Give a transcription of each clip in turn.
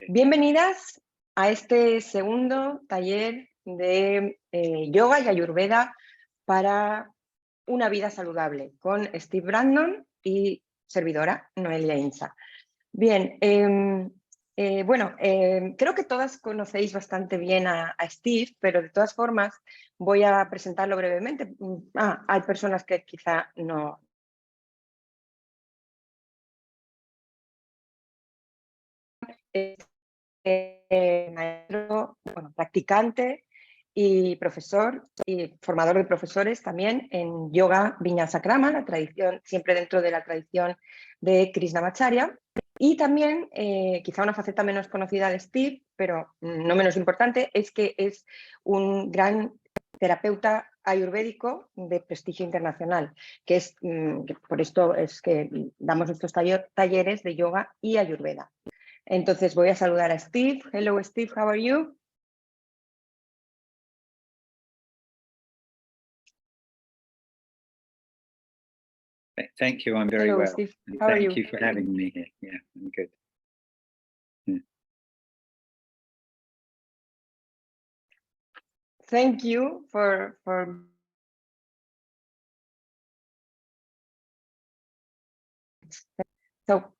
Bienvenidas a este segundo taller de Yoga y Ayurveda para una vida saludable con Steve Brandon y servidora Noelia Insa. Bien, creo que todas conocéis bastante bien a Steve, pero de todas formas voy a presentarlo brevemente. Hay personas que quizá no. Maestro, practicante y profesor y formador de profesores también en yoga Vinyasa Krama, la tradición, siempre dentro de la tradición de Krishnamacharya. Y también, quizá una faceta menos conocida de Steve, pero no menos importante, es que es un gran terapeuta ayurvédico de prestigio internacional, que es por esto es que damos estos talleres de yoga y ayurveda. Entonces voy a saludar a Steve. Hello, Steve, how are you? Thank you, I'm very Hello, well. Steve. And How are thank you? you for having me here. Yeah, I'm good. Yeah. Thank you for so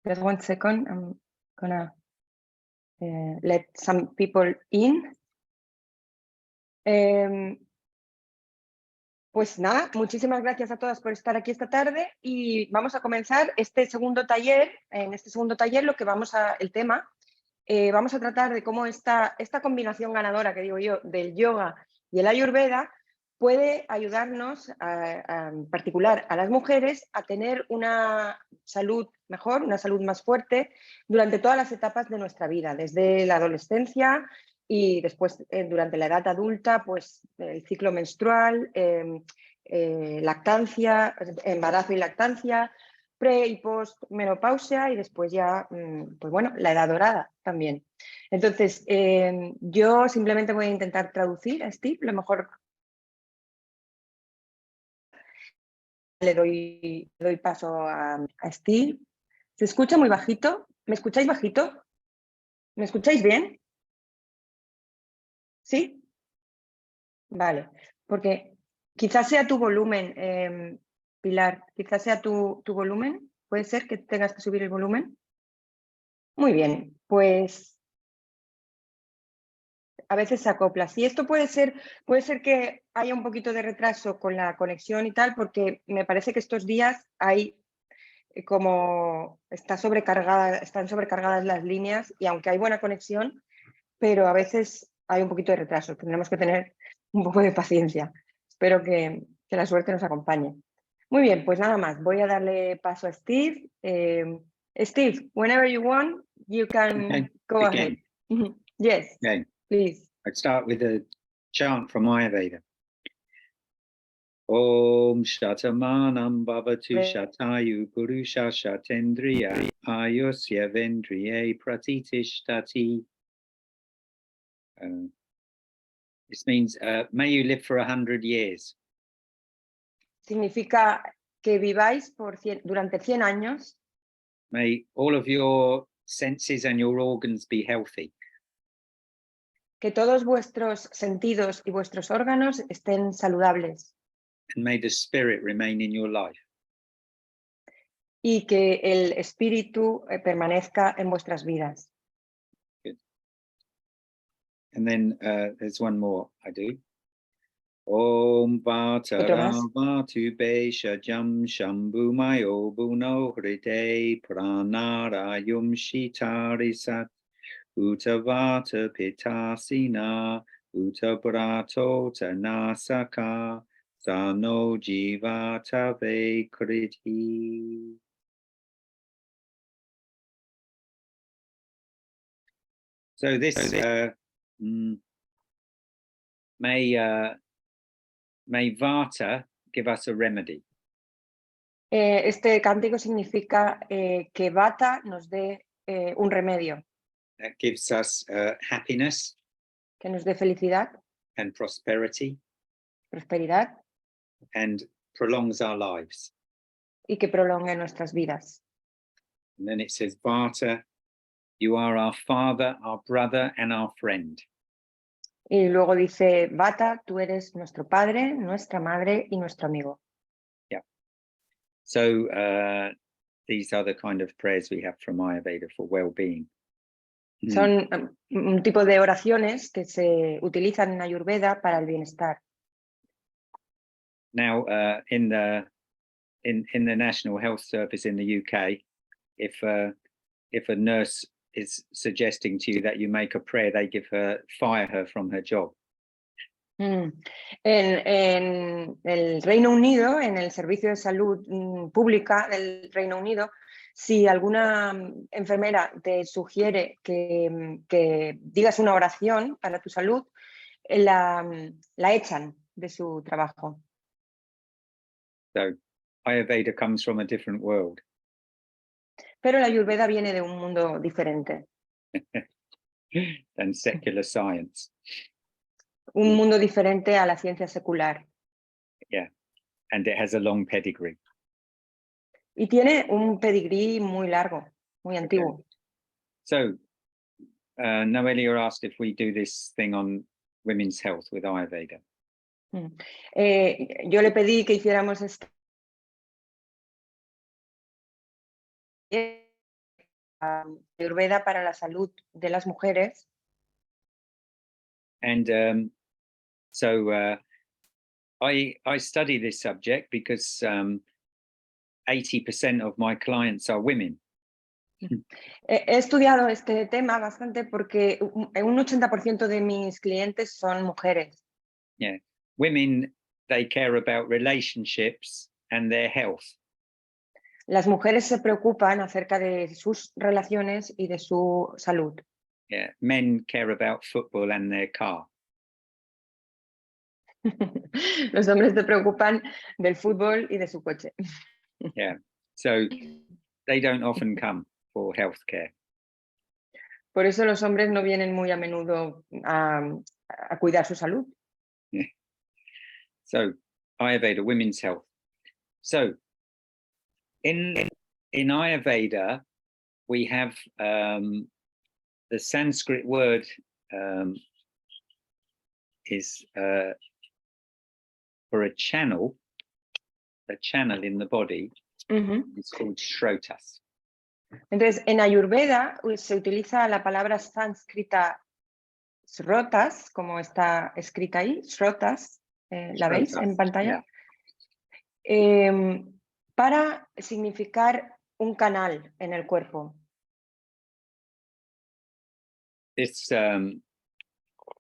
just 1 second. I'm gonna let some people in. Pues nada, muchísimas gracias a todas por estar aquí esta tarde y vamos a comenzar este segundo taller. En este segundo taller vamos a tratar de cómo esta combinación ganadora, que digo yo, del yoga y el ayurveda puede ayudarnos, en particular a las mujeres, a tener una salud mejor, una salud más fuerte durante todas las etapas de nuestra vida, desde la adolescencia y después durante la edad adulta, pues el ciclo menstrual, lactancia, embarazo y lactancia, pre y post menopausia y después ya, pues bueno, la edad dorada también. Entonces, yo simplemente voy a intentar traducir a Steve lo mejor. Le doy paso a Steve. ¿Se escucha muy bajito? ¿Me escucháis bajito? ¿Me escucháis bien? ¿Sí? Vale, porque quizás sea tu volumen, Pilar, quizás sea tu volumen. ¿Puede ser que tengas que subir el volumen? Muy bien, pues a veces se acopla. Sí, esto puede ser que haya un poquito de retraso con la conexión y tal, porque me parece que estos días hay como están sobrecargadas las líneas y aunque hay buena conexión, pero a veces hay un poquito de retraso. Tendremos que tener un poco de paciencia. Espero que la suerte nos acompañe. Muy bien, pues nada más. Voy a darle paso a Steve. Steve, whenever you want, you can go ahead. Yes, Okay. please. I'd start with a chant from Ayurveda. Om Shatamanam Bhavatu Shatayu Purusha Shatendriya Ayusya Vendriye Pratitishtati. This means, may you live for 100 years. Significa que viváis durante 100 años. May all of your senses and your organs be healthy. Que todos vuestros sentidos y vuestros órganos estén saludables. And may the spirit remain in your life. Y que el espíritu permanezca en vuestras vidas. Good. And then there's one more I do. Om Vatara Vatu Besha Jam Shambhu Mayo Buno Hride Pranara Yum Shitari Sat Utavata Pitasina Utabrato Tanasaka Sano Jivata Vekriti. So this may Vata give us a remedy. Este cántico significa que Vata nos dé un remedio. That gives us happiness. Que nos dé felicidad. And prosperity. Prosperidad. And prolongs our lives. Y que prolongue nuestras vidas. And then it says Vata You are our father, our brother, and our friend. Y luego dice, Vata, tú eres nuestro padre, nuestra madre y nuestro amigo. So these are the kind of prayers we have from Ayurveda for well-being. Son un tipo de oraciones que se utilizan en Ayurveda para el bienestar. Now, in the National Health Service in the UK, if a nurse is suggesting to you that you make a prayer, they fire her from her job. En el Reino Unido, en el Servicio de Salud Pública del Reino Unido, si alguna enfermera te sugiere que digas una oración para tu salud, la echan de su trabajo. So Ayurveda comes from a different world. Pero la Ayurveda viene de un mundo diferente. Than secular science. Un mundo diferente a la ciencia secular. Yeah, and it has a long pedigree. Y tiene un pedigrí muy largo, muy antiguo. Okay. So, Noelia asked if we do this thing on women's health with Ayurveda. Yo le pedí que hiciéramos esta Ayurveda para la salud de las mujeres. And so I study this subject because 80% of my clients are women. He estudiado este tema bastante porque un 80% de mis clientes son mujeres. Yeah, women, they care about relationships and their health. Las mujeres se preocupan acerca de sus relaciones y de su salud. Yeah, men care about football and their car. Los hombres se preocupan del fútbol y de su coche. Yeah, so they don't often come for healthcare. Por eso los hombres no vienen muy a menudo a cuidar su salud. Yeah. So Ayurveda, women's health. So in Ayurveda, we have the Sanskrit word is for a channel in the body. It's called shrotas. Entonces, en Ayurveda se utiliza la palabra sánscrita shrotas, como está escrita ahí, shrotas, ¿la veis en pantalla? Yeah. Para significar un canal en el cuerpo.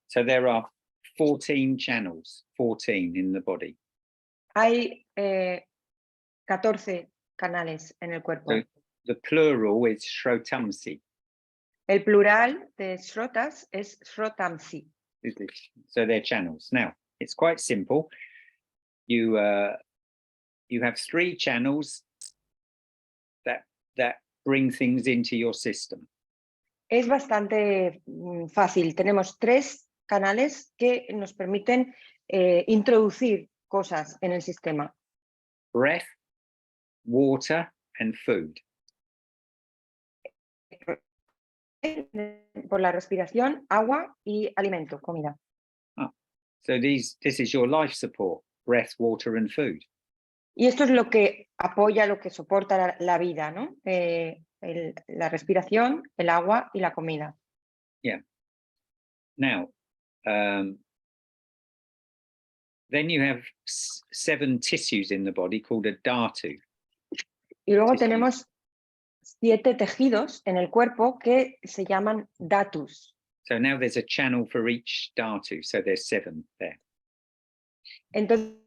So there are 14 channels, 14 in the body. Hay 14 canales en el cuerpo. So the plural is shrotamsi. El plural de shrotas es shrotamsi. So they're channels. Now, it's quite simple. You have 3 channels that bring things into your system. Es bastante fácil. Tenemos 3 canales que nos permiten introducir cosas en el sistema. Breath, water, and food. Por la respiración, agua y alimento, comida. So this is your life support, breath, water, and food. Y esto es lo que apoya, lo que soporta la vida, ¿no? La respiración, el agua y la comida. Yeah. Now, then you have 7 tissues in the body called a dhatu. Y luego tenemos 7 tejidos en el cuerpo que se llaman dhatus. So now there's a channel for each dhatu, so there's 7 there. Entonces,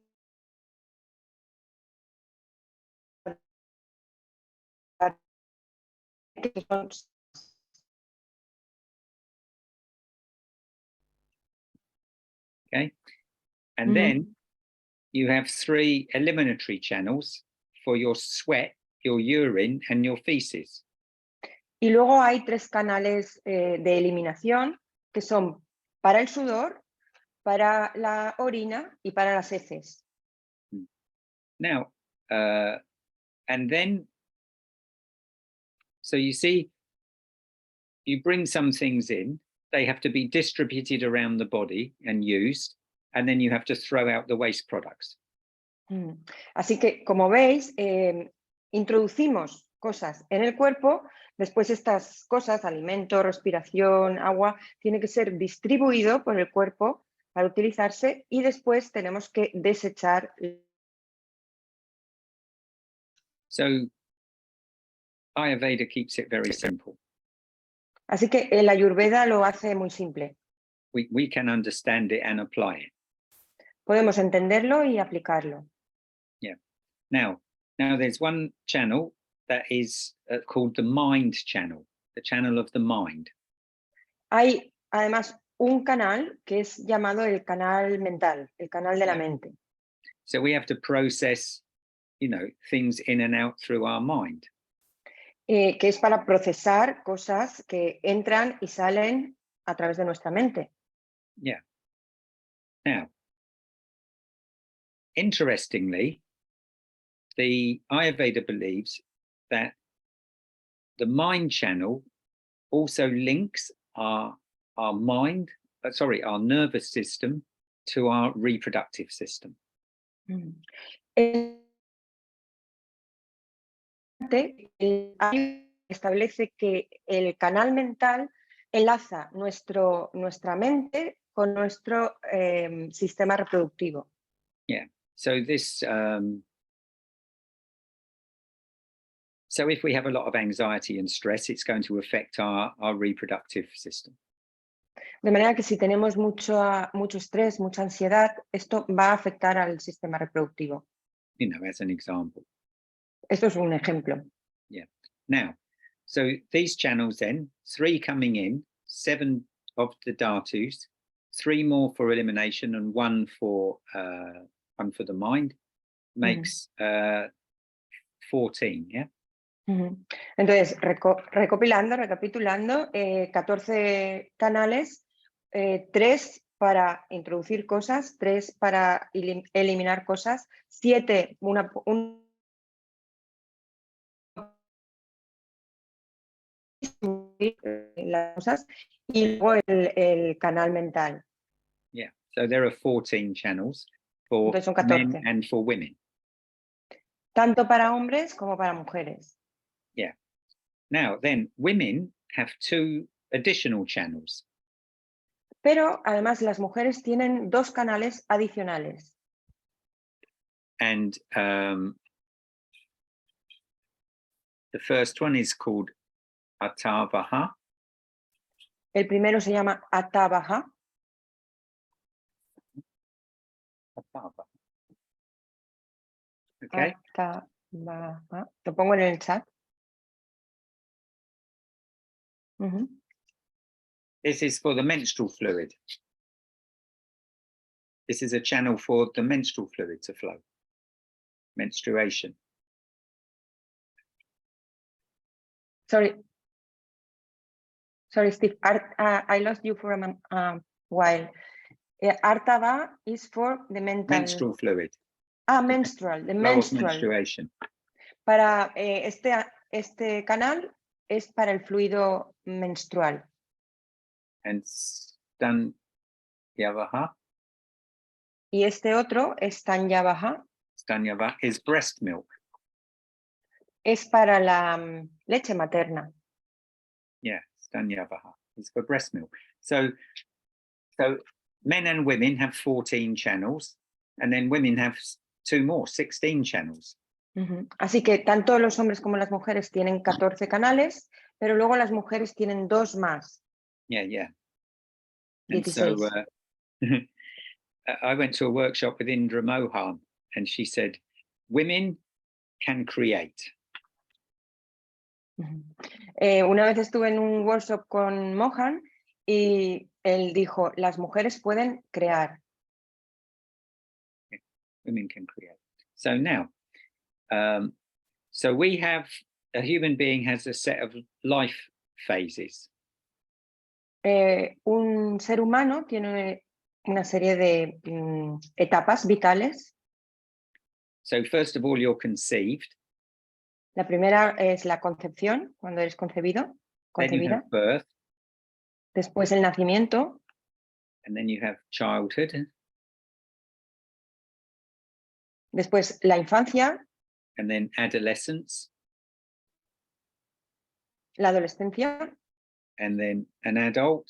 Okay, and then you have 3 eliminatory channels for your sweat, your urine, and your feces. Y luego hay 3 canales de eliminación que son para el sudor, para la orina y para las heces. Now, and then, so you see, you bring some things in, they have to be distributed around the body and used, and then you have to throw out the waste products. Así que, como veis, introducimos cosas en el cuerpo, después estas cosas, alimento, respiración, agua, tiene que ser distribuido por el cuerpo para utilizarse y después tenemos que desechar. So Ayurveda keeps it very simple. Así que el Ayurveda lo hace muy simple. We can understand it and apply it. Podemos entenderlo y aplicarlo. Yeah. Now there's one channel that is called the mind channel, the channel of the mind. Hay además un canal que es llamado el canal mental, el canal de la mente. So we have to process, things in and out through our mind. Que es para procesar cosas que entran y salen a través de nuestra mente. Yeah. Now, interestingly, the Ayurveda believes that the mind channel also links our mind, our nervous system to our reproductive system. Establece que el canal mental enlaza nuestra mente con nuestro sistema reproductivo. Yeah. So this, so if we have a lot of anxiety and stress, it's going to affect our reproductive system. De manera que si tenemos mucho estrés, mucha ansiedad, esto va a afectar al sistema reproductivo. As an example. Esto es un ejemplo. Yeah. Now, so these channels then, 3 coming in, 7 of the dhatus, 3 more for elimination and 1 for the mind, makes 14, yeah? Entonces, recapitulando, 14 canales, 3 para introducir cosas, 3 para eliminar cosas, 7, las cosas, y luego el canal mental. Yeah, so there are 14 channels for Entonces son 14. men and for women. Tanto para hombres como para mujeres. Yeah. Now, then, women have 2 additional channels. Pero además las mujeres tienen 2 canales adicionales. And the first one is called Atavaha. El primero se llama Atavaha. Okay. Atavaha. Lo pongo en el chat. This is for the menstrual fluid. This is a channel for the menstrual fluid to flow. Menstruation. Sorry, Steve. I lost you for a while. Artava is for the menstrual fluid. Menstrual. The menstrual. Menstruation. Para este canal es para el fluido menstrual. And Stanyavaha. Y este otro, Stanyavaha. Stanyavaha is breast milk. Es para la leche materna. Yeah, Stanyavaha is for breast milk. So men and women have 14 channels, and then women have 2 more, 16 channels. Así que tanto los hombres como las mujeres tienen 14 canales, pero luego las mujeres tienen 2 más. Yeah. And 16. so I went to a workshop with Indra Mohan, and she said, women can create. Una vez estuve en un workshop con Mohan y él dijo, las mujeres pueden crear. Women can create. So now, so we have, a human being has a set of life phases. Un ser humano tiene una serie de etapas vitales. So first of all, you're conceived. La primera es la concepción, cuando eres concebido. then you concebida. have birth, Después el nacimiento. and then you have childhood, Después la infancia, and then adolescence, la adolescencia, and then an adult,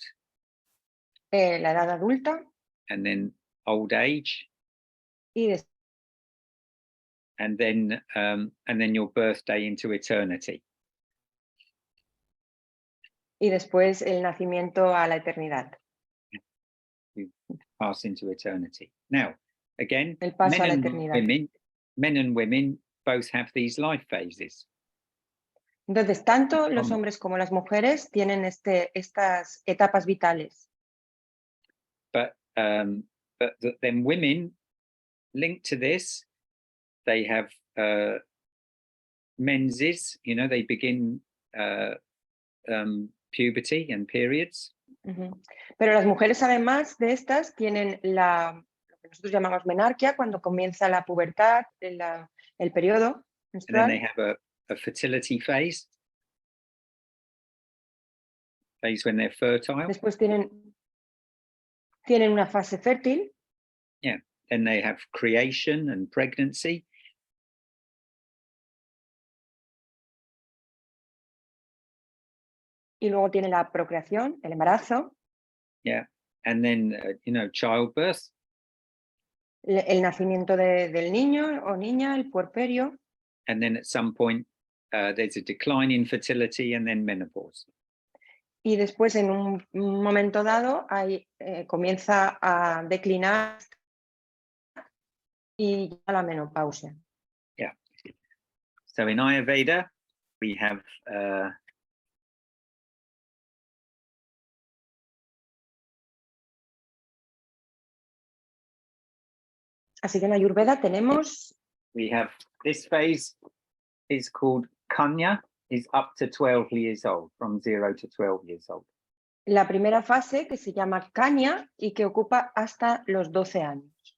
la edad adulta and then old age, y, and then your birthday into eternity. y después el nacimiento a la eternidad. You pass into eternity. Now, again, El paso men a la and eternidad. women both have these life phases. Entonces, tanto los hombres como las mujeres tienen estas etapas vitales. But then women linked to this, they have menses, they begin puberty and periods. Pero las mujeres, además de estas, tienen lo que nosotros llamamos menarquia, cuando comienza la pubertad, el periodo menstrual. And then they have a fertility phase when they're fertile. Después tienen una fase fértil. Yeah. Then they have creation and pregnancy. Y luego tiene la procreación, el embarazo. Yeah. And then, childbirth. El nacimiento del niño o niña, el puerperio. And then at some point, there's a decline in fertility and then menopause. Y después, en un momento dado, comienza a declinar y llega la menopausia. Yeah. So in Ayurveda, we have Así que en Ayurveda tenemos... We have this phase is called Kanya, is up to 12 years old, from 0 to 12 years old. La primera fase, que se llama Kanya y que ocupa hasta los 12 años.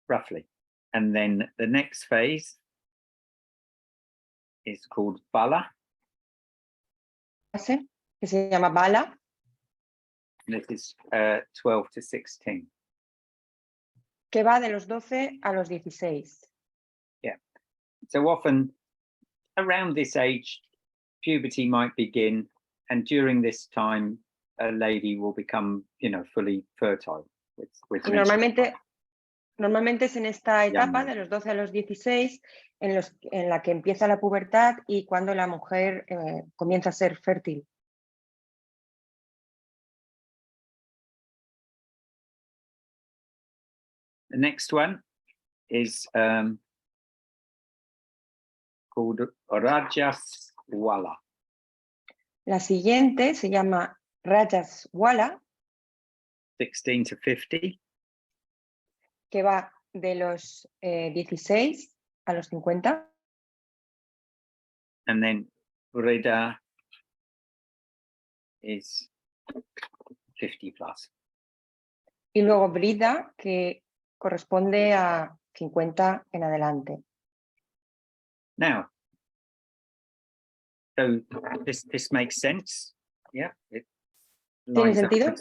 Roughly. And then the next phase is called Bala. Fase, que se llama Bala. And this is 12 to 16. Que va de los 12 a los 16. Yeah. So often around this age, puberty might begin, and during this time, a lady will become, fully fertile. Y normalmente es en esta etapa de los 12 a los 16 en la que empieza la pubertad y cuando la mujer comienza a ser fértil. The next one is called Rajaswala. La siguiente se llama Rajaswala, 16 to 50. que va de los 16 a los 50. And then Vrida is 50 plus. Y luego Brida, que corresponde a 50 en adelante. Now, so this makes sense, yeah? It ¿Tiene lines up sentido?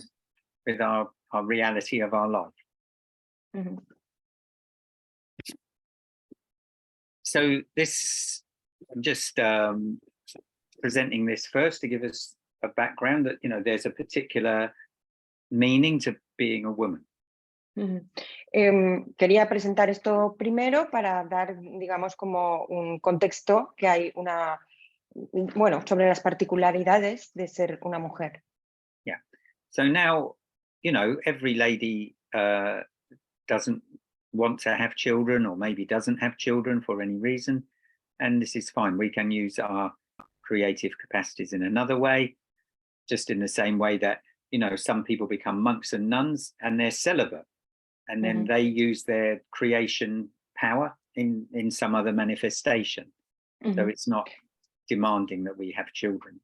with our reality of our life. Uh-huh. So this, I'm just presenting this first to give us a background that, there's a particular meaning to being a woman. Uh-huh. Quería presentar esto primero para dar, digamos, como un contexto que hay sobre las particularidades de ser una mujer. Yeah. So now, every lady doesn't want to have children, or maybe doesn't have children for any reason, and this is fine. We can use our creative capacities in another way, just in the same way that, some people become monks and nuns and they're celibate, and then they use their creation power in some other manifestation. So it's not demanding that we have children.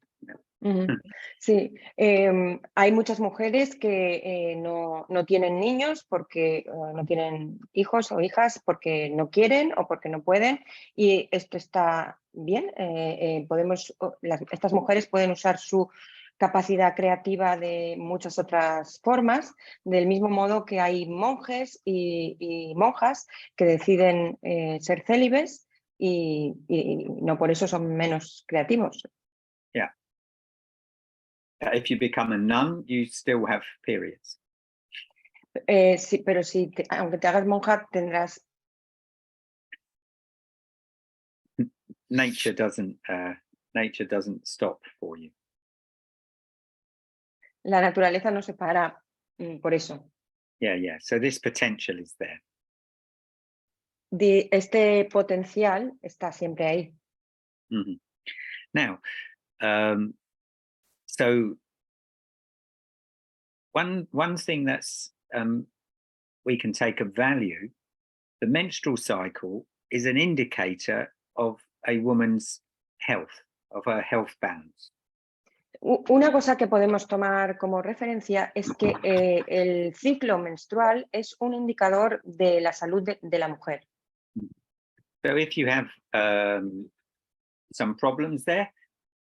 Sí, hay muchas mujeres que no tienen niños porque no tienen hijos o hijas porque no quieren o porque no pueden, y esto está bien. Estas mujeres pueden usar su capacidad creativa de muchas otras formas, del mismo modo que hay monjes y monjas que deciden ser célibes y no por eso son menos creativos. Yeah. If you become a nun, you still have periods. Sí, pero si aunque te hagas monja tendrás... Nature doesn't stop for you. La naturaleza no se para por eso. Yeah. So this potential is there. Este potencial está siempre ahí. Mm-hmm. Now, so one thing that's we can take of value, the menstrual cycle is an indicator of a woman's health, of her health balance. Una cosa que podemos tomar como referencia es que el ciclo menstrual es un indicador de la salud de la mujer. So if you have some problems there,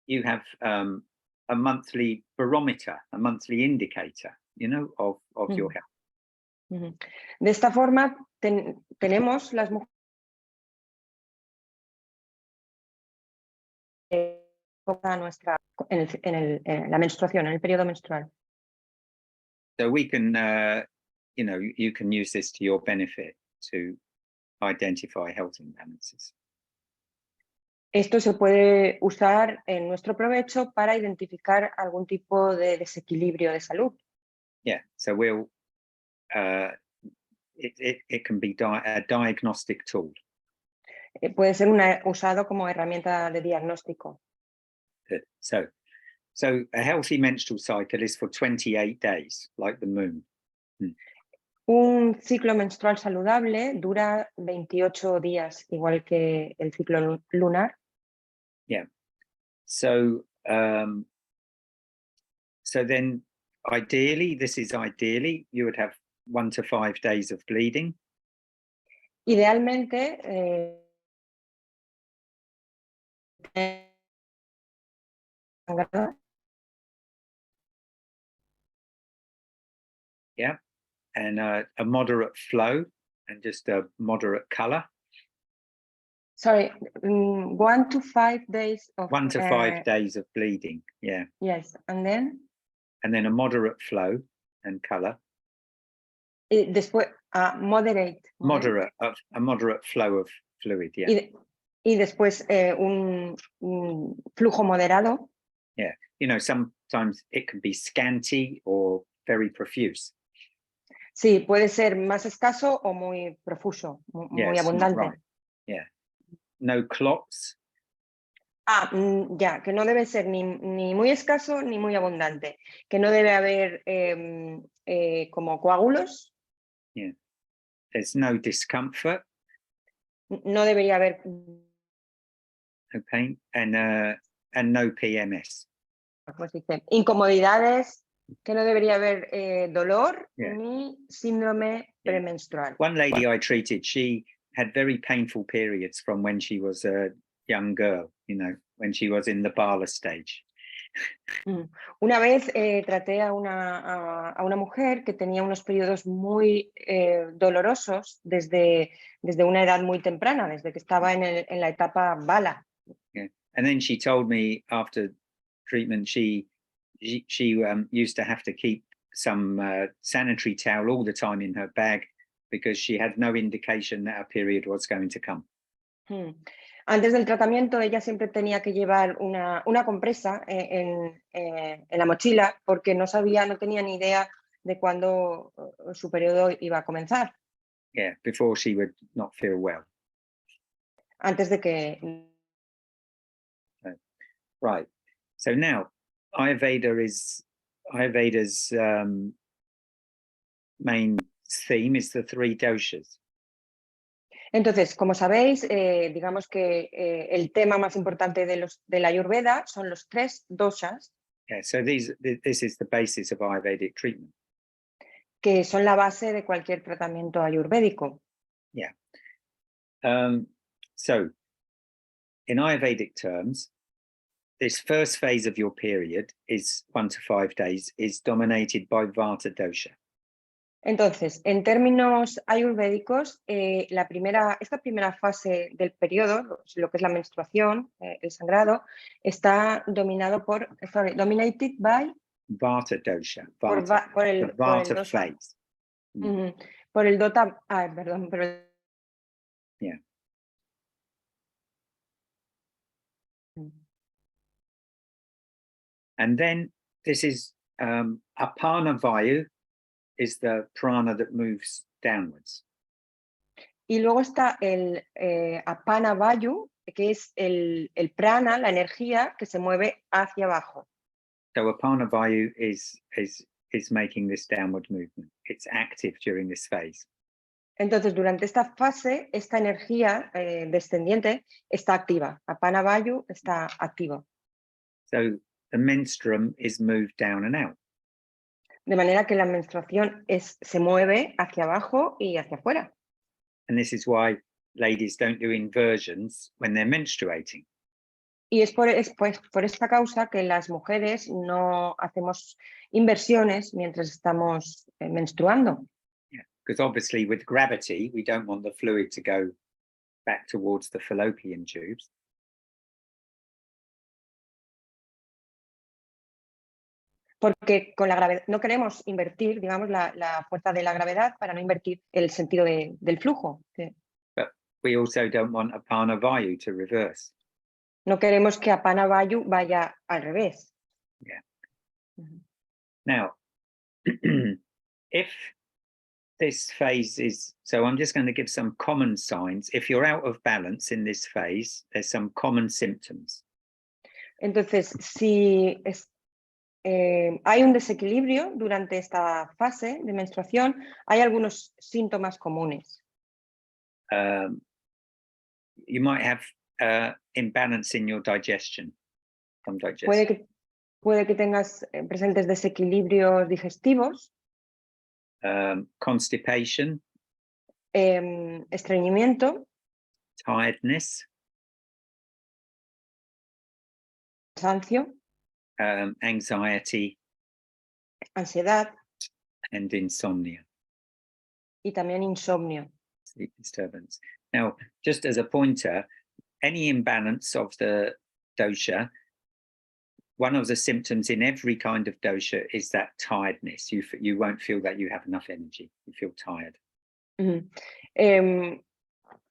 you have a monthly barometer, a monthly indicator, of your health. De esta forma tenemos las mujeres en la menstruación, en el periodo menstrual. So we can, you can use this to your benefit to identify health imbalances. Esto se puede usar en nuestro provecho para identificar algún tipo de desequilibrio de salud. Yeah, so it can be a diagnostic tool. Puede ser usado como herramienta de diagnóstico. So a healthy menstrual cycle is for 28 days, like the moon. Un ciclo menstrual saludable dura 28 días, igual que el ciclo lunar. Yeah. So then ideally, you would have 1 to 5 days of bleeding. Idealmente, Yeah. And a moderate flow and just a moderate color. Sorry, 1 to 5 days of 1 to 5 days of bleeding. Yeah. Yes, and then a moderate flow and color. Después a moderate flow of fluid. Yeah. Y después un flujo moderado. Yeah. Sometimes it can be scanty or very profuse. Sí, puede ser más escaso o muy profuso, muy abundante. Right. Yeah. No clots. Ya, que no debe ser ni muy escaso ni muy abundante, que no debe haber como coágulos. Yeah. There's no discomfort. No debería haber. No pain and no PMS. ¿Cómo se dice? Incomodidades, que no debería haber dolor ni síndrome premenstrual. One lady I treated, she had very painful periods from when she was a young girl, when she was in the Bala stage. Una vez traté a una mujer que tenía unos periodos muy dolorosos desde una edad muy temprana, desde que estaba en la etapa Bala. Yeah. And then she told me after treatment, she used to have to keep some sanitary towel all the time in her bag because she had no indication that a period was going to come. Antes del tratamiento, ella siempre tenía que llevar una compresa en la mochila porque no tenía ni idea de cuándo su periodo iba a comenzar. Yeah, before she would not feel well. Antes de que... Right. So now, Ayurveda's main theme is the 3 doshas. Entonces, como sabéis, digamos que el tema más importante de la Ayurveda son los 3 doshas. Yeah, so this is the basis of Ayurvedic treatment. Que son la base de cualquier tratamiento ayurvédico. Yeah. So, in Ayurvedic terms, this first phase of your period is 1 to 5 days, is dominated by Vata dosha. Entonces, en términos ayurvédicos, esta primera fase del periodo, lo que es la menstruación, el sangrado, está dominated by Vata dosha. por el Vata dosha. phase. Por el dota, perdón, Yeah. And then this is apana vayu is the prana that moves downwards. Y luego está el apana vayu, que es el prana, la energía que se mueve hacia abajo. So apana vayu is making this downward movement. It's active during this phase. Entonces, durante esta fase, esta energía descendiente está activa. Apana vayu está activo. So the menstruum is moved down and out. De manera que la menstruación se mueve hacia abajo y hacia afuera. And this is why ladies don't do inversions when they're menstruating. Y es por esta causa que las mujeres no hacemos inversiones mientras estamos menstruando. Yeah, because obviously with gravity, we don't want the fluid to go back towards the fallopian tubes. Porque con la gravedad no queremos invertir, digamos, la fuerza de la gravedad para no invertir el sentido del flujo. But we also don't want apana vayu to reverse. No queremos que apana vayu vaya al revés. Yeah. Now, if this phase is, so I'm just going to give some common signs. If you're out of balance in this phase, there's some common symptoms. Entonces, si hay un desequilibrio durante esta fase de menstruación, hay algunos síntomas comunes. You might have imbalance in your digestion from digestion. Puede que tengas presentes desequilibrios digestivos. Constipation. Estreñimiento. Tiredness. Cansancio. Anxiety. Ansiedad. And insomnia. Y también insomnio. Sleep disturbance. Now, just as a pointer, any imbalance of the dosha, one of the symptoms in every kind of dosha is that tiredness. You won't feel that you have enough energy. You feel tired.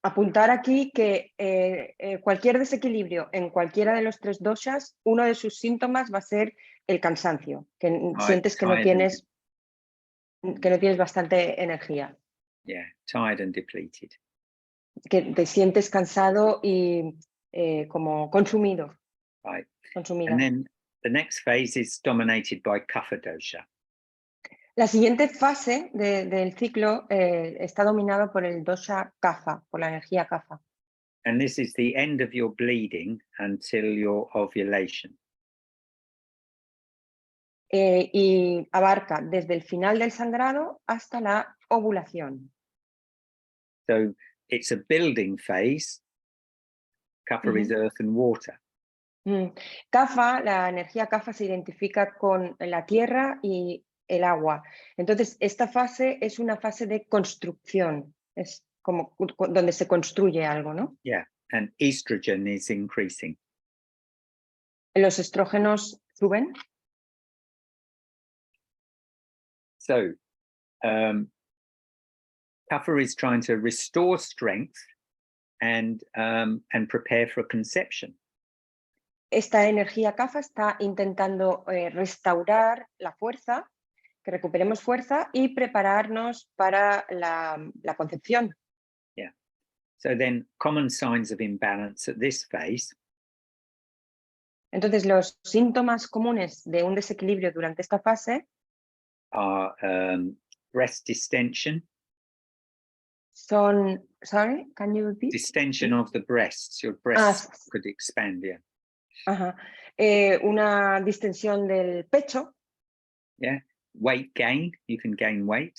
Apuntar aquí que cualquier desequilibrio en cualquiera de los tres doshas, uno de sus síntomas va a ser el cansancio, que sientes que no tienes bastante energía. Yeah, tired and depleted. Que te sientes cansado y como consumido. Right. Consumida. And then the next phase is dominated by kapha dosha. La siguiente fase del ciclo está dominado por el dosha kapha, por la energía kapha. And this is the end of your bleeding until your ovulation. Y abarca desde el final del sangrado hasta la ovulación. So it's a building phase. Kapha is earth and water. Kapha, la energía kapha se identifica con la tierra y el agua. Entonces, esta fase es una fase de construcción. Es como donde se construye algo, ¿no? Yeah, and estrogen is increasing. Los estrógenos suben. So, kapha is trying to restore strength and prepare for conception. Esta energía kapha está intentando restaurar la fuerza, que recuperemos fuerza y prepararnos para la concepción. Yeah. So then common signs of imbalance at this phase. Entonces, los síntomas comunes de un desequilibrio durante esta fase are breast distension. Son, sorry, can you repeat? Distension of the breasts. Your breasts could expand, yeah. Ajá. Una distensión del pecho. Yeah. Weight gain. You can gain weight.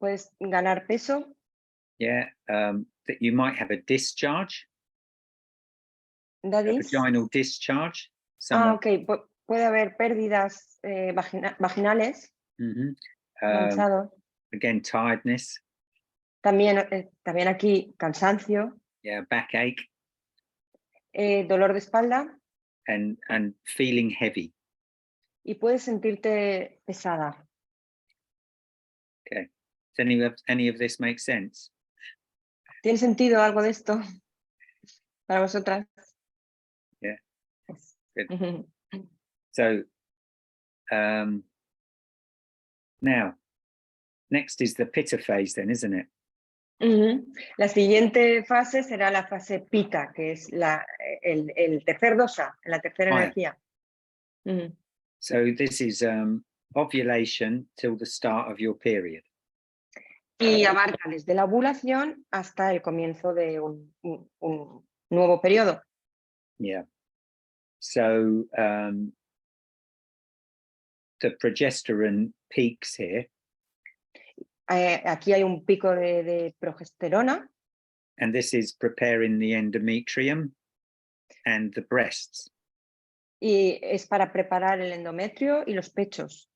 Puedes ganar peso. Yeah. That you might have a discharge. That is? Vaginal discharge. Someone, ok. Puede haber pérdidas vaginales, mhm, manchados. again, tiredness, También aquí cansancio, yeah, backache, dolor de espalda and feeling heavy. y puedes sentirte pesada. Okay. Does any of this make sense? ¿Tiene sentido algo de esto para vosotras? Yeah. Pues, Good. ujú. So now, next is the pitta phase then, isn't it? Ujú. La siguiente fase será la fase pita, que es el tercer dosa, la tercera Fire. energía. Ujú. So this is ovulation till the start of your period. Y abarca desde la ovulación hasta el comienzo de un nuevo periodo. Yeah. So the progesterone peaks here, Aquí hay un pico de progesterona and this is preparing the endometrium and the breasts, y es para preparar el endometrio y los pechos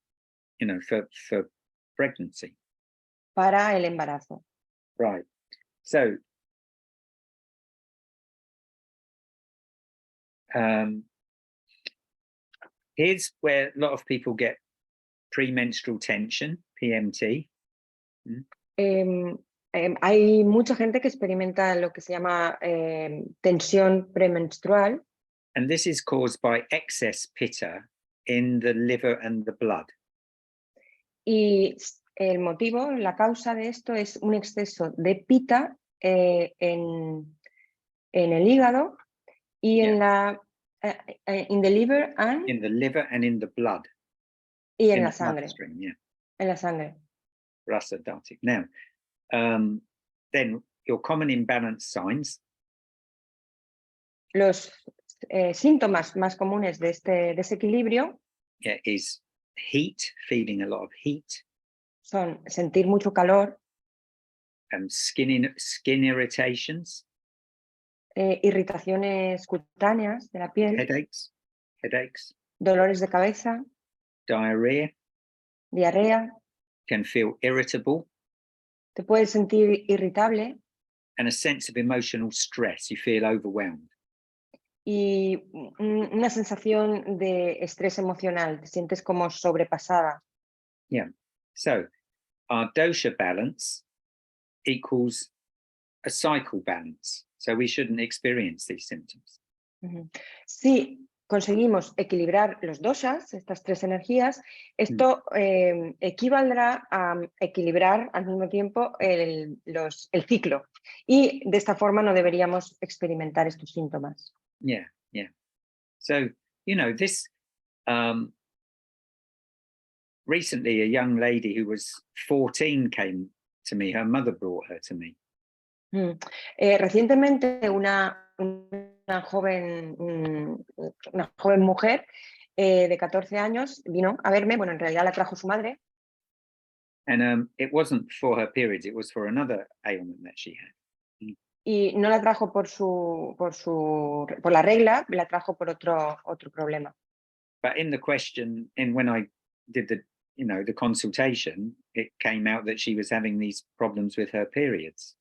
for pregnancy. para el embarazo. Right. So here's where a lot of people get premenstrual tension, PMT. Hay mucha gente que experimenta lo que se llama tensión premenstrual. And this is caused by excess pitta in the liver and the blood. Y el motivo, la causa de esto es un exceso de pita en el hígado y en in the liver and In the liver and in the blood. y en In la the sangre. bloodstream, yeah. En la sangre. Rasa Dartik. Now, then your common imbalance signs. Los síntomas más comunes de este desequilibrio Is heat, feeling a lot of heat, son sentir mucho calor, skin irritations, irritaciones cutáneas de la piel, headaches, dolores de cabeza, diarrhea, diarrea, can feel irritable, te puedes sentir irritable and a sense of emotional stress. You feel overwhelmed. y una sensación de estrés emocional, te sientes como sobrepasada. Yeah. So our dosha balance equals a cycle balance. So we shouldn't experience these symptoms. Si conseguimos equilibrar los dosas, estas tres energías, esto equivaldrá a equilibrar al mismo tiempo el ciclo. Y de esta forma no deberíamos experimentar estos síntomas. Yeah. So, this recently a young lady who was 14 came to me. Her mother brought her to me. Recientemente una joven mujer de 14 años vino a verme, bueno, en realidad la trajo su madre. And it wasn't for her periods, it was for another ailment that she had. Y no la trajo por la regla, la trajo por otro problema. But in the question, and when I did the consultation, it came out that she was having these problems with her periods.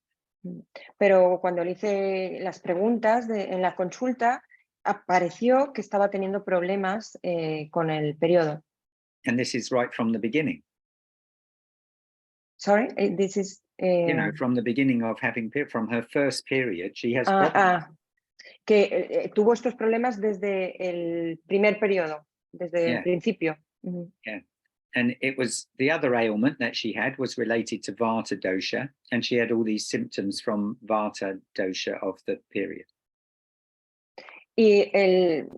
Pero cuando le hice las preguntas en la consulta, apareció que estaba teniendo problemas con el periodo. And this is right from the beginning. Sorry, this is... from the beginning of from her first period, she has problems. Que tuvo estos problemas desde el primer periodo, desde el principio. Yeah. And it was the other ailment that she had was related to Vata dosha, and she had all these symptoms from Vata dosha of the period. Y el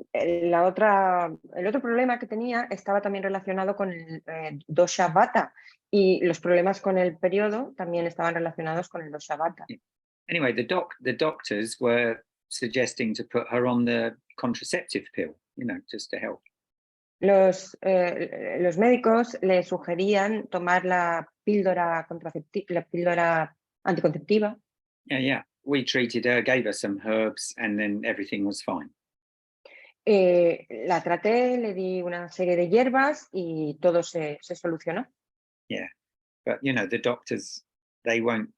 otro problema que tenía estaba también relacionado con el dosha Vata, y los problemas con el periodo también estaban relacionados con el dosha Vata. Anyway, the doctors were suggesting to put her on the contraceptive pill, just to help. Los médicos le sugerían tomar la píldora anticonceptiva. Yeah. We treated her, gave her some herbs, and then everything was fine. La traté, le di una serie de hierbas y todo se solucionó. Yeah, but you know the doctors they don't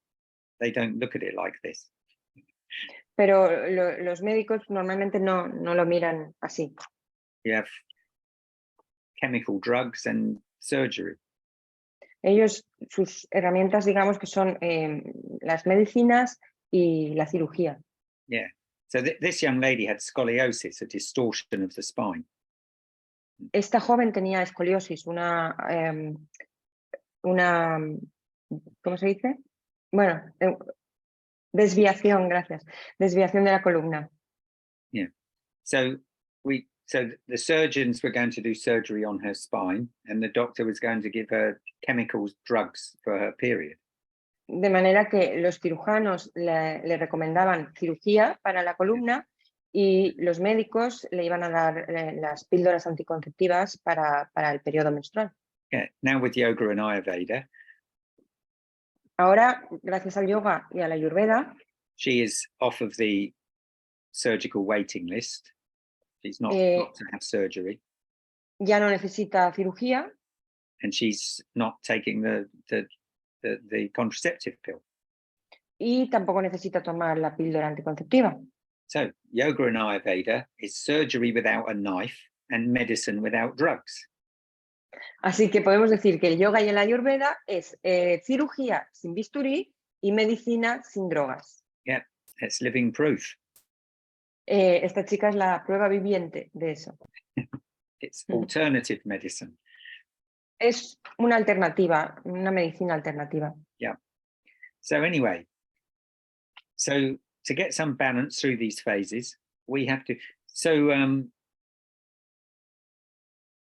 look at it like this. Pero los médicos normalmente no lo miran así. You have chemical drugs and surgery. Ellos, sus herramientas, digamos que son las medicinas y la cirugía. Yeah. So this young lady had scoliosis, a distortion of the spine. Esta joven tenía escoliosis, una, ¿cómo se dice? Bueno, desviación, gracias. Desviación de la columna. Yeah. So the surgeons were going to do surgery on her spine, and the doctor was going to give her chemicals, drugs for her period. De manera que los cirujanos le recomendaban cirugía para la columna y los médicos le iban a dar las píldoras anticonceptivas para el periodo menstrual. Yeah. Now with yoga and Ayurveda, ahora, gracias al yoga y a la Ayurveda, she is off of the surgical waiting list. She's not got to have surgery. Ya no necesita cirugía. And she's not taking the contraceptive pill. Y tampoco necesita tomar la píldora anticonceptiva. So yoga and Ayurveda is surgery without a knife and medicine without drugs. Así que podemos decir que el yoga y el Ayurveda es cirugía sin bisturí y medicina sin drogas. Yeah, it's living proof. Esta chica es la prueba viviente de eso. It's alternative medicine. Es una alternativa, una medicina alternativa. Yeah. So anyway, so to get some balance through these phases, we have to,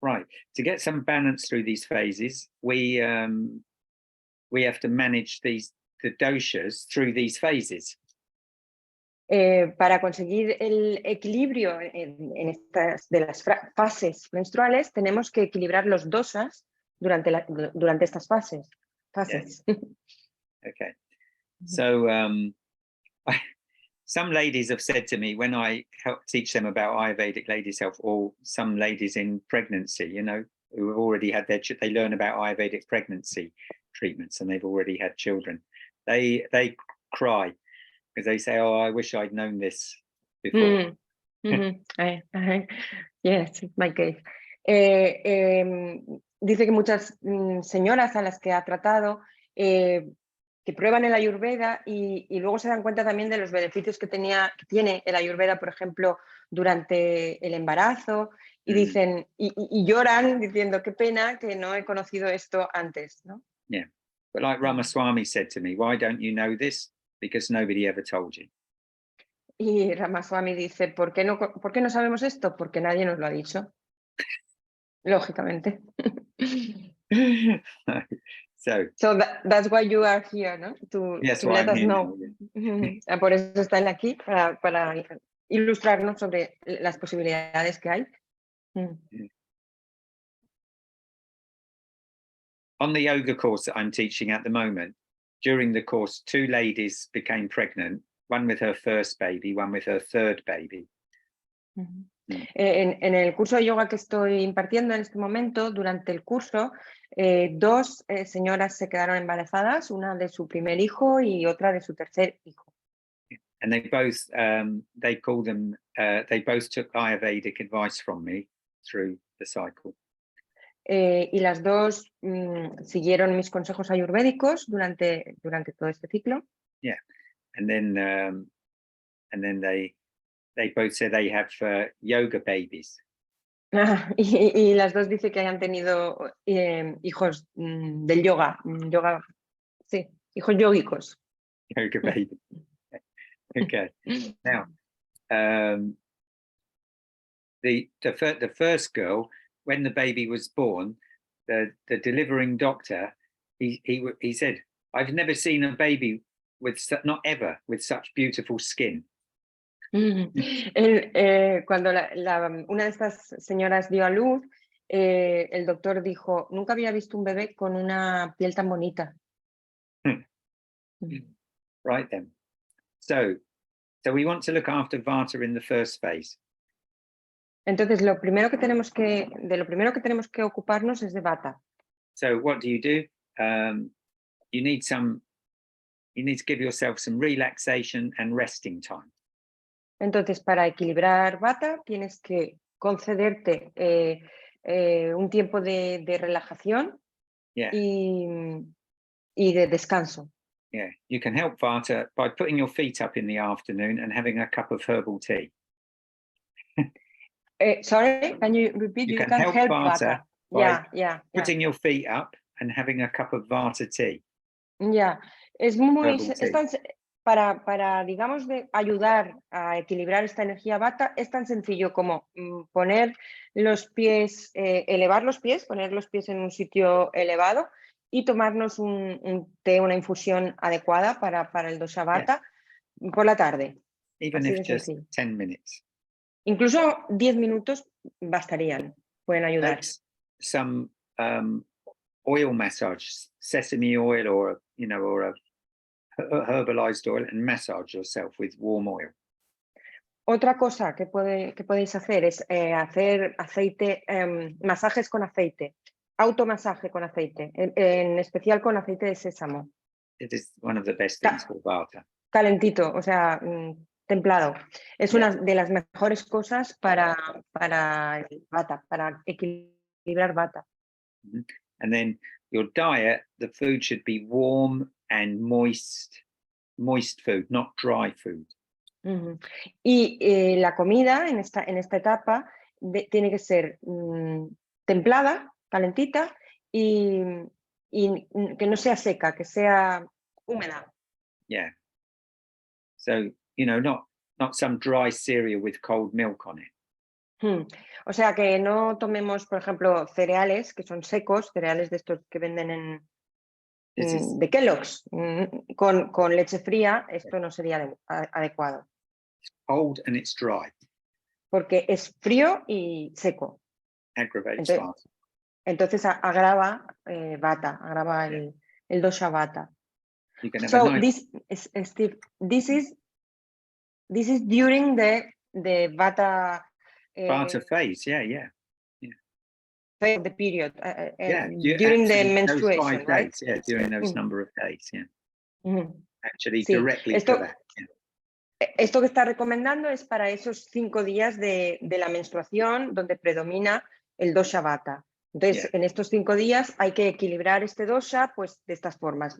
right, to get some balance through these phases, we have to manage the doshas through these phases. Para conseguir el equilibrio en estas de las fases menstruales, tenemos que equilibrar los dosas durante estas fases. Yeah. Okay. So some ladies have said to me when I help teach them about Ayurvedic ladies' health, or some ladies in pregnancy, you know, who have already had they learn about Ayurvedic pregnancy treatments and they've already had children. They cry because they say, "Oh, I wish I'd known this before." Yes, my case. Dice que muchas señoras a las que ha tratado que prueban el Ayurveda y luego se dan cuenta también de los beneficios que tiene el Ayurveda, por ejemplo, durante el embarazo, y dicen y lloran diciendo qué pena que no he conocido esto antes, ¿no? Yeah, but like Ramaswamy said to me, "Why don't you know this? Because nobody ever told you." Y Ramaswamy dice, ¿por qué no sabemos esto? Porque nadie nos lo ha dicho. Lógicamente. So that's why you are here, ¿no? To let us know. Yeah. Por eso está él aquí, para ilustrarnos sobre las posibilidades que hay. On the yoga course that I'm teaching at the moment, during the course, 2 ladies became pregnant, one with her first baby, one with her third baby. En el curso de yoga que estoy impartiendo en este momento, durante el curso, 2 señoras se quedaron embarazadas, una de su primer hijo y otra de su tercer hijo. And they both they both took Ayurvedic advice from me through the cycle. Y las 2 siguieron mis consejos ayurvédicos durante todo este ciclo. Yeah, and then they both said they have yoga babies. Y las 2 dicen que han tenido hijos del yoga, sí, hijos yógicos. Yoga babies. Okay. Now, the first girl, when the baby was born, the delivering doctor, he said, "I've never seen a baby with such beautiful skin." Cuando una de estas señoras dio a luz, el doctor dijo, nunca había visto un bebé con una piel tan bonita. Right then. So we want to look after Vata in the first phase. Entonces, lo primero que tenemos que ocuparnos es de Vata. So what do? You need to give yourself some relaxation and resting time. Entonces, para equilibrar Vata, tienes que concederte un tiempo de relajación Yeah. y de descanso. Yeah, you can help Vata by putting your feet up in the afternoon and having a cup of herbal tea. Sorry, can you repeat? You You can can help help Vata Vata. by Yeah. putting your feet up and having a cup of Vata tea, Ya, es muy, herbal es tea. tan para, digamos, de ayudar a equilibrar esta energía Vata, es tan sencillo como poner los pies, elevar los pies, poner los pies en un sitio elevado y tomarnos un té, una infusión adecuada para el dosha Vata por la tarde. Even Así if de just sencillo. 10 minutes. Incluso 10 minutos bastarían, pueden ayudar. Takes some oil massage, sesame oil or a herbalized oil, and massage yourself with warm oil. Otra cosa que podéis hacer es hacer masajes con aceite, automasaje con aceite, en especial con aceite de sésamo. It is one of the best things for Vata. Calentito, o sea, templado. Es Yeah. una de las mejores cosas para el Vata, para equilibrar Vata. Mhm. And then your diet, the food should be warm and moist food, not dry food. Ujú. Y la comida en esta etapa tiene que ser templada, calentita y que no sea seca, que sea húmeda. Yeah. So, not some dry cereal with cold milk on it. O sea, que no tomemos, por ejemplo, cereales que son secos, cereales de estos que venden de Kellogg's, con leche fría, esto no sería adecuado. It's cold and it's dry. Porque es frío y seco. Aggravates Entonces, Vata. Entonces agrava Vata, agrava el dosha Vata. You can have So a nice Steve, this is during the Vata Vata phase. Yeah. the period during the Actually, those menstruation, 5 right? days. Yeah, during those number of days. Yeah. Actually, Sí. directly for that. Yeah. Esto que está recomendando es para esos 5 días de la menstruación donde predomina el dosha Vata. Entonces, en estos 5 días hay que equilibrar este dosha pues, de estas formas,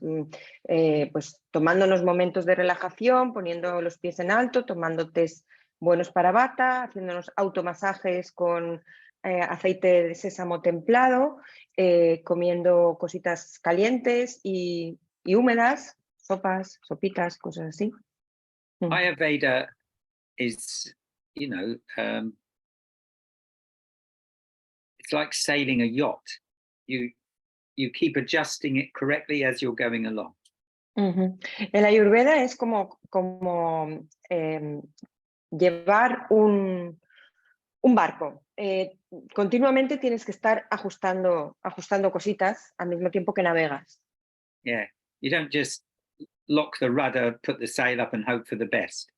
pues tomándonos momentos de relajación, poniendo los pies en alto, tomando tés buenos para Vata, haciéndonos automasajes con aceite de sésamo templado, comiendo cositas calientes y húmedas, sopas, sopitas, cosas así. Ayurveda is, it's like sailing a yacht. You keep adjusting it correctly as you're going along. El Ayurveda es como llevar un barco. Continuamente tienes que estar ajustando cositas al mismo tiempo que navegas. Yeah, you don't just lock the rudder, put the sail up and hope for the best.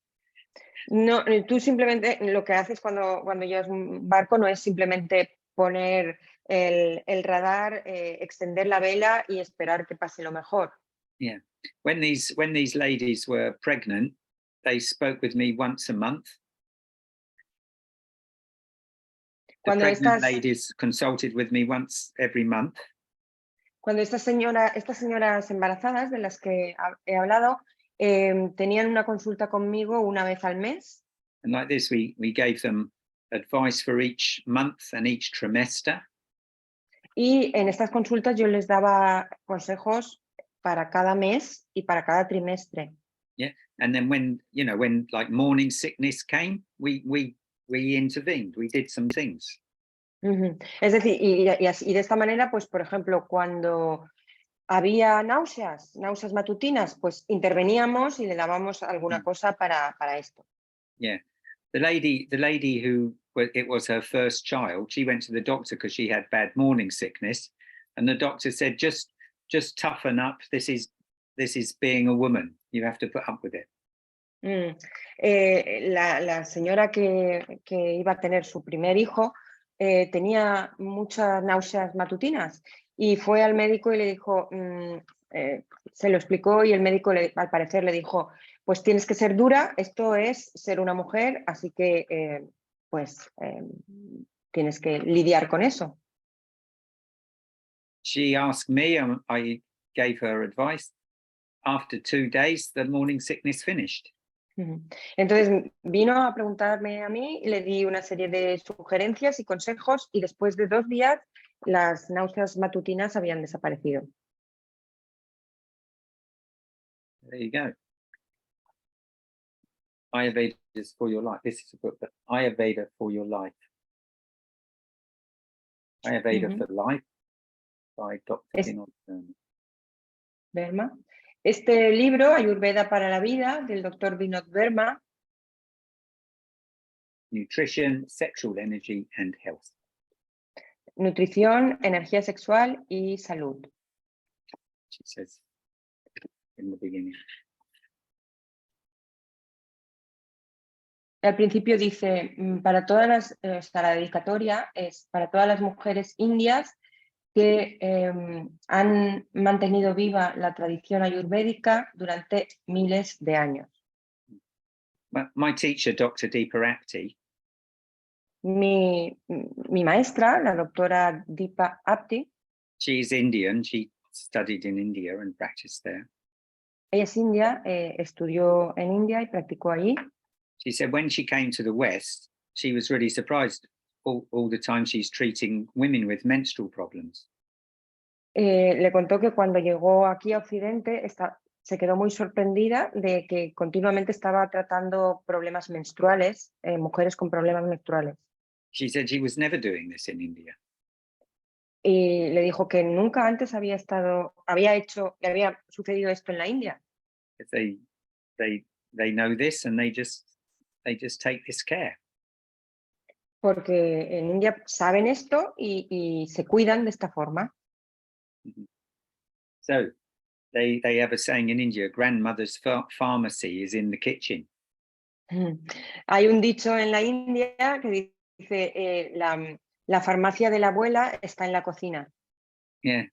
No, tú simplemente lo que haces cuando llevas un barco no es simplemente poner el radar, extender la vela y esperar que pase lo mejor. Yeah. When these ladies were pregnant, they spoke with me once a month. The pregnant ladies consulted with me once every month. Cuando estas señoras embarazadas de las que he hablado tenían una consulta conmigo una vez al mes. And like this, we gave them advice for each month and each trimester. Y en estas consultas yo les daba consejos para cada mes y para cada trimestre. Yeah, and then when like morning sickness came, we intervened. We did some things. Es decir, y de esta manera, pues por ejemplo, cuando había náuseas matutinas, pues interveníamos y le dábamos alguna cosa para esto. Yeah, the lady who it was her first child, she went to the doctor because she had bad morning sickness, and the doctor said, just toughen up. This is being a woman. You have to put up with it. La señora que iba a tener su primer hijo tenía muchas náuseas matutinas y fue al médico y le dijo, se lo explicó y el médico al parecer le dijo, pues tienes que ser dura, esto es ser una mujer, así que pues tienes que lidiar con eso. She asked me, I gave her advice. After 2 days, the morning sickness finished. Entonces vino a preguntarme a mí, le di una serie de sugerencias y consejos y después de 2 días las náuseas matutinas habían desaparecido. There you go. Ayurveda is for your life. This is a book, that Ayurveda for your life. Ayurveda for life by Dr. Es, Vinod Verma. Verma. Este libro, Ayurveda para la vida, del doctor Vinod Verma. Nutrition, sexual energy and health. Nutrición, energía sexual y salud. She says in the beginning. Al principio dice, para todas las, la dedicatoria es para todas las mujeres indias que han mantenido viva la tradición ayurvédica durante miles de años. My teacher, Dr. Deepa Apte, Mi maestra, la doctora Deepa Apte, she's Indian. She studied in India and practiced there. ella es india, estudió en India y practicó allí. She said when she came to the West, she was really surprised all the time she's treating women with menstrual problems. Le contó que cuando llegó aquí a Occidente se quedó muy sorprendida de que continuamente estaba tratando problemas menstruales, mujeres con problemas menstruales. She said she was never doing this in India. Y le dijo que nunca antes le había sucedido esto en la India. They know this and they just take this care. Porque en India saben esto y se cuidan de esta forma. So they have a saying in India, grandmother's pharmacy is in the kitchen. Hay un dicho en la India que dice la farmacia de la abuela está en la cocina. Yeah,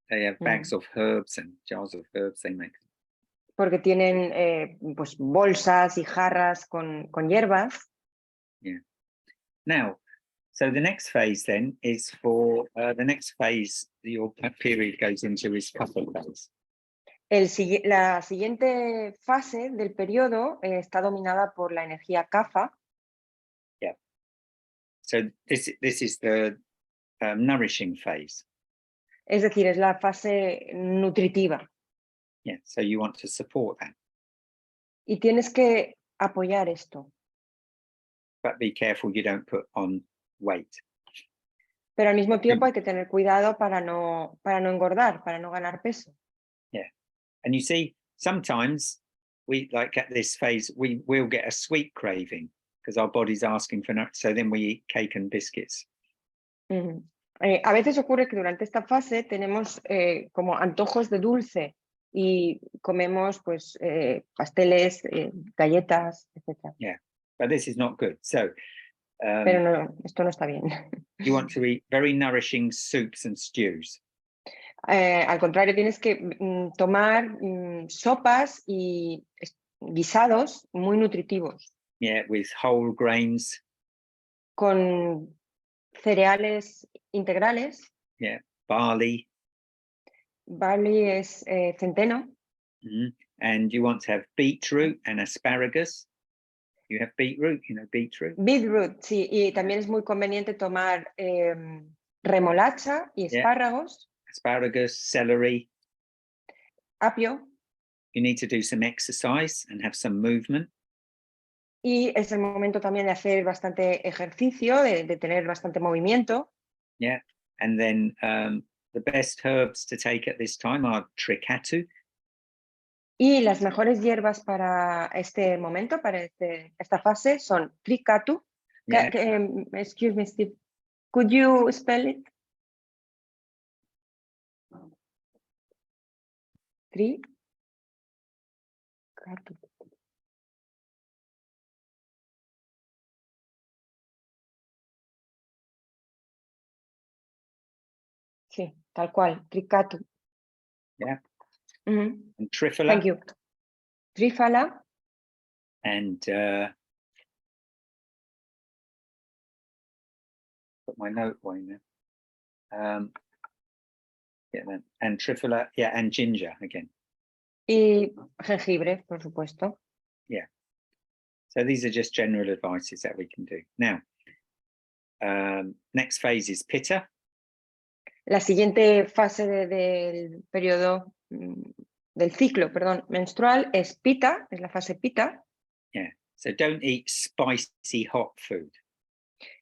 they have bags of herbs and jars of herbs they make. Porque tienen pues bolsas y jarras con hierbas. Yeah. Now, so the next phase then is for the next phase your period goes into is kapha phase. La siguiente fase del periodo está dominada por la energía kapha. Yeah. So this is the nourishing phase. Es decir, es la fase nutritiva. Yeah. So you want to support that. Y tienes que apoyar esto. But be careful you don't put on weight. Pero al mismo tiempo hay que tener cuidado para no engordar, para no ganar peso. Yeah. And you see, sometimes we like at this phase, we will get a sweet craving because our body's asking for nuts. So then we eat cake and biscuits. A veces ocurre que durante esta fase tenemos como antojos de dulce y comemos pues pasteles, galletas, etc. Yeah, but this is not good. So pero no, esto no está bien. You want to eat very nourishing soups and stews. Al contrario, tienes que tomar sopas y guisados muy nutritivos. Yeah, with whole grains. Con cereales integrales. Yeah, barley. Barley es centeno. And you want to have beetroot and asparagus. You have beetroot, you know, beetroot. Beetroot, sí, y también es muy conveniente tomar remolacha y espárragos. Yeah. Asparagus, celery. Apio. You need to do some exercise and have some movement. Y es el momento también de hacer bastante ejercicio, de tener bastante movimiento. Yeah, and then the best herbs to take at this time are trikatu. Y las mejores hierbas para este momento, para esta fase, son trikatu. Yeah. Excuse me, Steve. Could you spell it? Trikatu. tal cual, tricatu. Yeah. Mhm. And triphala. Thank you. Trífala. And put my note away now. Yeah, and triphala, yeah, and ginger again. Y jengibre, por supuesto. Yeah. So these are just general advices that we can do. Now, next phase is pitta. La siguiente fase del periodo, del ciclo, perdón, menstrual es pita, es la fase pita. Yeah. So don't eat spicy hot food.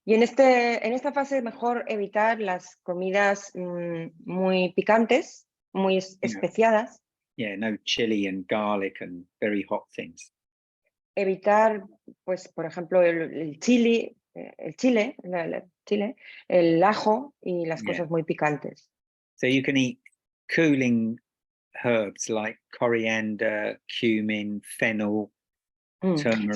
Y en esta fase es mejor evitar las comidas muy picantes, muy especiadas. Yeah, no chili and garlic and very hot things. Evitar, pues, por ejemplo, el chile, el ajo y las cosas muy picantes. So you can eat cooling herbs like coriander, cumin, fennel, turmeric.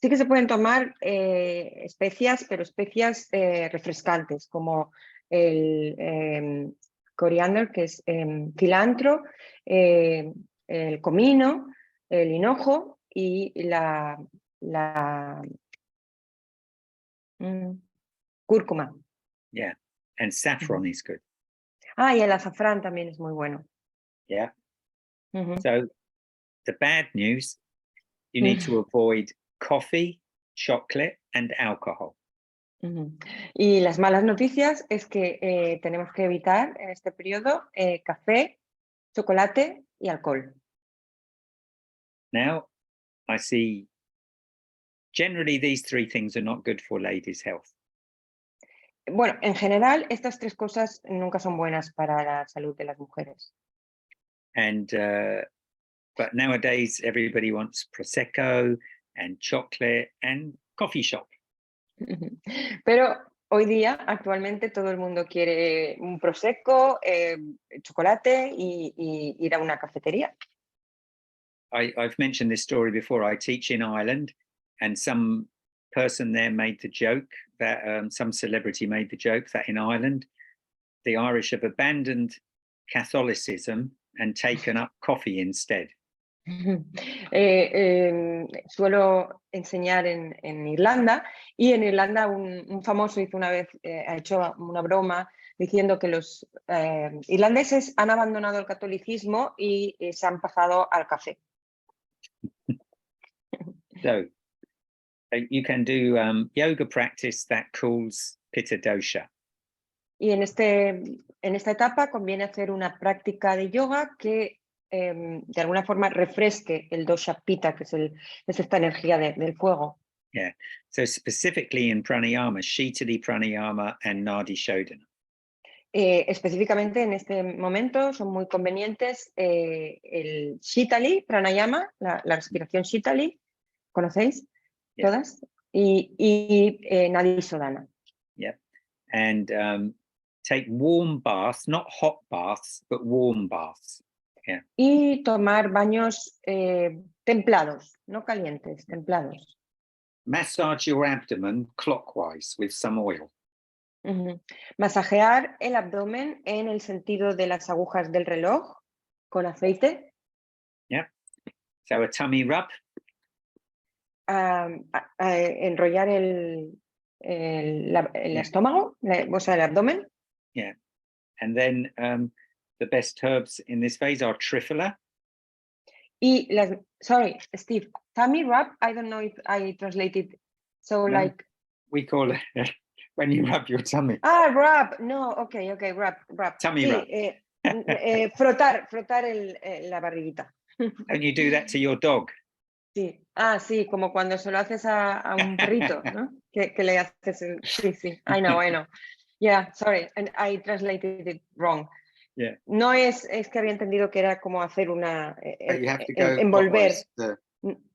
Sí que se pueden tomar especias, pero especias refrescantes, como el coriander, que es cilantro, el comino, el hinojo y la cúrcuma. Yeah, and saffron is good. Ah, y el azafrán también es muy bueno. Yeah. So the bad news, you need to avoid coffee, chocolate, and alcohol. Y las malas noticias es que tenemos que evitar en este periodo café, chocolate y alcohol. Now, I see generally these three things are not good for ladies' health. Bueno, en general, estas tres cosas nunca son buenas para la salud de las mujeres. And but nowadays everybody wants prosecco and chocolate and coffee shop. Pero hoy día, actualmente, todo el mundo quiere un prosecco, chocolate y ir a una cafetería. I've mentioned this story before. I teach in Ireland, and some person there made the joke that some celebrity made the joke that in Ireland, the Irish have abandoned Catholicism and taken up coffee instead. Suelo enseñar en Irlanda y en Irlanda un famoso hizo una vez, ha hecho una broma diciendo que los irlandeses han abandonado el catolicismo y se han pasado al café. So you can do yoga practice that cools pitta dosha. Y en esta etapa conviene hacer una práctica de yoga que de alguna forma refresque el dosha pitta, que es esta energía del fuego. Yeah. So specifically in pranayama, Shitali pranayama and Nadi Shodhana. Específicamente en este momento son muy convenientes el Shitali pranayama, la respiración Shitali, ¿conocéis? Yeah. Todas, y Nadi Shodhana. Yeah. And take warm baths, not hot baths, but warm baths. Yeah. Y tomar baños templados, no calientes, templados. Massage your abdomen clockwise with some oil. Masajear el abdomen en el sentido de las agujas del reloj con aceite. Yeah. So a tummy rub. Enrollar el estómago, o sea, el abdomen. Yeah. And then the best herbs in this phase are triphala. Y sorry, Steve, tummy rub, I don't know if I translated. So No, like. We call it when you rub your tummy. Rub, no, okay, rub. Tummy sí, rub. frotar la barriguita. And you do that to your dog. Sí, sí, como cuando se lo haces a un perrito, ¿no? que le haces sí, I know. Yeah, sorry, and I translated it wrong. Yeah. No es que había entendido que era como hacer una envolver.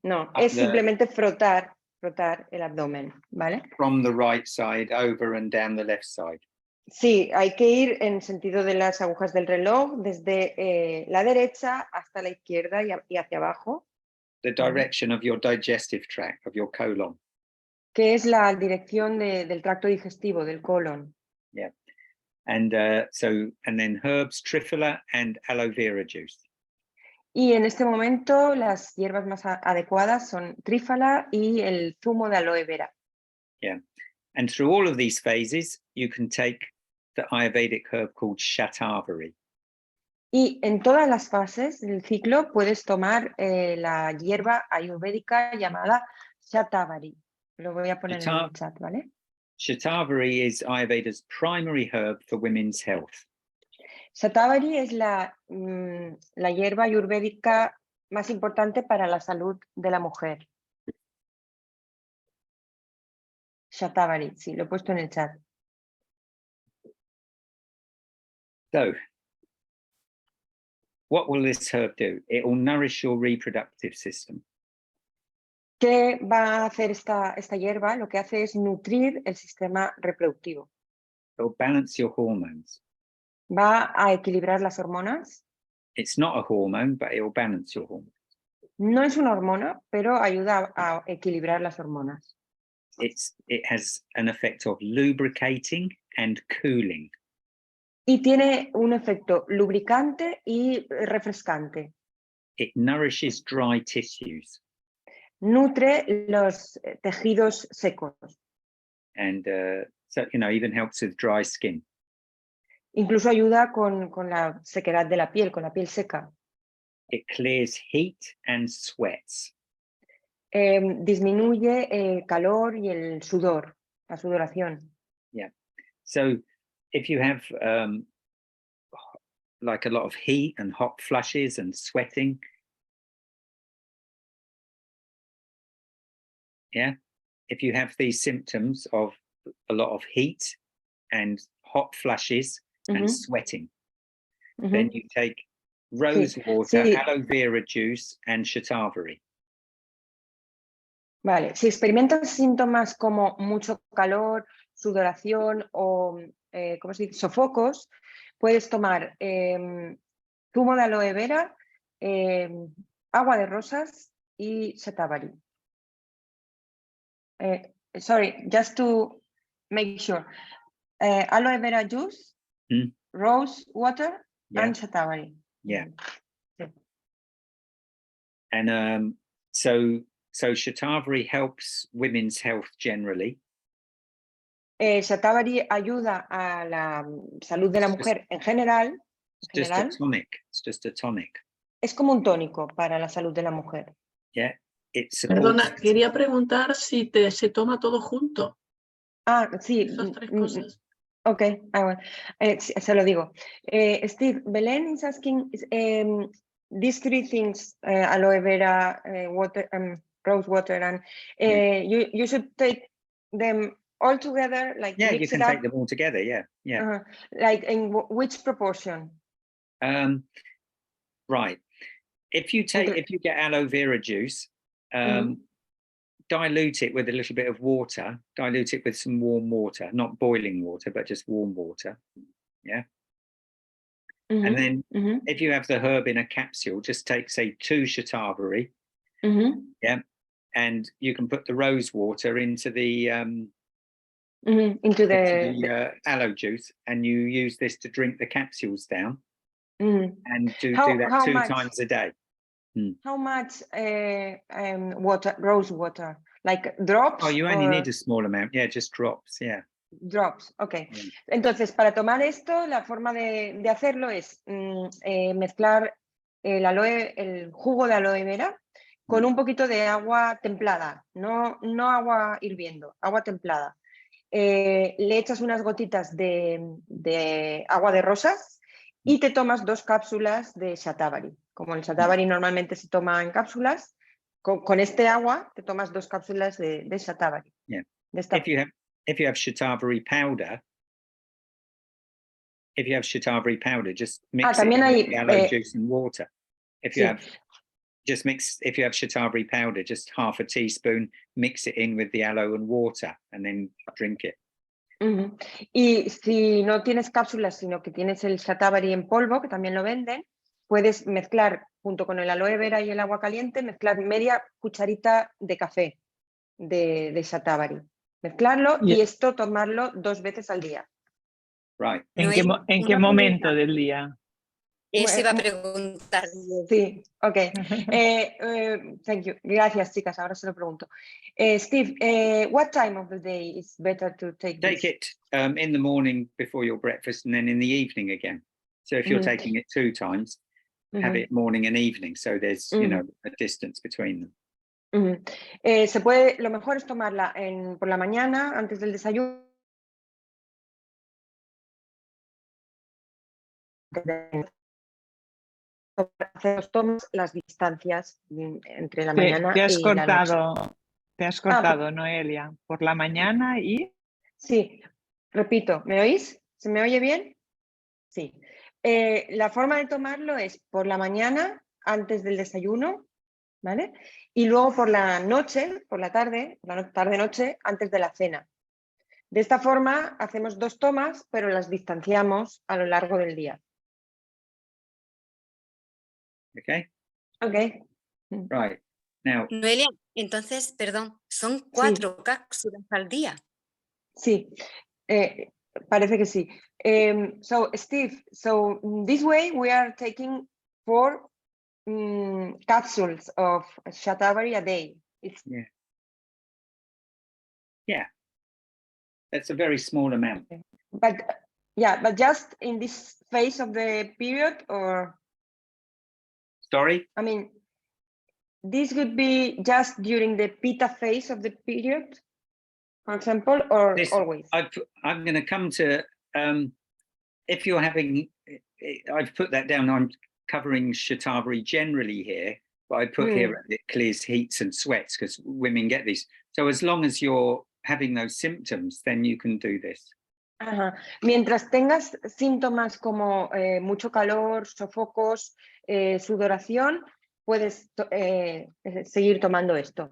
No, es simplemente frotar el abdomen, ¿vale? From the right side over and down the left side. Sí, hay que ir en sentido de las agujas del reloj, desde la derecha hasta la izquierda y hacia abajo. The direction of your digestive tract, of your colon. Que es la dirección del tracto digestivo, del colon. Yeah. And and then herbs, triphala and aloe vera juice. Y en este momento las hierbas más adecuadas son trífala y el zumo de aloe vera. Yeah. And through all of these phases, you can take the Ayurvedic herb called shatavari. Y en todas las fases del ciclo puedes tomar la hierba ayurvédica llamada shatavari. Lo voy a poner en el chat, ¿vale? Shatavari is Ayurveda's primary herb for women's health. Shatavari es la hierba ayurvédica más importante para la salud de la mujer. Shatavari, sí, lo he puesto en el chat. So, what will this herb do? It will nourish your reproductive system. ¿Qué va a hacer esta hierba? Lo que hace es nutrir el sistema reproductivo. It will balance your hormones. Va a equilibrar las hormonas. It's not a hormone, but it will balance your hormones. No es una hormona, pero ayuda a equilibrar las hormonas. It has an effect of lubricating and cooling. Y tiene un efecto lubricante y refrescante. It nourishes dry tissues. Nutre los tejidos secos. And so, even helps with dry skin. Incluso ayuda con la sequedad de la piel, con la piel seca. It clears heat and sweats. Disminuye el calor y el sudor, la sudoración. Yeah. So if you have like a lot of heat and hot flushes and sweating, yeah, if you have these symptoms of a lot of heat and hot flushes and sweating, then you take rose water, aloe vera juice and shatavari. Vale, si experimentas síntomas como mucho calor, sudoración o ¿cómo se dice? Sofocos, puedes tomar zumo de aloe vera, agua de rosas y shatavari. Sorry, just to make sure. Aloe vera juice, rose water and shatavari. Yeah. Sí. And so shatavari helps women's health generally. Shatavari ayuda a la salud de la mujer en general. It's just a tonic. It's just a tonic. Es como un tónico para la salud de la mujer. Yeah. Perdona, quería preguntar si se toma todo junto. Ah, sí. Esas tres cosas. Ok, se lo digo. Steve, Belén is asking these three things, aloe vera, water, rose water, and you should take them all together, like you mix can it up. take them all together. Yeah. Like in which proportion? Right. If you get aloe vera juice, dilute it with a little bit of water. Dilute it with some warm water, not boiling water, but just warm water. Yeah. And then if you have the herb in a capsule, just take, say, 2 shatavari. Yeah. And you can put the rose water into the aloe juice, and you use this to drink the capsules down. And do that 2 times a day. How much water, rose water? Like drops? Oh, you only need a small amount. Yeah, just drops. Yeah. Drops, ok. Entonces, para tomar esto, la forma de hacerlo es mezclar el jugo de aloe vera con un poquito de agua templada, no agua hirviendo, agua templada. Le echas unas gotitas de agua de rosas y te tomas 2 cápsulas de shatavari. Como el shatavari normalmente se toma en cápsulas, con este agua te tomas 2 cápsulas de shatavari. Yeah. If you have shatavari powder, just mix it with the aloe juice and water. If you have shatavari powder, just half a teaspoon, mix it in with the aloe and water, and then drink it. Y si no tienes cápsulas, sino que tienes el shatavari en polvo, que también lo venden, puedes mezclar junto con el aloe vera y el agua caliente, mezclar media cucharita de café de shatavari. Mezclarlo y esto tomarlo 2 veces al día. Right. ¿En Noelia, qué una momento pregunta. del día? Eso iba a preguntar. Sí, ok. Thank you. Gracias, chicas. Ahora se lo pregunto. Steve, what time of the day is better to take Take this? it in the morning before your breakfast and then in the evening again. So if you're taking it 2 times, have it morning and evening. So there's, you know, a distance between them. Lo mejor es tomarla por la mañana, antes del desayuno. Hacer los tomas, las distancias entre la mañana Te has y la noche. Te has cortado, Noelia. Por la mañana y... Sí, repito, ¿me oís? ¿Se me oye bien? Sí. La forma de tomarlo es por la mañana, antes del desayuno, ¿vale? Y luego por la noche, por la tarde-noche, antes de la cena. De esta forma hacemos 2 tomas, pero las distanciamos a lo largo del día. Okay. Ok. Right. Now, Noelia, entonces, perdón, son 4 cápsulas al día. Sí, parece que sí. So, Steve, this way we are taking 4 capsules of shatavari a day. yeah. That's a very small amount. But just in this phase of the period, or Sorry? I mean, this would be just during the pitta phase of the period, for example, or always? I'm going to come to, if you're having, I've put that down, I'm covering shatavari generally here, but I put here it clears heats and sweats because women get these. So as long as you're having those symptoms, then you can do this. Ajá. Mientras tengas síntomas como mucho calor, sofocos, sudoración, puedes seguir tomando esto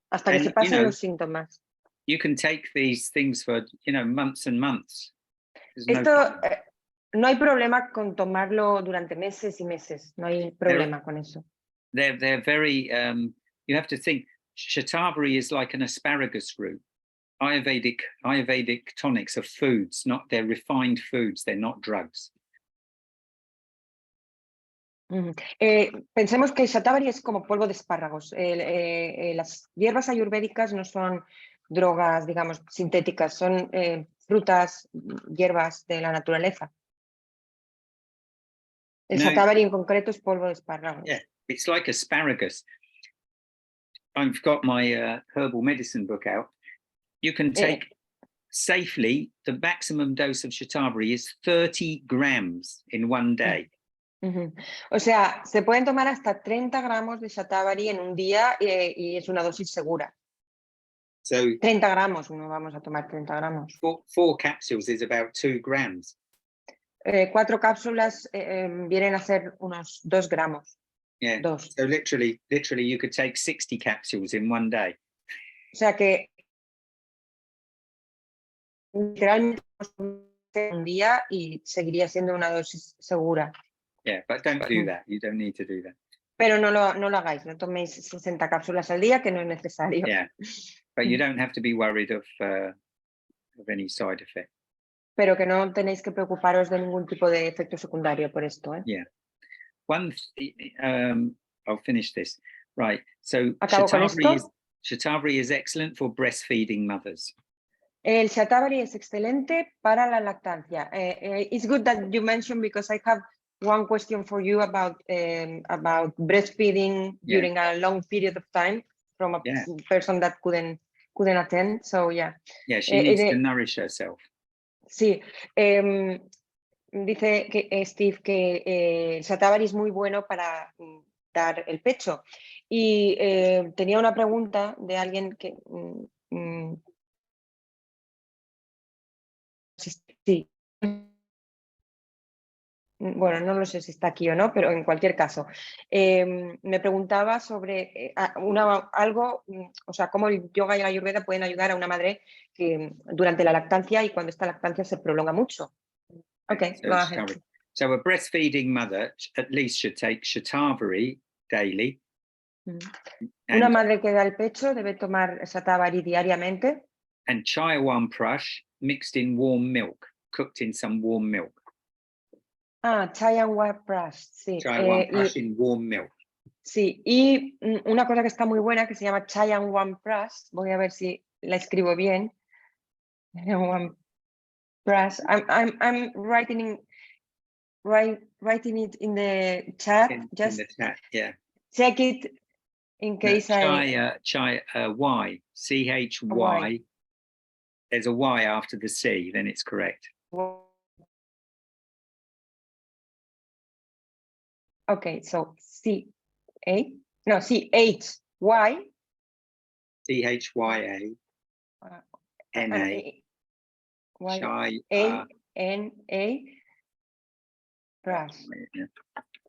hasta que se pasen los síntomas. You can take these things for, months and months. Esto no hay problema con tomarlo durante meses y meses. No hay problema con eso. They're very, you have to think, shatavari is like an asparagus root. Ayurvedic tonics are foods, they're refined foods, they're not drugs. Pensemos que el shatavari es como polvo de espárragos. Las hierbas ayurvédicas no son drogas, digamos, sintéticas, son frutas, hierbas de la naturaleza. El shatavari en concreto es polvo de espárragos. Yeah, it's like asparagus. I've got my herbal medicine book out. You can take safely, the maximum dose of shatavari is 30 grams in one day. O sea, se pueden tomar hasta 30 gramos de shatavari en un día y es una dosis segura. So 30 gramos, no vamos a tomar 30 gramos. 4 capsules is about 2 grams. 4 cápsulas vienen a ser unos 2 gramos. Yeah. 2. So literally you could take 60 capsules in one day. O sea que literalmente un día y seguiría siendo una dosis segura. Yeah, but don't do that. You don't need to do that. Pero no lo hagáis, no toméis 60 cápsulas al día, que no es necesario. Yeah, but you don't have to be worried of any side effect. Pero que no tenéis que preocuparos de ningún tipo de efecto secundario por esto. Yeah. I'll finish this. Right. So ¿Acabo con esto? shatavari is excellent for breastfeeding mothers. El shatavari es excelente para la lactancia. It's good that you mentioned because I have one question for you about breastfeeding during a long period of time from a person that couldn't attend. So yeah. Yeah, she needs to nourish herself. Sí. Dice que Steve que el shatavari es muy bueno para dar el pecho. Y tenía una pregunta de alguien que sí. Bueno, no lo sé si está aquí o no, pero en cualquier caso, me preguntaba sobre algo, o sea, cómo el yoga y la ayurveda pueden ayudar a una madre que durante la lactancia y cuando esta lactancia se prolonga mucho. Okay, go ahead. So a breastfeeding mother at least should take shatavari daily. Una madre que da el pecho debe tomar shatavari diariamente. And chayawan prash mixed in warm milk. cooked in some warm milk. Chayanwan Prash, sí. Chayanwan Prash in warm milk. Sí, y una cosa que está muy buena que se llama Chayanwan Prash, voy a ver si la escribo bien. Chayanwan Prash. I'm writing it in the chat. In Just the chat, yeah. check it in case Y, CHY. There's a Y after the C, then it's correct. Okay, so CHY. CHYA. NA. YANA. Prash.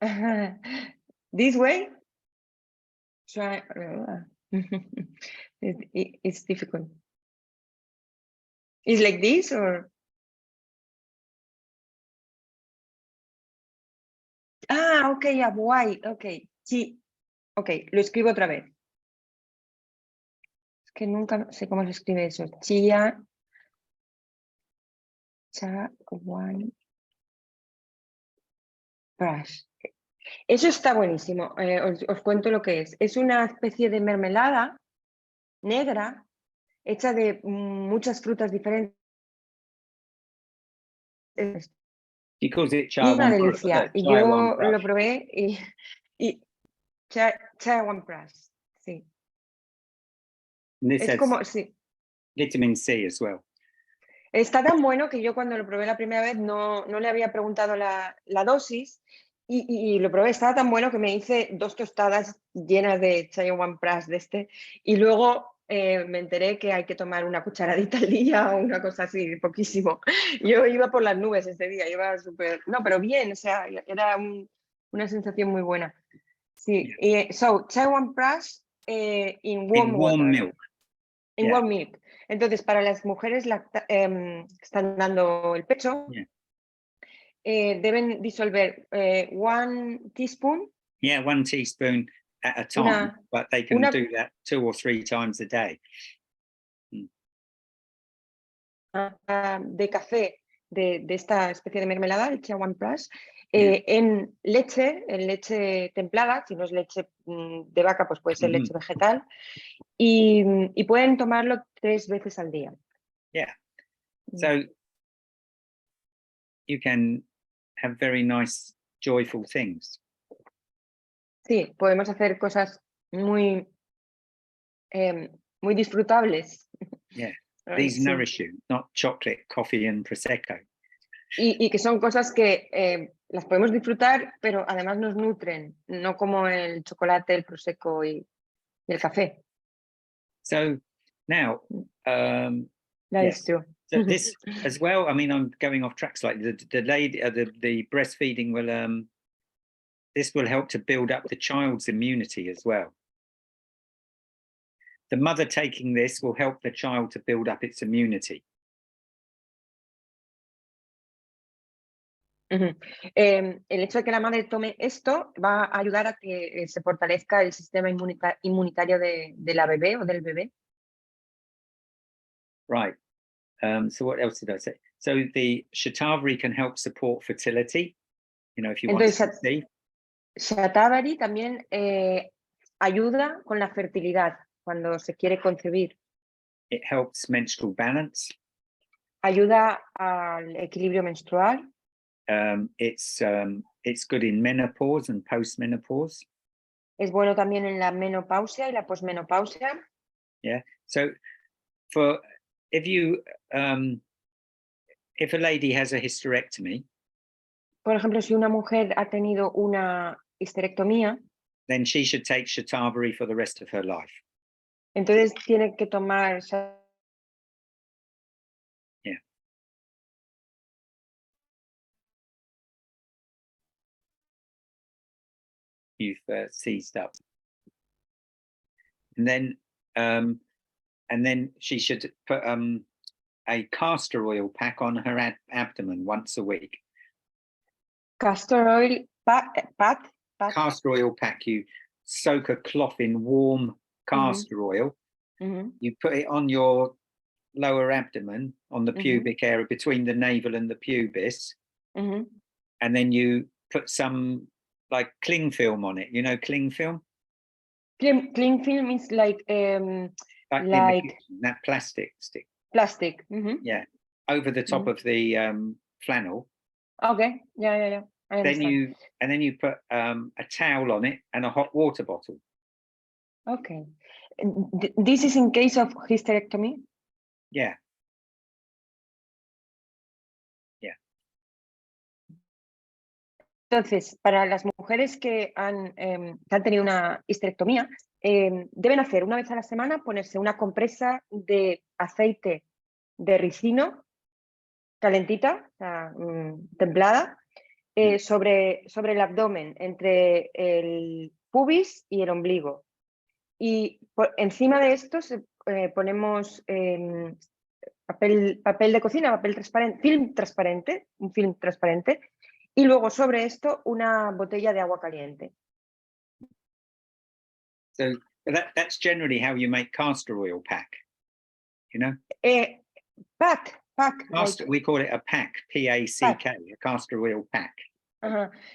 Yeah. This way? Try. It's difficult. It's like this or? Okay, Y, okay. Sí. Okay, lo escribo otra vez. Es que nunca sé cómo se escribe eso. Chayanwan Prash. Eso está buenísimo. Os cuento lo que es. Es una especie de mermelada negra hecha de muchas frutas diferentes. He calls it Y una Chayanwan delicia. Y yo lo probé y Chayanwan Prash. Sí. Es como, sí. Vitamin C as well. Está tan bueno que yo cuando lo probé la primera vez no le había preguntado la dosis y lo probé. Estaba tan bueno que me hice 2 tostadas llenas de Chayanwan Prash de este y luego me enteré que hay que tomar una cucharadita al día o una cosa así, poquísimo. Yo iba por las nubes ese día, iba súper... No, pero bien, o sea, era una sensación muy buena. Sí, so Chayanwan Prash in warm water. Milk. In warm milk. Entonces, para las mujeres que están dando el pecho, deben disolver 1 teaspoon. Yeah, 1 teaspoon at a time, but they can do that 2 or 3 times a day. De café de esta especie de mermelada, el Chayanwan Prash, en leche templada, si no es leche de vaca, pues puede ser leche vegetal, y pueden tomarlo 3 veces al día. Yeah. So you can have very nice, joyful things. Sí, podemos hacer cosas muy, muy disfrutables. Yeah. These nourish you, not chocolate, coffee and prosecco. Y que son cosas que las podemos disfrutar, pero además nos nutren, no como el chocolate, el prosecco y el café. So now, That is true. So this as well. I mean, I'm going off tracks. Like the lady, the breastfeeding will this will help to build up the child's immunity as well. The mother taking this will help the child to build up its immunity. El hecho de que la madre tome esto va a ayudar a que se fortalezca el sistema inmunitario de la bebé o del bebé. Right. So what else did I say? So the shatavari can help support fertility. You know, if you want to see. Shatavari también ayuda con la fertilidad cuando se quiere concebir. It helps menstrual balance. Ayuda al equilibrio menstrual. It's good in menopause and postmenopause. Es bueno también en la menopausia y la posmenopausia. Yeah. So for if you if a lady has a hysterectomy, por ejemplo, si una mujer ha tenido una histerectomía, then she should take shatavari for the rest of her life. Entonces tiene que tomar. Yeah. You've seized up. And then she should put a castor oil pack on her abdomen once a week. Castor oil pack. Castor oil pack. You soak a cloth in warm castor oil. You put it on your lower abdomen on the pubic area between the navel and the pubis, Ujú. and then you put some like cling film on it. You know, cling film, Cling film is like in the like kitchen, that plastic stick. plastic. Ujú. Yeah, over the top of the flannel. Okay, yeah. I understand. Then you put a towel on it and a hot water bottle. Okay. This is in case of hysterectomy. Yeah. Entonces, para las mujeres que han tenido una histerectomía, deben hacer una vez a la semana ponerse una compresa de aceite de ricino calentita, o sea, templada, sobre el abdomen, entre el pubis y el ombligo. Y encima de esto ponemos papel de cocina, papel transparente, un film transparente, y luego sobre esto una botella de agua caliente. So that's generally how you make castor oil pack. You know, Pack. castor, we call it a pack, P-A-C-K, a castor oil pack.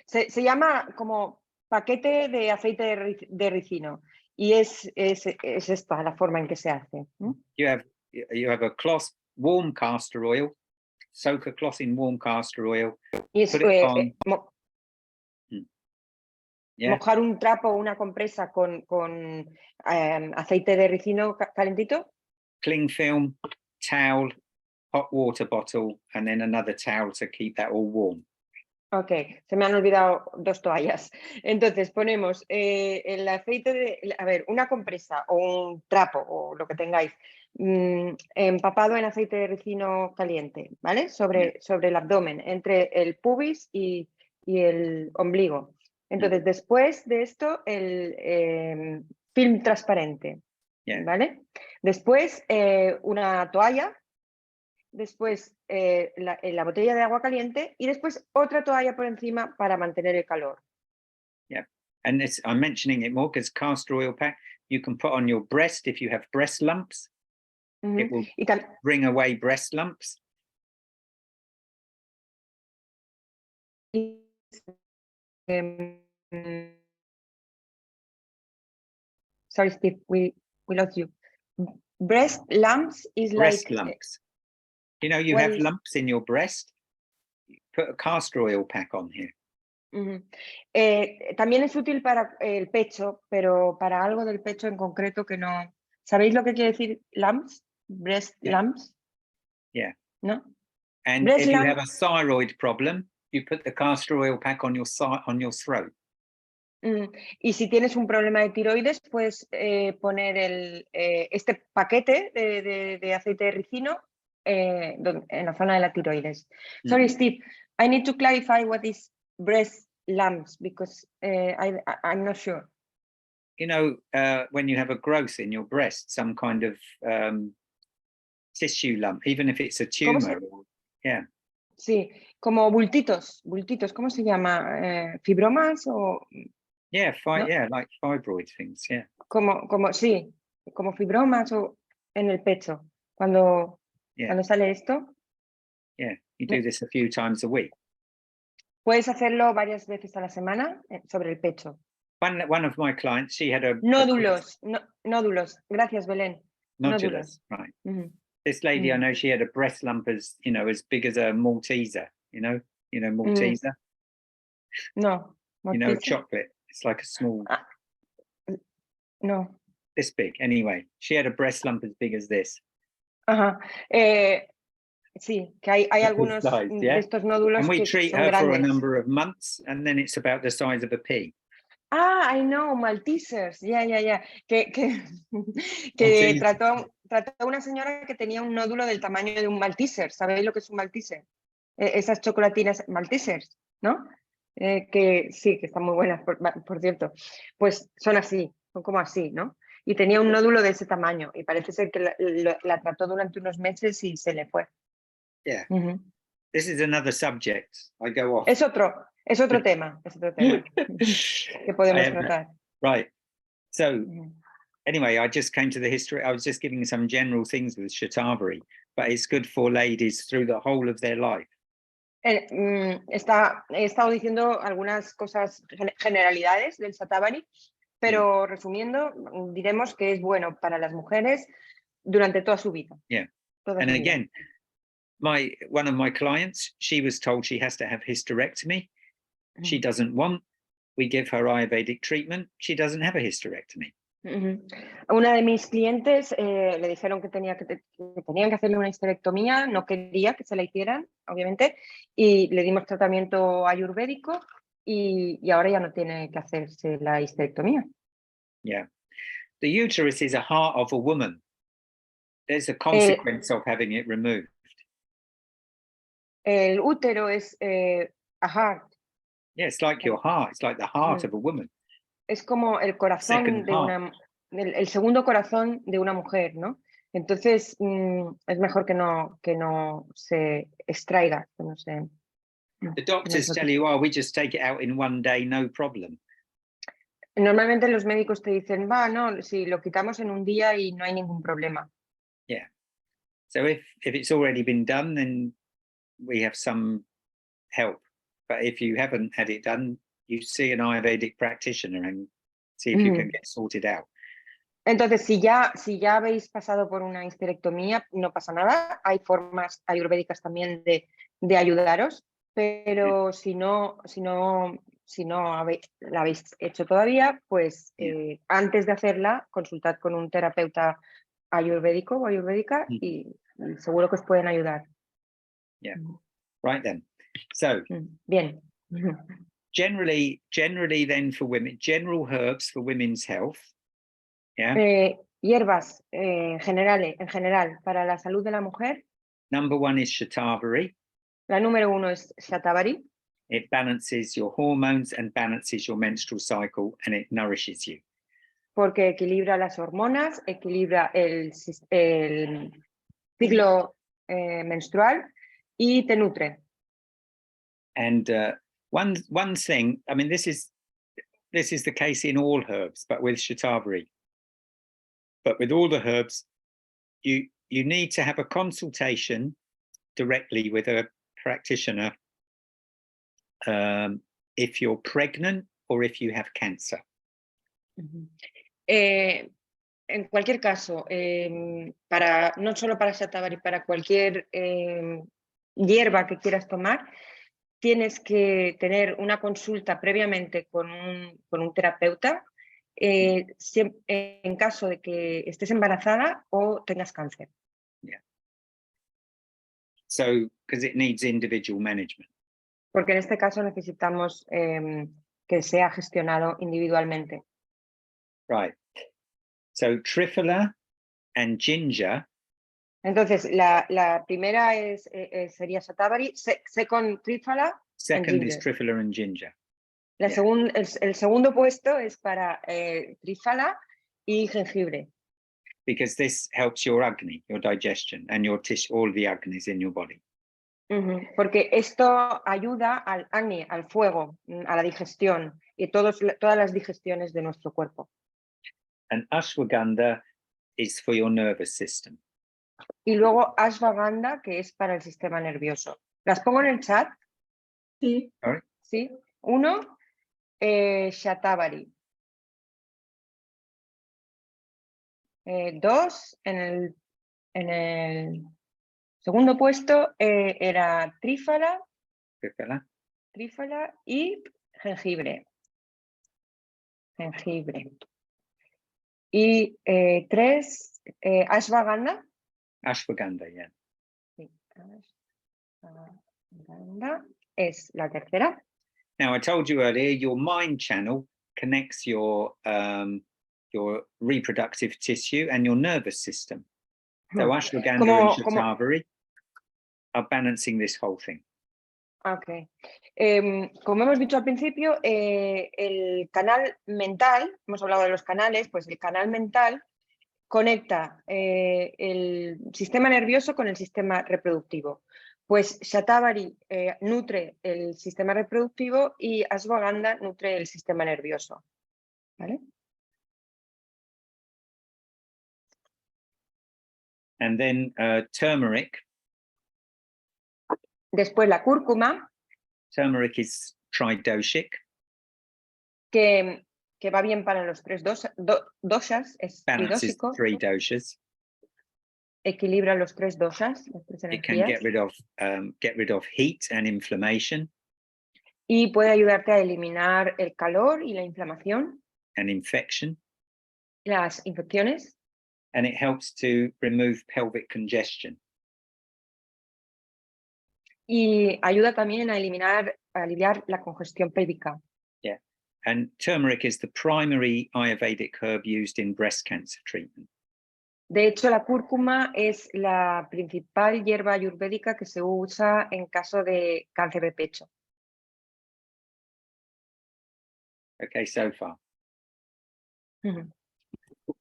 Se llama como paquete de aceite de ricino y es esta la forma en que se hace. You have a cloth, warm castor oil, soak a cloth in warm castor oil, Y es put it on. Mojar un trapo o una compresa con aceite de ricino calentito. Cling film, towel, hot water bottle, and then another towel to keep that all warm. Ok, se me han olvidado 2 toallas. Entonces ponemos el aceite una compresa o un trapo o lo que tengáis empapado en aceite de ricino caliente, ¿vale? Sobre el abdomen, entre el pubis y el ombligo. Entonces, después de esto, el film transparente, ¿vale? Después, una toalla. Después la botella de agua caliente y después otra toalla por encima para mantener el calor. Yeah, and I'm mentioning it more because castor oil pack you can put on your breast if you have breast lumps. It will bring away breast lumps. Sorry, Steve, we lost you. Breast lumps is breast like lumps. You know, you have lumps in your breast. Put a castor oil pack on here. También es útil para el pecho, pero para algo del pecho en concreto que no. ¿Sabéis lo que quiere decir lumps? Breast lumps. Yeah. ¿No? And breast if you have a thyroid problem, you put the castor oil pack on your throat. Y si tienes un problema de tiroides, puedes poner este paquete de aceite de ricino en la zona de la tiroides. Sorry, Steve, I need to clarify what is breast lumps because I'm not sure. You know, when you have a growth in your breast, some kind of tissue lump, even if it's a tumor. Yeah. Sí, como bultitos, ¿cómo se llama? ¿Fibromas o...? Yeah, ¿no? yeah, like fibroid things, yeah. Sí, como fibromas o en el pecho. Cuando sale esto. Yeah, you do this a few times a week. Puedes hacerlo varias veces a la semana sobre el pecho. One of my clients, she had a... Nódulos. Gracias, Belén. Nódulos, right. This lady, I know she had a breast lump as big as a Malteser, you know Malteser? No. Malteser. You know, chocolate. It's like a small... No. This big. Anyway, she had a breast lump as big as this. Ajá. Sí, que hay algunos de estos nódulos and we que treat son her grandes. for a number of months, and then it's about the size of a pea. I know, Maltesers. Yeah. Que trató a una señora que tenía un nódulo del tamaño de un Malteser. ¿Sabéis lo que es un Malteser? Esas chocolatinas Maltesers, ¿no? Que sí, que están muy buenas, por cierto. Pues son así, son como así, ¿no? Y tenía un nódulo de ese tamaño y parece ser que la trató durante unos meses y se le fue. Yeah. This is another subject. I go off. Es otro tema que podemos tratar. Right. So Anyway, I just came to the history. I was just giving some general things with Shatavari, but it's good for ladies through the whole of their life. He estado diciendo algunas cosas, generalidades del Shatavari, pero resumiendo, diremos que es bueno para las mujeres durante toda su vida. Yeah. Toda And su vida. again, one of my clients, she was told she has to have hysterectomy. She doesn't want. We give her Ayurvedic treatment. She doesn't have a hysterectomy. Una de mis clientes le dijeron que tenían que hacerle una histerectomía, no quería que se la hicieran, obviamente, y le dimos tratamiento ayurvédico y ahora ya no tiene que hacerse la histerectomía. Yeah. The uterus is a heart of a woman. There's a consequence of having it removed. El útero es a heart. Yeah, it's like your heart. It's like the heart of a woman. Es como el corazón de el segundo corazón de una mujer, ¿no? Entonces es mejor que no se extraiga, que no se. The doctors tell you, oh, we just take it out in one day, no problem. Normalmente los médicos te dicen, no, si lo quitamos en un día y no hay ningún problema. Yeah. So if it's already been done, then we have some help. But if you haven't had it done, you see an Ayurvedic practitioner and see if you can get sorted out. Entonces, si ya habéis pasado por una histerectomía, no pasa nada. Hay formas ayurvédicas también de ayudaros, pero si no la habéis hecho todavía, pues antes de hacerla, consultad con un terapeuta ayurvédico o ayurvédica y seguro que os pueden ayudar. Yeah. Right then. So, bien. Generally then for women, general herbs for women's health. Yeah. Hierbas en general para la salud de la mujer. Number one is Shatavari. La número 1 es Shatavari. It balances your hormones and balances your menstrual cycle and it nourishes you. Porque equilibra las hormonas, equilibra el ciclo menstrual y te nutre. And one thing, I mean, this is the case in all herbs, but with Shatavari. But with all the herbs, you need to have a consultation directly with a practitioner if you're pregnant or if you have cancer. En cualquier caso, no solo para Shatavari, para cualquier hierba que quieras tomar, tienes que tener una consulta previamente con un terapeuta en caso de que estés embarazada o tengas cáncer. Yeah. So, because it needs individual management. Porque en este caso necesitamos que sea gestionado individualmente. Right. So, Triphala and ginger. Entonces, la primera sería Shatavari, second Triphala. Second is Triphala and ginger. El segundo puesto es para Triphala y jengibre. Because this helps your Agni, your digestion, and your all the Agnis in your body. Porque esto ayuda al Agni, al fuego, a la digestión y todas las digestiones de nuestro cuerpo. And Ashwagandha is for your nervous system. Y luego Ashwagandha, que es para el sistema nervioso. ¿Las pongo en el chat? Sí. Sorry? Sí. 1, Shatavari. 2, en el segundo puesto era Triphala y jengibre. Y 3, Ashwagandha. Ashwagandha, yeah. Sí, Ashwagandha es la tercera. Now, I told you earlier, your mind channel connects your reproductive tissue and your nervous system. So Ashwagandha and Shatavari are balancing this whole thing. Ok. Como hemos dicho al principio, el canal mental, hemos hablado de los canales, pues el canal mental conecta el sistema nervioso con el sistema reproductivo. Pues Shatavari nutre el sistema reproductivo y Ashwagandha nutre el sistema nervioso. ¿Vale? And then turmeric. Después la cúrcuma, Turmeric is tridoshic. que va bien para los tres doshas, es Balances tridóxico, 3 doshas. equilibra los tres doshas, las tres It can energías, get rid of heat and inflammation y puede ayudarte a eliminar el calor y la inflamación, and infection. las infecciones, And it helps to remove pelvic congestion. y ayuda también a aliviar la congestión pélvica. And turmeric is the primary Ayurvedic herb used in breast cancer treatment. De hecho, la cúrcuma es la principal hierba ayurvédica que se usa en caso de cáncer de pecho. Okay, so far. Ujú.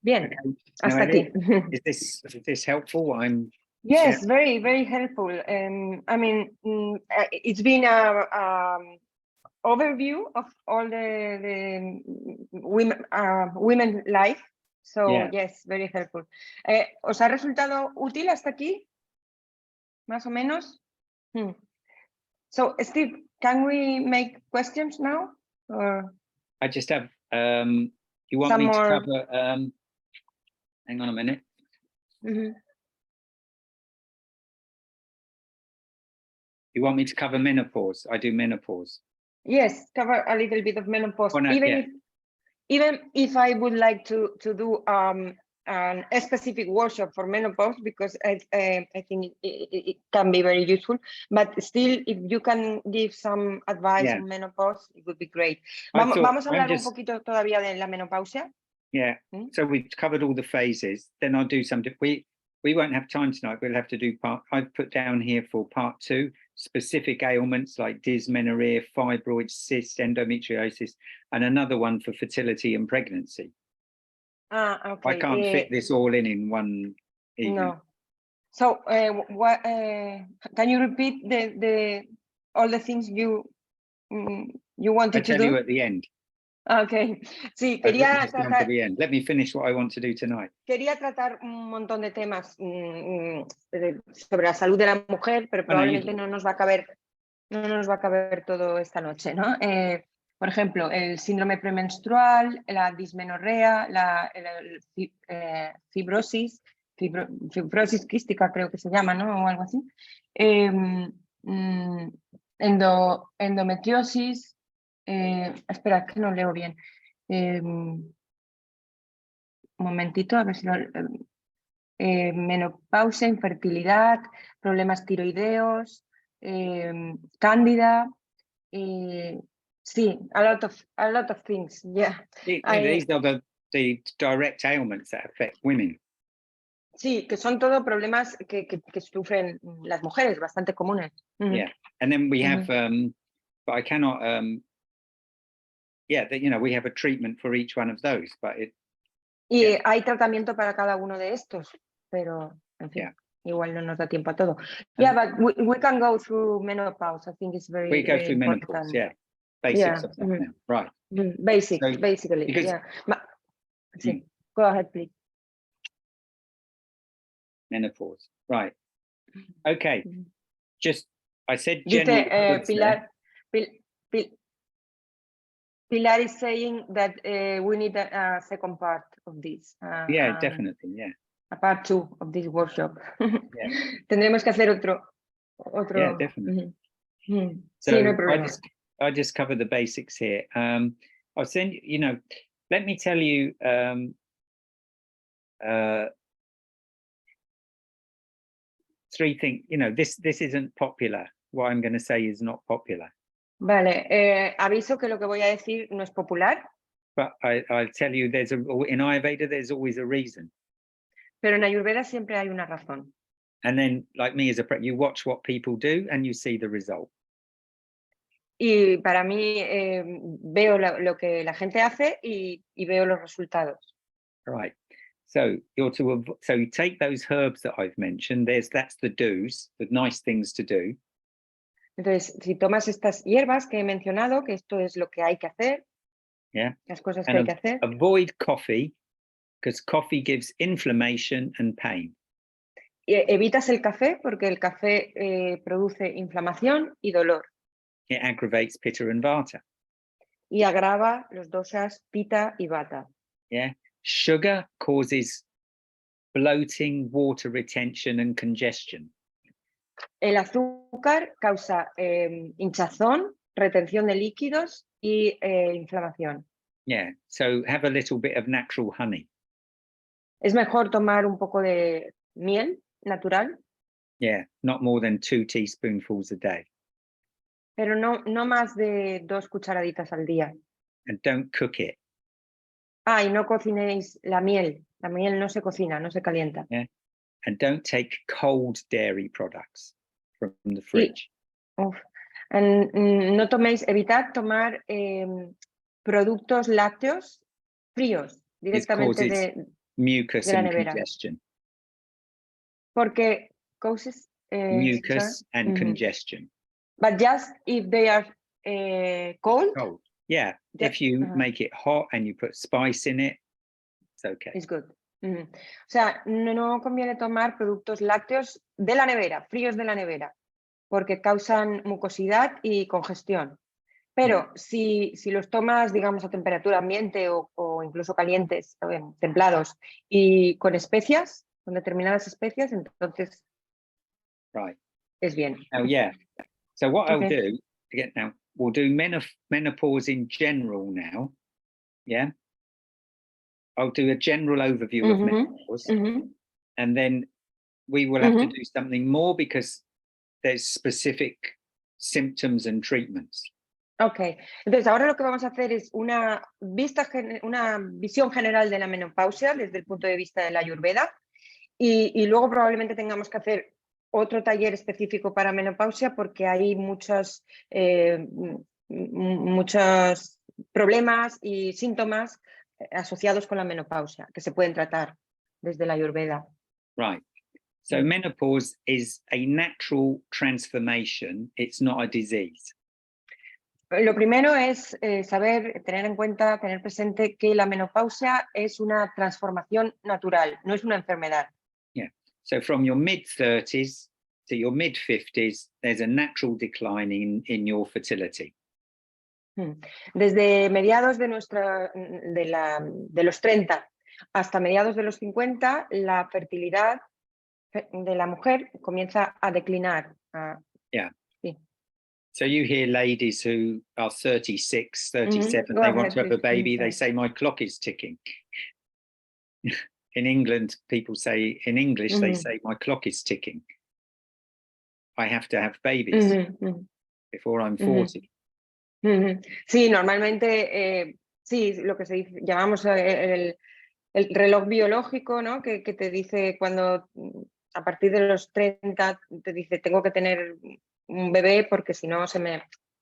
Bien, Okay. hasta Now, aquí. Is this helpful? Yes, very, very helpful. I mean, it's been a overview of all the women life. So Yeah. yes, very helpful. ¿Os ha resultado útil hasta aquí? Más o menos. So Steve, can we make questions now? Or I just have you want some me to more? cover hang on a minute. Mhm. You want me to cover menopause? I do menopause. Yes, cover a little bit of menopause. Oh, no, yeah. Even if I would like to do a specific workshop for menopause, because I think it can be very useful. But still, if you can give some advice Yeah. on menopause, it would be great. I thought Vamos a I'm hablar un just- poquito todavía de la menopausia. Yeah. So we've covered all the phases. Then I'll do some. We won't have time tonight. We'll have to do I've put down here for part 2 specific ailments like dysmenorrhea, fibroids, cysts, endometriosis, and another one for fertility and pregnancy. Okay. I can't fit this all in one evening. No. So, what? Can you repeat the all the things you I'll wanted to tell you do? at the end. Okay. Sí, I've quería written this down for tratar. the end. Let me finish what I want to do tonight. Quería tratar un montón de temas sobre la salud de la mujer, pero probablemente no nos va a caber todo esta noche, ¿no? Por ejemplo, el síndrome premenstrual, la dismenorrea, la fibrosis quística creo que se llama, ¿no? O algo así. Endometriosis, espera, que no leo bien. Un momentito, a ver si menopausia, infertilidad, problemas tiroideos, cándida, sí, a lot of things, yeah. These are the direct ailments that affect women. Sí, que son todo problemas que sufren las mujeres, bastante comunes. Yeah, and then we have, but I cannot, we have a treatment for each one of those, but Y hay tratamiento para cada uno de estos, pero en fin, igual no nos da tiempo a todo. Yeah, but we can go through menopause. I think it's very we go through important. menopause, basics of that now, right? Basically, because, yeah. Sí. Go ahead, please. Menopause, right? Okay, I said Dice general. Pilar is saying that we need a second part of this. Definitely, yeah. A part 2 of this workshop. Tendremos que hacer otro. Yeah, definitely. So sí, no hay problema. I just cover the basics here. I'll send you, let me tell you, three things, this isn't popular. What I'm going to say is not popular. Vale, aviso que lo que voy a decir no es popular. But I'll tell you, in Ayurveda, there's always a reason. Pero en Ayurveda siempre hay una razón. And then, like me as you watch what people do and you see the result. Y para mí veo lo que la gente hace y veo los resultados. Right. So you take those herbs that I've mentioned. That's the do's, the nice things to do. Entonces, si tomas estas hierbas que he mencionado, que esto es lo que hay que hacer, las cosas que hay que hacer. Avoid coffee, because coffee gives inflammation and pain. Evitas el café porque el café produce inflamación y dolor It aggravates pitta and vata. y agrava los dosas pita y vata. Yeah. Sugar causes bloating, water retention, and congestion. El azúcar causa hinchazón, retención de líquidos y inflamación. Yeah. So have a little bit of natural honey. Es mejor tomar un poco de miel natural, Yeah. Not more than 2 teaspoonfuls a day. pero no más de 2 cucharaditas al día. And don't cook it. Ah, y no cocinéis la miel. La miel no se cocina, no se calienta. And don't take cold dairy products from the fridge. No toméis, evitad tomar productos lácteos fríos directamente causes mucus de la and nevera. congestion. Porque causes Mucus and congestion. But just if they are cold, Cold. Yeah. If you make it hot and you put spice in it, it's okay. it's good. O sea, no conviene tomar productos lácteos de la nevera, fríos de la nevera, porque causan mucosidad y congestión. Pero si los tomas, digamos, a temperatura ambiente o incluso calientes, templados, y con especias, con determinadas especias, entonces es bien. Oh, yeah. So what I'll do, again, now, we'll do menopause in general now. Yeah. I'll do a general overview of menopause. And then we will have to do something more because there's specific symptoms and treatments. Ok, entonces ahora lo que vamos a hacer es una visión general de la menopausia desde el punto de vista de la Ayurveda y luego probablemente tengamos que hacer otro taller específico para menopausia porque hay muchos problemas y síntomas asociados con la menopausia que se pueden tratar desde la Ayurveda. Right. So menopause is a natural transformation. It's not a disease. Lo primero es tener en cuenta, tener presente que la menopausia es una transformación natural, no es una enfermedad. Yeah. So from your mid-30s to your mid-50s, there's a natural decline in your fertility. Desde mediados de los 30 hasta mediados de los 50, la fertilidad de la mujer comienza a declinar. Yeah. Sí. So you hear ladies who are 36, 37, Go they ahead, want to have a baby, please. they say, my clock is ticking. In England, people say, in English, they say, my clock is ticking. I have to have babies before I'm 40. Sí, normalmente, sí, lo que llamamos el reloj biológico, ¿no? Que te dice cuando a partir de los 30 te dice tengo que tener un bebé porque si no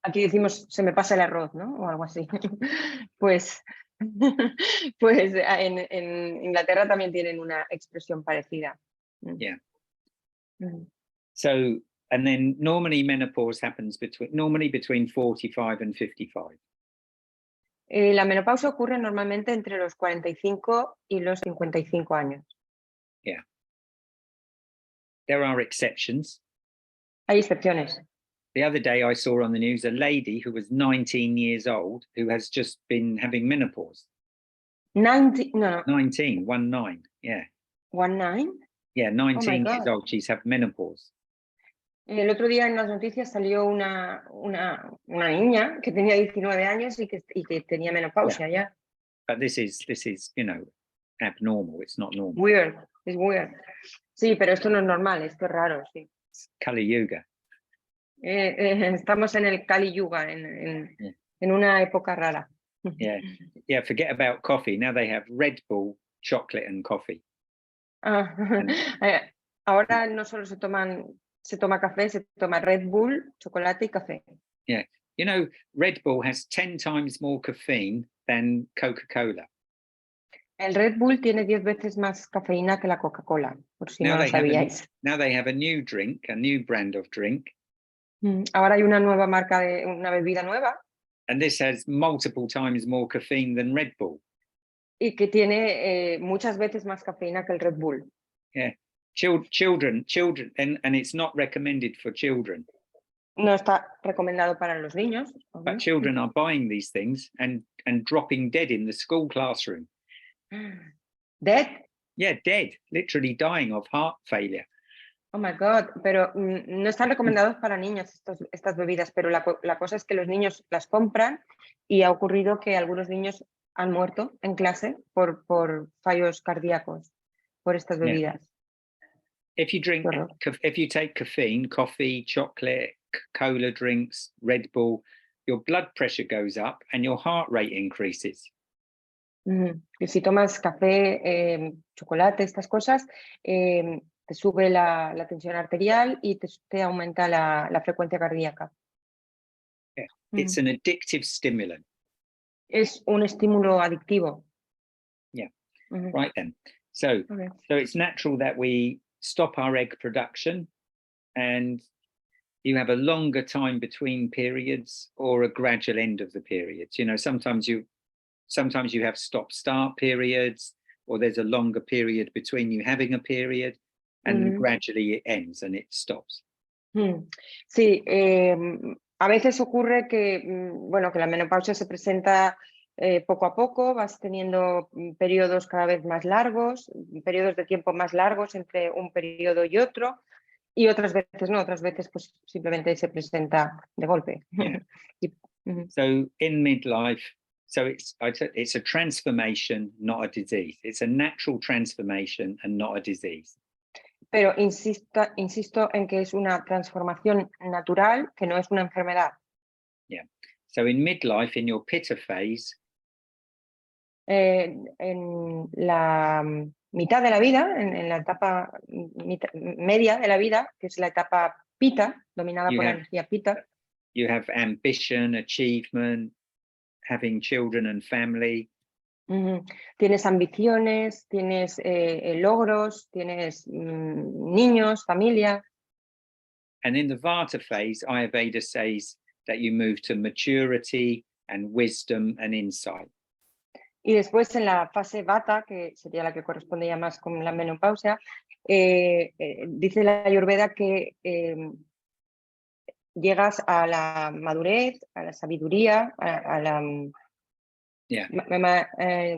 aquí decimos se me pasa el arroz, ¿no? O algo así. Pues en Inglaterra también tienen una expresión parecida. Yeah. So, and then normally menopause happens between 45 and 55. La menopausia ocurre normalmente entre los 45 y los 55 años. Yeah. There are exceptions. Hay excepciones. The other day I saw on the news a lady who was 19 years old who has just been having menopause. 19, 19, yeah. 19? Yeah, 19 years old, she's had menopause. El otro día en las noticias salió una niña que tenía 19 años y que tenía menopausia ya. But this is, abnormal, it's not normal. Weird, it's weird. Sí, pero esto no es normal, esto es raro, sí. It's Kali Yuga. Estamos en el Kali Yuga, en una época rara. Yeah, forget about coffee. Now they have Red Bull, chocolate and coffee. Ahora no solo se toma café, se toma Red Bull, chocolate y café. Yeah, Red Bull has 10 times more caffeine than Coca-Cola. El Red Bull tiene 10 veces más cafeína que la Coca-Cola, por si no lo sabíais. Now they have a new drink, a new brand of drink. Ahora hay una nueva marca una bebida nueva. And this has multiple times more caffeine than Red Bull. Y que tiene muchas veces más cafeína que el Red Bull. Yeah. children, and it's not recommended for children. No está recomendado para los niños. But children are buying these things and dropping dead in the school classroom. Dead. Yeah, dead, literally dying of heart failure. Oh my God, pero no están recomendados para niños estas bebidas, pero la cosa es que los niños las compran y ha ocurrido que algunos niños han muerto en clase por fallos cardíacos por estas bebidas. If you drink, if you take caffeine, coffee, chocolate, cola drinks, Red Bull, your blood pressure goes up and your heart rate increases. Y si tomas café, chocolate, estas cosas, te sube la tensión arterial y te aumenta la frecuencia cardíaca. Yeah. It's an addictive stimulant. Es un estímulo adictivo. Yeah. Right then. So it's natural that we stop our egg production and you have a longer time between periods or a gradual end of the periods. You know, sometimes you have stop-start periods, or there's a longer period between you having a period, and gradually it ends and it stops. Sí, a veces ocurre que, que la menopausia se presenta poco a poco, vas teniendo periodos cada vez más largos, periodos de tiempo más largos entre un periodo y otro, y otras veces no, otras veces pues simplemente se presenta de golpe. Yeah. So in midlife, so it's a transformation, not a disease. It's a natural transformation and not a disease. Pero insisto en que es una transformación natural, que no es una enfermedad. Yeah. So in midlife, in your pitta phase, en la mitad de la vida, en la etapa media de la vida, que es la etapa pita, dominada por la energía pita. You have ambition, achievement, having children and family. Tienes ambiciones, tienes logros, tienes niños, familia. And in the Vata phase, Ayurveda says that you move to maturity and wisdom and insight. Y después en la fase Vata, que sería la que corresponde ya más con la menopausia, dice la Ayurveda que llegas a la madurez, a la sabiduría, a la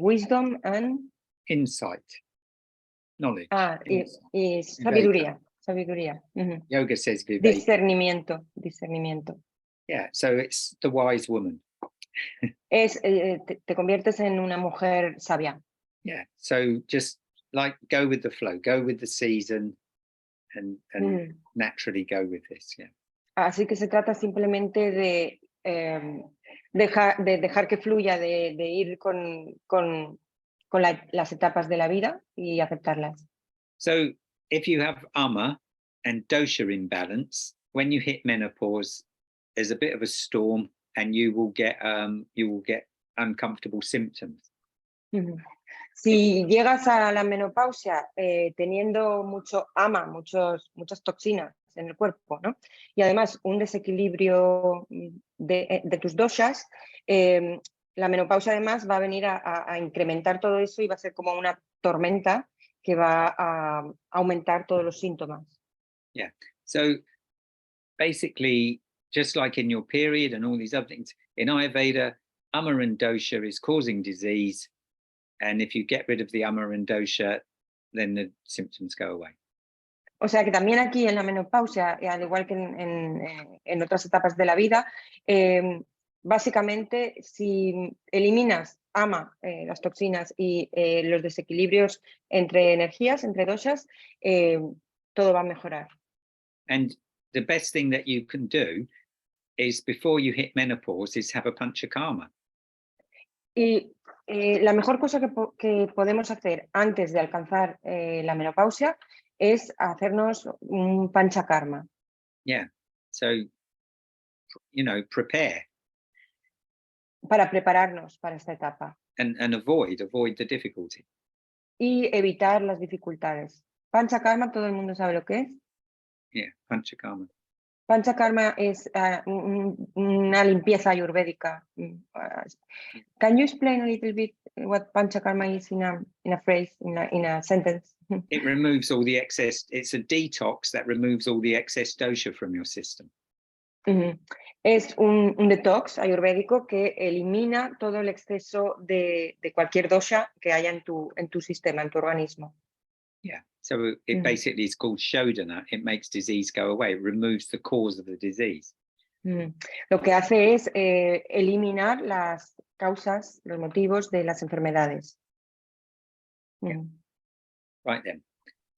wisdom and insight, knowledge. Y sabiduría. Sabiduría. Yoga says viveka. Discernimiento. Yeah, so it's the wise woman. Te conviertes en una mujer sabia. Yeah, so just like go with the flow, go with the season and naturally go with this. Yeah. Así que se trata simplemente de dejar que fluya, de ir con las etapas de la vida y aceptarlas. So if you have ama and dosha imbalance, when you hit menopause, there's a bit of a storm and you will get uncomfortable symptoms. Si llegas a la menopausia teniendo mucho ama, muchas toxinas en el cuerpo, ¿no? Y además un desequilibrio de tus doshas, la menopausia además va a venir a incrementar todo eso y va a ser como una tormenta que va a aumentar todos los síntomas. Yeah, so basically, just like in your period and all these other things, in Ayurveda, ama and dosha is causing disease, and if you get rid of the ama and dosha, then the symptoms go away. O sea que también aquí en la menopausia, al igual que en otras etapas de la vida, básicamente si eliminas ama, las toxinas y los desequilibrios entre energías, entre doshas, todo va a mejorar. And the best thing that you can do is before you hit menopause is have a panchakarma. Y la mejor cosa que podemos hacer antes de alcanzar la menopausia es hacernos un panchakarma. Yeah, so, you know, prepare. Para prepararnos para esta etapa. And avoid the difficulty. Y evitar las dificultades. Panchakarma, todo el mundo sabe lo que es. Yeah, panchakarma. Panchakarma es una limpieza ayurvédica. Can you explain a little bit what Panchakarma is in a phrase, in a sentence? It removes all the excess. It's a detox that removes all the excess dosha from your system. Es un detox ayurvédico que elimina todo el exceso de cualquier dosha que haya en tu sistema, en tu organismo. Yeah. So it basically is called shodhana. It makes disease go away. It removes the cause of the disease. Lo que hace es eliminar las causas, los motivos de las enfermedades. Yeah. Right then.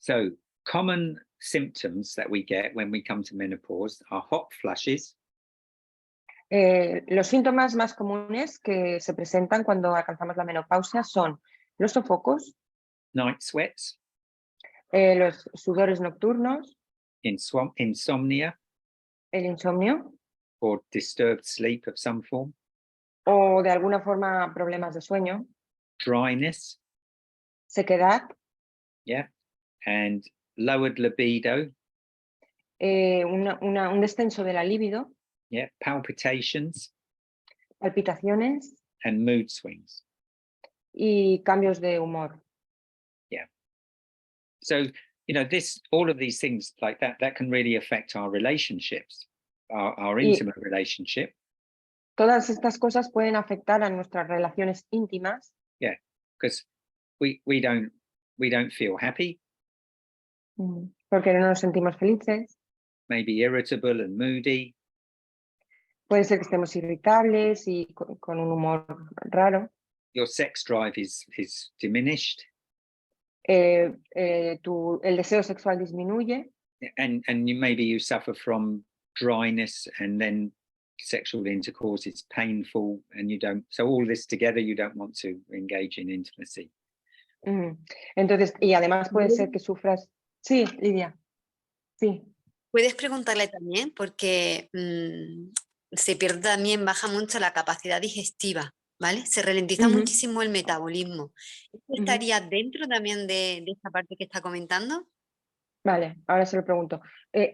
So common symptoms that we get when we come to menopause are hot flushes. Los síntomas más comunes que se presentan cuando alcanzamos la menopausia son los sofocos, Night sweats, los sudores nocturnos, insomnia, el insomnio or disturbed sleep of some form, o de alguna forma problemas de sueño, dryness, sequedad, yeah, and lowered libido, un descenso de la libido, yeah, palpitations, palpitaciones and mood swings. y cambios de humor. Yeah. So, you know, all of these things like that can really affect our relationships, our intimate relationship. Todas estas cosas pueden afectar a nuestras relaciones íntimas. Yeah, because we don't feel happy. Porque no nos sentimos felices. Maybe irritable and moody. Puede ser que estemos irritables y con un humor raro. Your sex drive is diminished. El deseo sexual disminuye. And maybe you suffer from dryness, and then sexual intercourse is painful, and so all this together you don't want to engage in intimacy. Entonces, y además puede ser que sufras. Sí, Lidia. Sí. Puedes preguntarle también porque se pierde también, baja mucho la capacidad digestiva, ¿vale? Se ralentiza muchísimo el metabolismo. ¿Esto estaría dentro también de esta parte que está comentando? Vale, ahora se lo pregunto.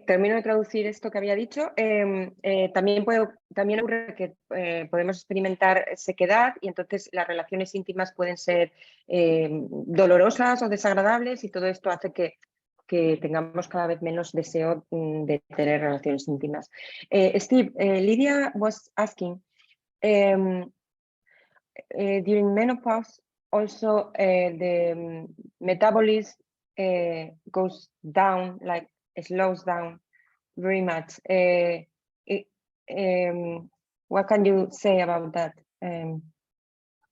Termino de traducir esto que había dicho. También ocurre que podemos experimentar sequedad y entonces las relaciones íntimas pueden ser dolorosas o desagradables y todo esto hace que tengamos cada vez menos deseo de tener relaciones íntimas. Steve, Lydia was asking, during menopause also the metabolism goes down, like slows down very much. What can you say about that? The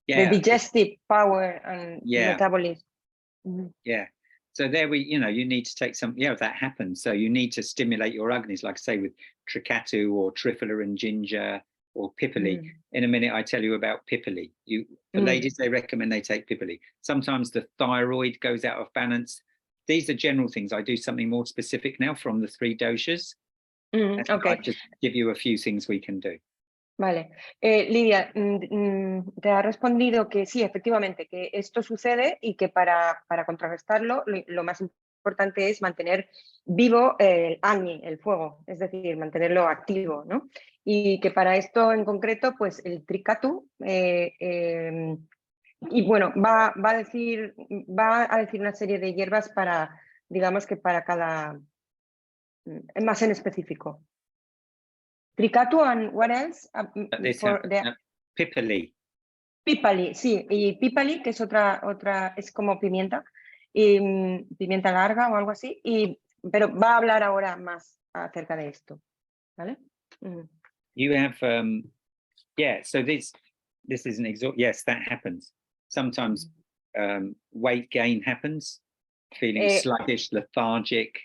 digestive power and metabolism. Yeah. So there you need to take that happens. So you need to stimulate your agnis, like I say, with trikatu or triphala and ginger or pipali. In a minute, I tell you about pipali. For ladies, they recommend they take pipali. Sometimes the thyroid goes out of balance. These are general things. I do something more specific now from the 3 doshas. Okay. I'll just give you a few things we can do. Vale. Lidia, te ha respondido que sí, efectivamente, que esto sucede y que para contrarrestarlo lo más importante es mantener vivo el agni, el fuego, es decir, mantenerlo activo, ¿no? Y que para esto en concreto, pues el trikatu, y bueno, va a decir una serie de hierbas para, digamos que para cada, más en específico. Trikatu and what else? Pipali. Pipali, sí, y pipali, que es otra, es como pimienta, y, pimienta larga o algo así, pero va a hablar ahora más acerca de esto, ¿vale? You have, so this is an yes, that happens. Sometimes weight gain happens, feeling sluggish, lethargic.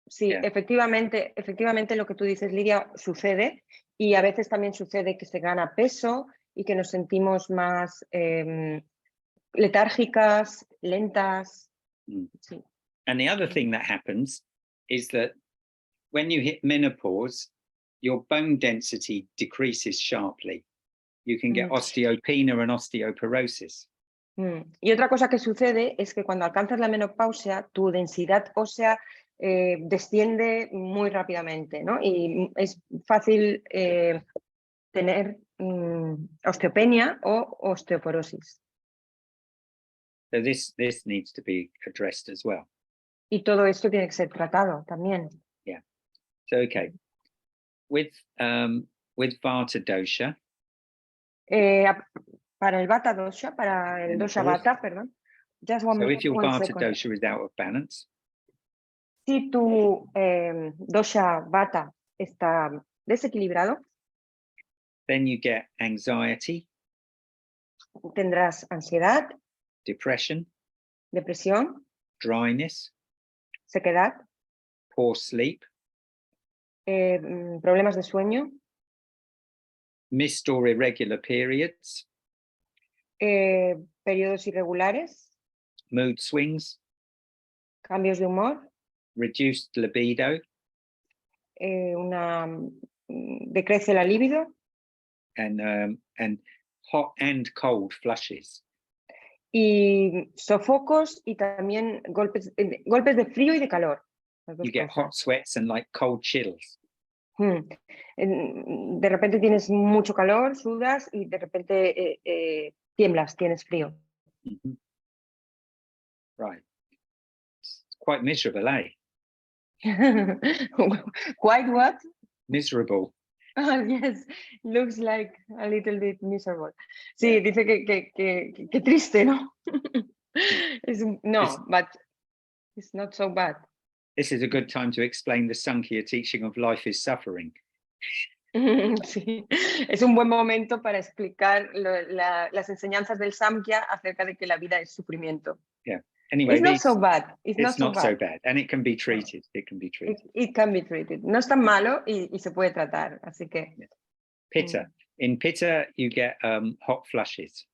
Sí, efectivamente lo que tú dices, Lidia, sucede y a veces también sucede que se gana peso y que nos sentimos más letárgicas, lentas. Sí. And the other thing that happens is that when you hit menopause, your bone density decreases sharply. You can get osteopenia and osteoporosis. Y otra cosa que sucede es que cuando alcanzas la menopausia, tu densidad ósea desciende muy rápidamente, ¿no? Y es fácil tener osteopenia o osteoporosis. So this needs to be addressed as well. Y todo esto tiene que ser tratado también. So okay, with Vata dosha, Para el Vata dosha, para el And of dosha course- Vata, perdón. Just one, so if your one Vata second. dosha is out of balance, Si tu dosha Vata está desequilibrado, then you get anxiety, tendrás ansiedad, depression, depresión, dryness, sequedad, poor sleep, problemas de sueño, missed or irregular periods, periodos irregulares, mood swings, cambios de humor, reduced libido, decrece la libido and hot and cold flushes. y sofocos y también golpes de frío y de calor. Las dos You get cosas. hot sweats and like cold chills. De repente tienes mucho calor, sudas y de repente tiemblas, tienes frío. Mhm. Right. It's quite miserable, eh? Quite what? Miserable. Yes, looks like a little bit miserable. Sí, Yeah. dice que triste, ¿no? No, but it's not so bad. This is a good time to explain the Sankhya teaching of life is suffering. Sí, es un buen momento para explicar las enseñanzas del Samkhya acerca de que la vida es sufrimiento. Anyway, It's not so bad. It's it's not so bad. and it can be treated. It can be treated. It can be treated. No es tan malo y se puede tratar, así que. Pitta. In Pitta, you get hot flushes.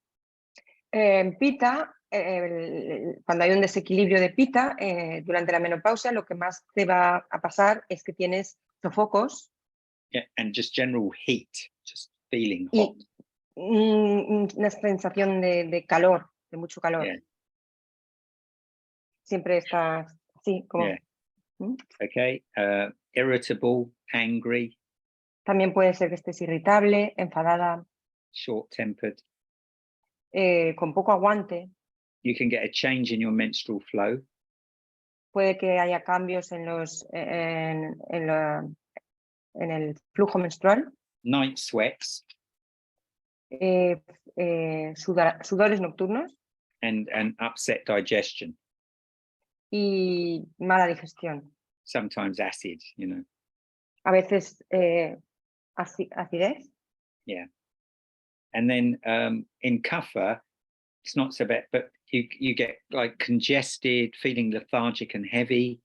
En Pitta, cuando hay un desequilibrio de Pitta, durante la menopausia, lo que más te va a pasar es que tienes sofocos Yeah, and just general heat, just feeling y hot. una sensación de calor, de mucho calor. Yeah. Siempre estás así, como. Yeah. Okay. Irritable, angry, También puede ser que estés irritable, enfadada, short-tempered. con poco aguante. You can get a change in your menstrual flow. Puede que haya cambios en el flujo menstrual. Night sweats Sudores nocturnos and upset digestion. y mala digestión. Sometimes acid, you know. A veces acidez. Yeah. And then in kapha, it's not so bad, but you get like congested, feeling lethargic and heavy.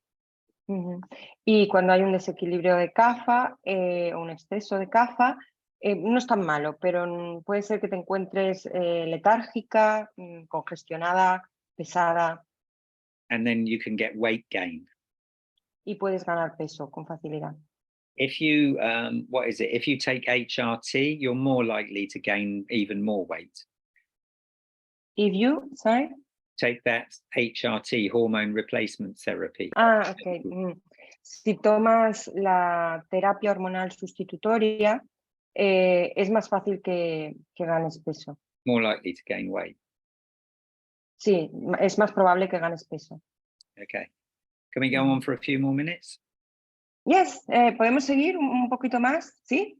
Y cuando hay un desequilibrio de kapha o un exceso de kapha, no es tan malo, pero puede ser que te encuentres letárgica, congestionada, pesada. And then you can get weight gain. Y puedes ganar peso con facilidad. If you, if you take HRT, you're more likely to gain even more weight. If you, sorry? Take that HRT, hormone replacement therapy. Ok. Si tomas la terapia hormonal sustitutoria, es más fácil que ganes peso. More likely to gain weight. Sí, es más probable que ganes peso. Okay. Can we go on for a few more minutes? Yes, ¿podemos seguir un poquito más? ¿Sí?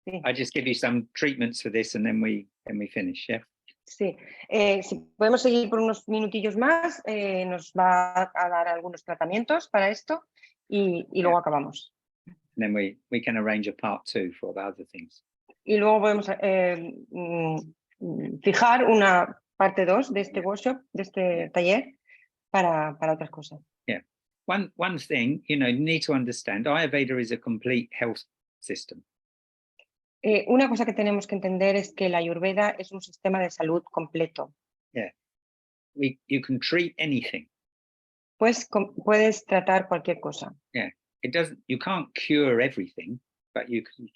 Sí. I just give you some treatments for this and then we finish, yeah? Sí. Si podemos seguir por unos minutillos más, nos va a dar algunos tratamientos para esto y luego acabamos. And then we can arrange a part 2 for the other things. Y luego podemos fijar una parte 2 de este workshop, de este taller, para otras cosas. Yeah. One thing, you need to understand, Ayurveda is a complete health system. Una cosa que tenemos que entender es que la Ayurveda es un sistema de salud completo. Yeah. You can treat anything. Puedes tratar cualquier cosa. Yeah. You can't cure everything, but you can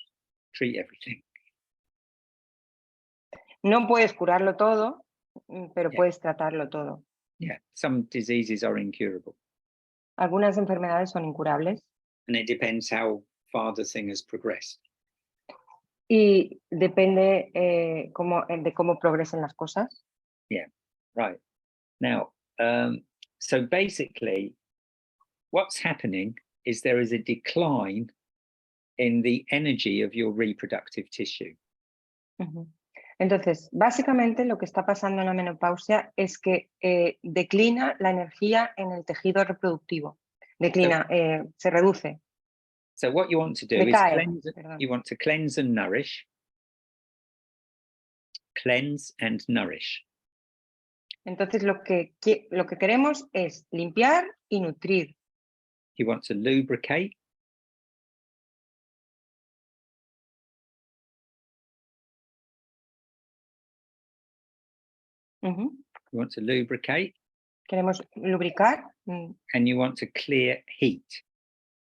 treat everything. No puedes curarlo todo, pero Yeah. puedes tratarlo todo. Yeah. Some diseases are incurable. Algunas enfermedades son incurables and it depends how far the thing has progressed. y depende de cómo progresen las cosas. Right. Now, so basically, what's happening is there is a decline in the energy of your reproductive tissue. Ujú. Entonces, básicamente lo que está pasando en la menopausia es que declina la energía en el tejido reproductivo. Declina, se reduce. So what you want to do is Decae, cleanse, perdón. you want to cleanse and nourish. Cleanse and nourish. Entonces, lo que queremos es limpiar y nutrir. You want to lubricate. Ujú. You want to lubricate. Queremos lubricar And you want to clear heat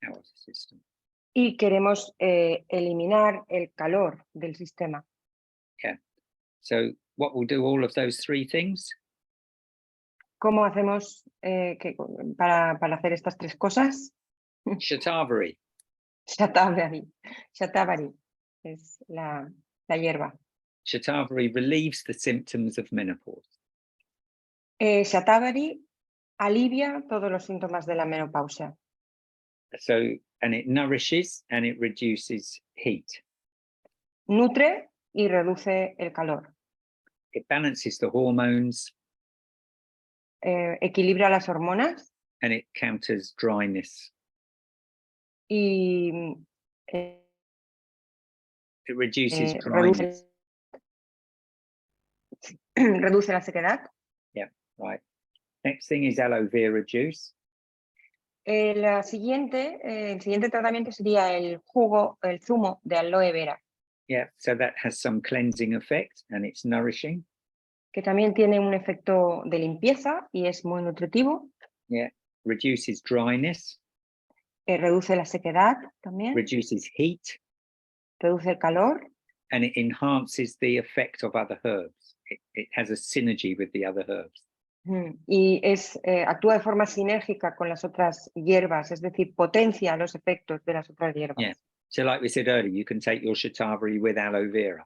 out of the system. y queremos eliminar el calor del sistema. So what will do all of those three things? ¿Cómo hacemos para hacer estas tres cosas? Shatavari. Shatavari es la hierba. Shatavari relieves the symptoms of menopause. Shatavari alivia todos los síntomas de la menopausia. So, and it nourishes and it reduces heat. Nutre y reduce el calor. It balances the hormones Equilibra las hormonas and it counters dryness. y It reduces dryness. reduce la sequedad. Right. Next thing is aloe vera juice. El siguiente tratamiento sería el zumo de aloe vera, Yeah, so that has some cleansing effect and it's nourishing. que también tiene un efecto de limpieza y es muy nutritivo. Yeah, reduces dryness, Reduce la sequedad también, reduces heat, reduce el calor and it enhances the effect of other herbs. It has a synergy with the other herbs. y actúa de forma sinérgica con las otras hierbas, es decir, potencia los efectos de las otras hierbas. Yeah. So like we said earlier, you can take your shatavari with aloe vera.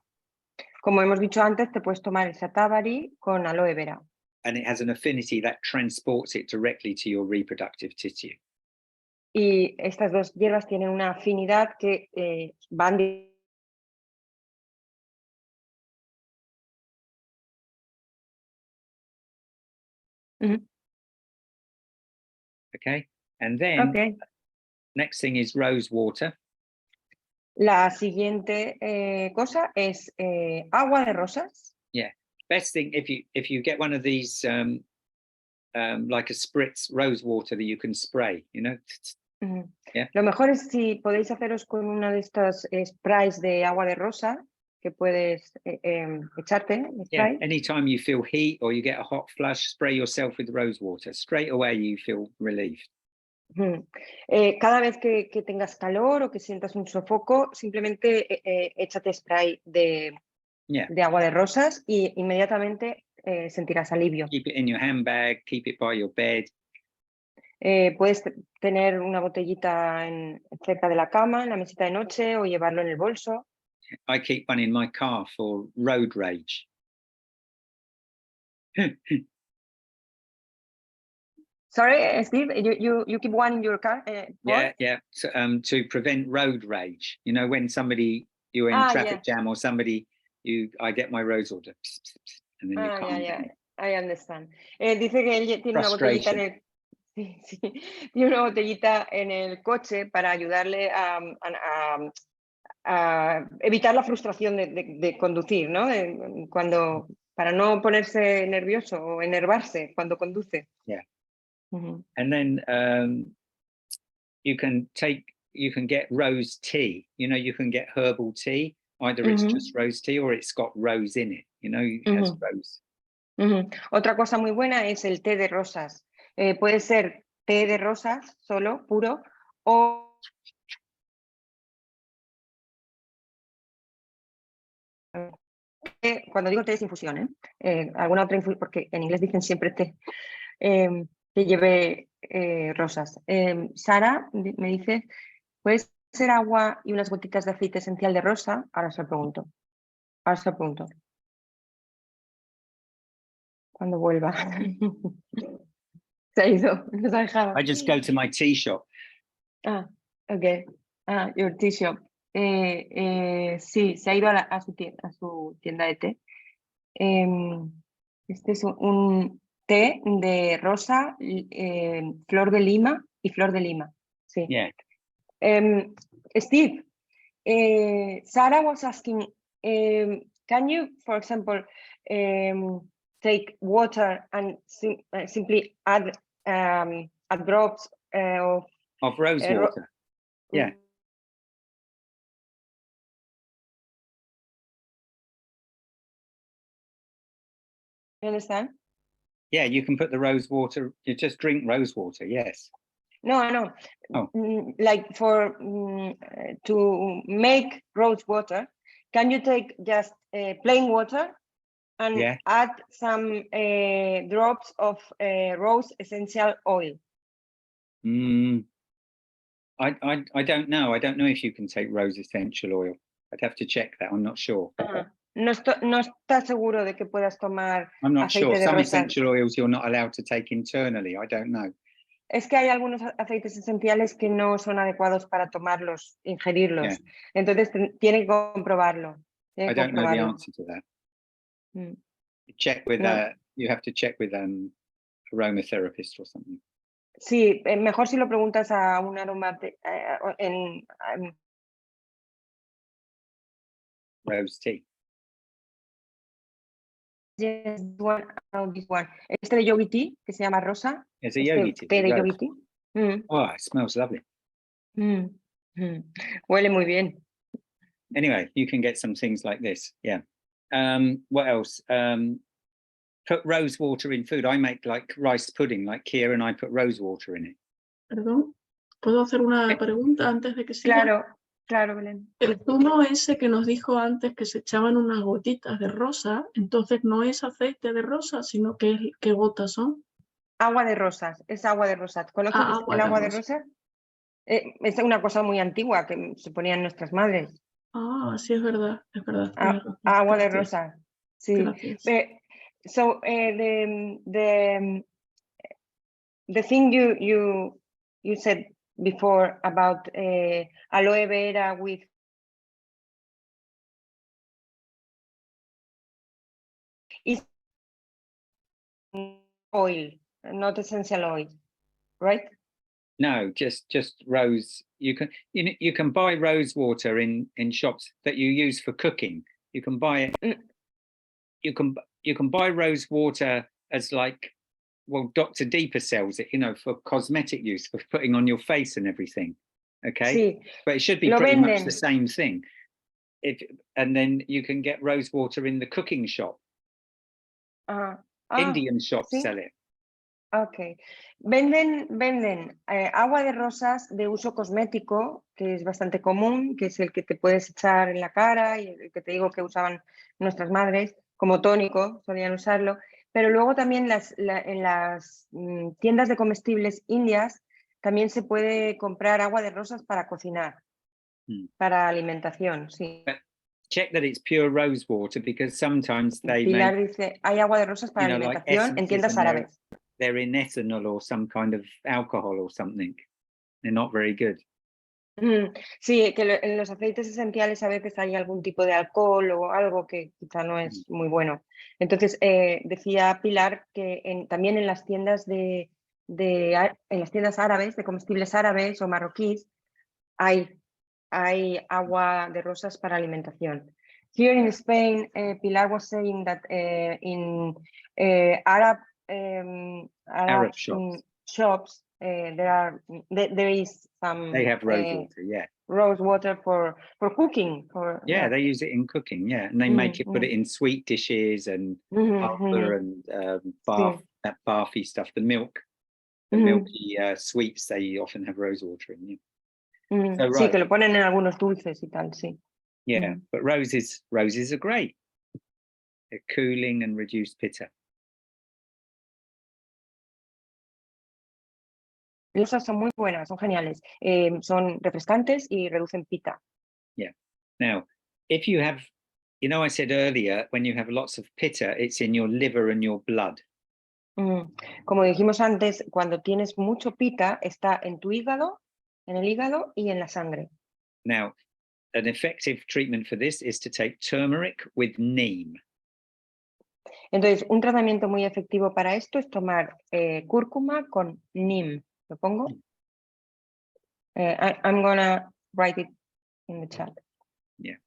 Como hemos dicho antes, te puedes tomar el shatavari con aloe vera. And it has an affinity that transports it directly to your reproductive tissue. Y estas dos hierbas tienen una afinidad que van Okay. And then Okay. next thing is rose water. La siguiente cosa es agua de rosas. Best thing if you get one of these like a spritz rose water that you can spray, you know. Yeah. Lo mejor es si podéis haceros con una de estas sprays de agua de rosa que puedes echarte. Yeah. Spray. Anytime you feel heat or you get a hot flush, spray yourself with rose water. Straight away you feel relieved. Cada vez que tengas calor o que sientas un sofoco, simplemente échate spray de agua de rosas y inmediatamente sentirás alivio. Keep it in your handbag, keep it by your bed. Puedes tener una botellita cerca de la cama, en la mesita de noche, o llevarlo en el bolso. I keep one in my car for road rage. Sorry, Steve, you keep one in your car? Yeah. So, to prevent road rage. You know, when you're in traffic jam or somebody, I get my rose water. And then you calm down. I understand. Dice que él tiene una botellita en el... Sí, tiene una botellita en el coche para ayudarle a evitar la frustración de conducir, ¿no? Para no ponerse nervioso o enervarse cuando conduce. Yeah. And then you can get rose tea. You know, you can get herbal tea. Either it's just rose tea or it's got rose in it. You know, it has rose. Otra cosa muy buena es el té de rosas. Puede ser té de rosas solo, puro, o cuando digo té es infusión, alguna otra infusión, porque en inglés dicen siempre té. que lleve rosas. Sara me dice, ¿puede ser agua y unas gotitas de aceite esencial de rosa? Ahora se lo pregunto. Cuando vuelva. Se ha ido, nos ha dejado. I just go to my tea shop. Ah, ok. Ah, your tea shop. Sí, se ha ido a su tienda de té. Este es un té de rosa, flor de lima y flor de lima. Sí. Yeah. Steve, Sarah was asking, can you, for example, take water and simply add drops Of rose water. Yeah. You understand? Yeah, you can put the rose water, you just drink rose water, yes. No. Oh. Like for to make rose water, can you take just plain water and add some drops of rose essential oil? I don't know. I don't know if you can take rose essential oil. I'd have to check that. I'm not sure. No está seguro de que puedas tomar I'm not aceite sure. de Some rosa. essential oils you're not allowed to take internally. I don't know. Es que hay algunos aceites esenciales que no son adecuados para tomarlos, ingerirlos. Yeah. Entonces tiene que comprobarlo. I don't know the answer to that. Check with you have to check with aromatherapist or something. Sí, mejor si lo preguntas a un Rose tea. Yes, this one. Este de Yogi tea, que se llama rosa. It's a yogi tea. Té de Yogi tea. Oh, it smells lovely. Huele muy bien. Anyway, you can get some things like this. Yeah. What else? Put rose water in food. I make like rice pudding, like Kira, and I put rose water in it. Perdón, ¿puedo hacer una pregunta antes de que siga? Claro, Belén. El zumo ese que nos dijo antes que se echaban unas gotitas de rosa, entonces no es aceite de rosa, sino que ¿qué gotas son? Agua de rosas, es agua de rosas. ¿Conoces el agua de rosas? Es una cosa muy antigua que se ponían nuestras madres. Ah, sí, es verdad. Agua de rosas, sí. Gracias. So the thing you said before about aloe vera with is oil, not essential oil, right? No, just rose. You can buy rose water in shops that you use for cooking. You can buy it. You can buy rose water as like, well, Dr. Deepa sells it, for cosmetic use, for putting on your face and everything. Okay, sí. But it should be pretty much the same thing. And then you can get rose water in the cooking shop. Indian shops sell it. Ok. Venden agua de rosas de uso cosmético, que es bastante común, que es el que te puedes echar en la cara y el que te digo que usaban nuestras madres, como tónico, solían usarlo. Pero luego también en las tiendas de comestibles indias también se puede comprar agua de rosas para cocinar, para alimentación, sí. But check that it's pure rose water, because sometimes they Pilar dice, hay agua de rosas para alimentación like en tiendas árabes. They're in ethanol or some kind of alcohol or something. They're not very good. Sí, que en los aceites esenciales a veces hay algún tipo de alcohol o algo que quizá no es muy bueno. Entonces, decía Pilar que también en las tiendas en las tiendas árabes, de comestibles árabes o marroquíes, hay agua de rosas para alimentación. Here in Spain, Pilar was saying that in Arab shops, there is some. They have rose water, yeah. Rose water for cooking. They use it in cooking, yeah, and they make it, put it in sweet dishes and and that bathy stuff. The milky sweets, they often have rose water in. Yeah. So, sí, que lo ponen en algunos dulces y tal, sí. Yeah, but roses are great. They're cooling and reduce pitta. Las rosas son muy buenas, son geniales. Son refrescantes y reducen pita. Yeah. Now, if you have, you know, I said earlier, when you have lots of pitta, it's in your liver and your blood. Como dijimos antes, cuando tienes mucho pita, está en tu hígado, en el hígado y en la sangre. Now, an effective treatment for this is to take turmeric with neem. Entonces, un tratamiento muy efectivo para esto es tomar cúrcuma con neem. ¿Lo pongo? I'm gonna write it in the chat. Yeah.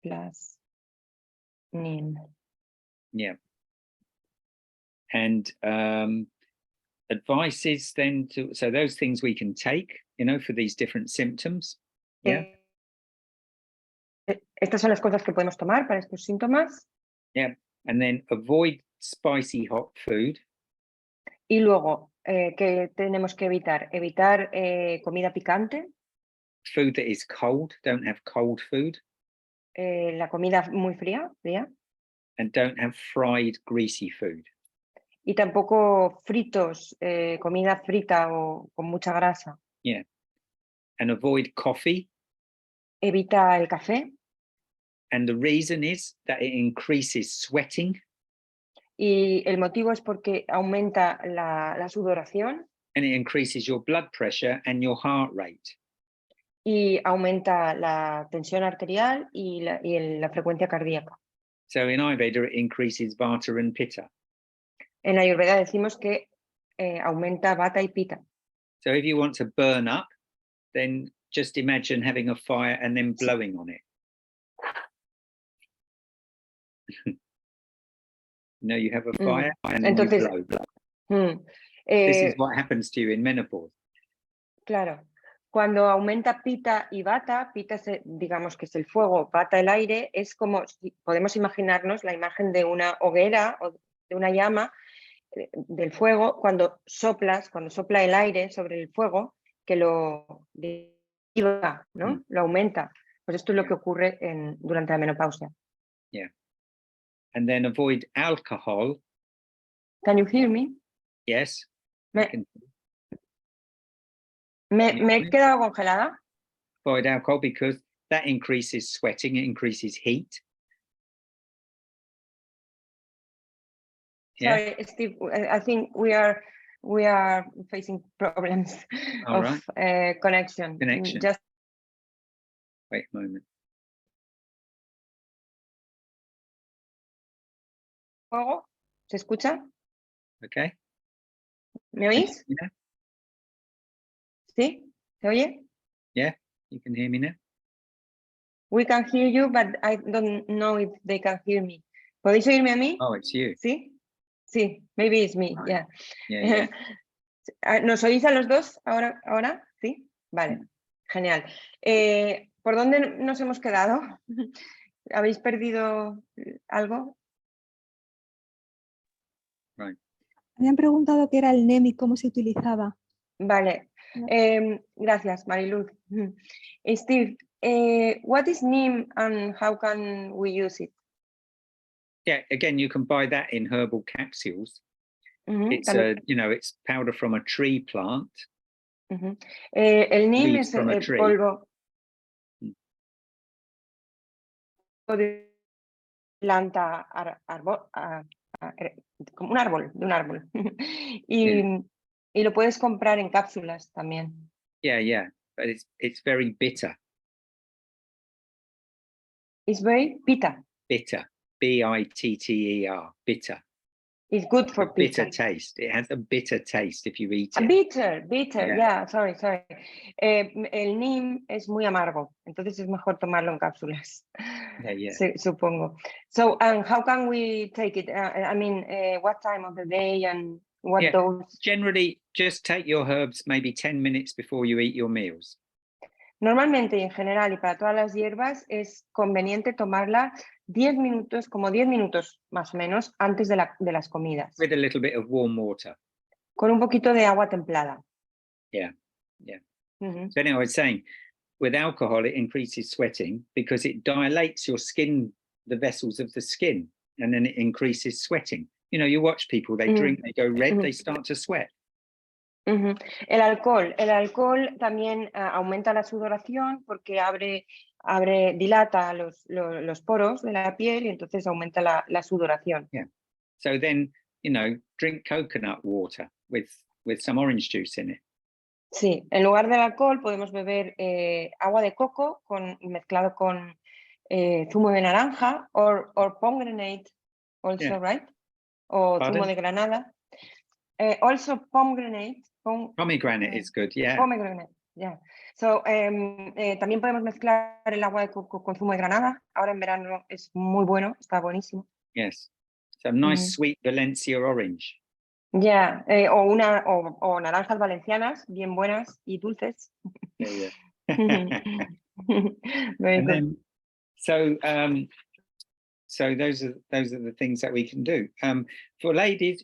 Plus neem. Yeah. And advice is then to, so those things we can take, you know, for these different symptoms. Yeah. Estas son las cosas que podemos tomar para estos síntomas. Yeah. And then avoid spicy hot food. Y luego, ¿qué tenemos que evitar? Evitar comida picante. Food that is cold, don't have cold food. La comida muy fría. And don't have fried, greasy food. Y tampoco fritos, comida frita o con mucha grasa. Yeah. And avoid coffee. Evita el café. And the reason is that it increases sweating. Y el motivo es porque aumenta la sudoración. And it increases your blood pressure and your heart rate. Y aumenta la tensión arterial y la frecuencia cardíaca. So in Ayurveda, it increases vata and pitta. En Ayurveda decimos que aumenta vata y pita. So if you want to burn up, then just imagine having a fire and then blowing on it. No, you have a fire and then Entonces, you blow. This is what happens to you in menopause. Claro. Cuando aumenta pita y vata, pita digamos que es el fuego, vata el aire, es como, podemos imaginarnos la imagen de una hoguera o de una llama del fuego, cuando sopla el aire sobre el fuego, que lo deriva, ¿no? Lo aumenta. Pues esto es lo que ocurre durante la menopausia. Yeah. And then avoid alcohol. Can you hear me? Yes. Me he quedado congelada. Avoid alcohol because that increases sweating, it increases heat. Yeah. Sorry, Steve, I think we are facing problems of connection. Just wait a moment. ¿Se escucha? Okay. ¿Me oís? Yeah. ¿Sí? ¿Se oye? Yeah, you can hear me now. We can hear you, but I don't know if they can hear me. ¿Podéis oírme a mí? Oh, it's you. Sí. Sí, maybe it's me, Right. Yeah. ¿Nos oís a los dos ahora? Sí, vale, genial. ¿Por dónde nos hemos quedado? ¿Habéis perdido algo? Right. Habían preguntado qué era el NEM y cómo se utilizaba. Vale, gracias Mariluz. Steve, what is neem and how can we use it? Yeah, again, you can buy that in herbal capsules. It's it's powder from a tree plant. El neem Leaves es from a el tree. polvo de planta, como un árbol, de un árbol. Y lo puedes comprar en cápsulas también. Yeah, but it's very bitter. It's very bitter. Bitter, bitter, bitter. It's good for bitter pizza. taste. It has a bitter taste if you eat it. Bitter, yeah, sorry. El neem es muy amargo, entonces es mejor tomarlo en cápsulas. Yeah. Supongo. So, how can we take it? What time of the day and what dose? Generally, just take your herbs maybe 10 minutes before you eat your meals. Normalmente y en general y para todas las hierbas es conveniente tomarla 10 minutos, como 10 minutos más o menos antes de las comidas. With a little bit of warm water. Con un poquito de agua templada. Yeah. So anyway, I was saying, with alcohol, it increases sweating because it dilates your skin, the vessels of the skin, and then it increases sweating. You know, you watch people, they drink, they go red, they start to sweat. El alcohol también aumenta la sudoración porque dilata los poros de la piel y entonces aumenta la sudoración. Yeah. So then, drink coconut water with some orange juice in it. Sí, en lugar del alcohol podemos beber agua de coco mezclado con zumo de naranja or pomegranate also, Yeah. right? O Pardon? zumo de granada. Also pomegranate. Pomegranate is good, yeah. Pomegranate, yeah. So, también podemos mezclar el agua de coco con zumo de granada. Ahora en verano es muy bueno, está buenísimo. Yes. So nice sweet Valencia orange. Ya, o naranjas valencianas, bien buenas y dulces. Yeah. Very And good. then, so those are the things that we can do. For ladies,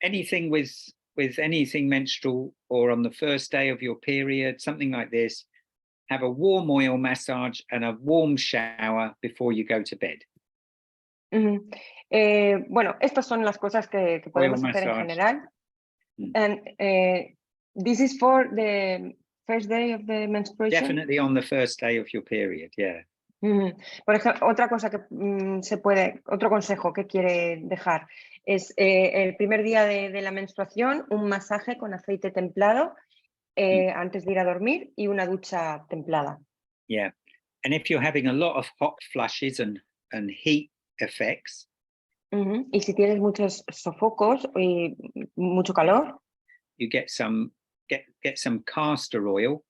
anything with anything menstrual or on the first day of your period, something like this, have a warm oil massage and a warm shower before you go to bed. Bueno, estas son las cosas que podemos hacer en general. And this is for the first day of the menstruation. Definitely on the first day of your period, yeah. Por ejemplo, otra cosa que otro consejo que quiere dejar es el primer día de la menstruación, un masaje con aceite templado antes de ir a dormir y una ducha templada. Yeah, and if you're having a lot of hot flushes and heat effects. Y si tienes muchos sofocos y mucho calor, you get some castor oil.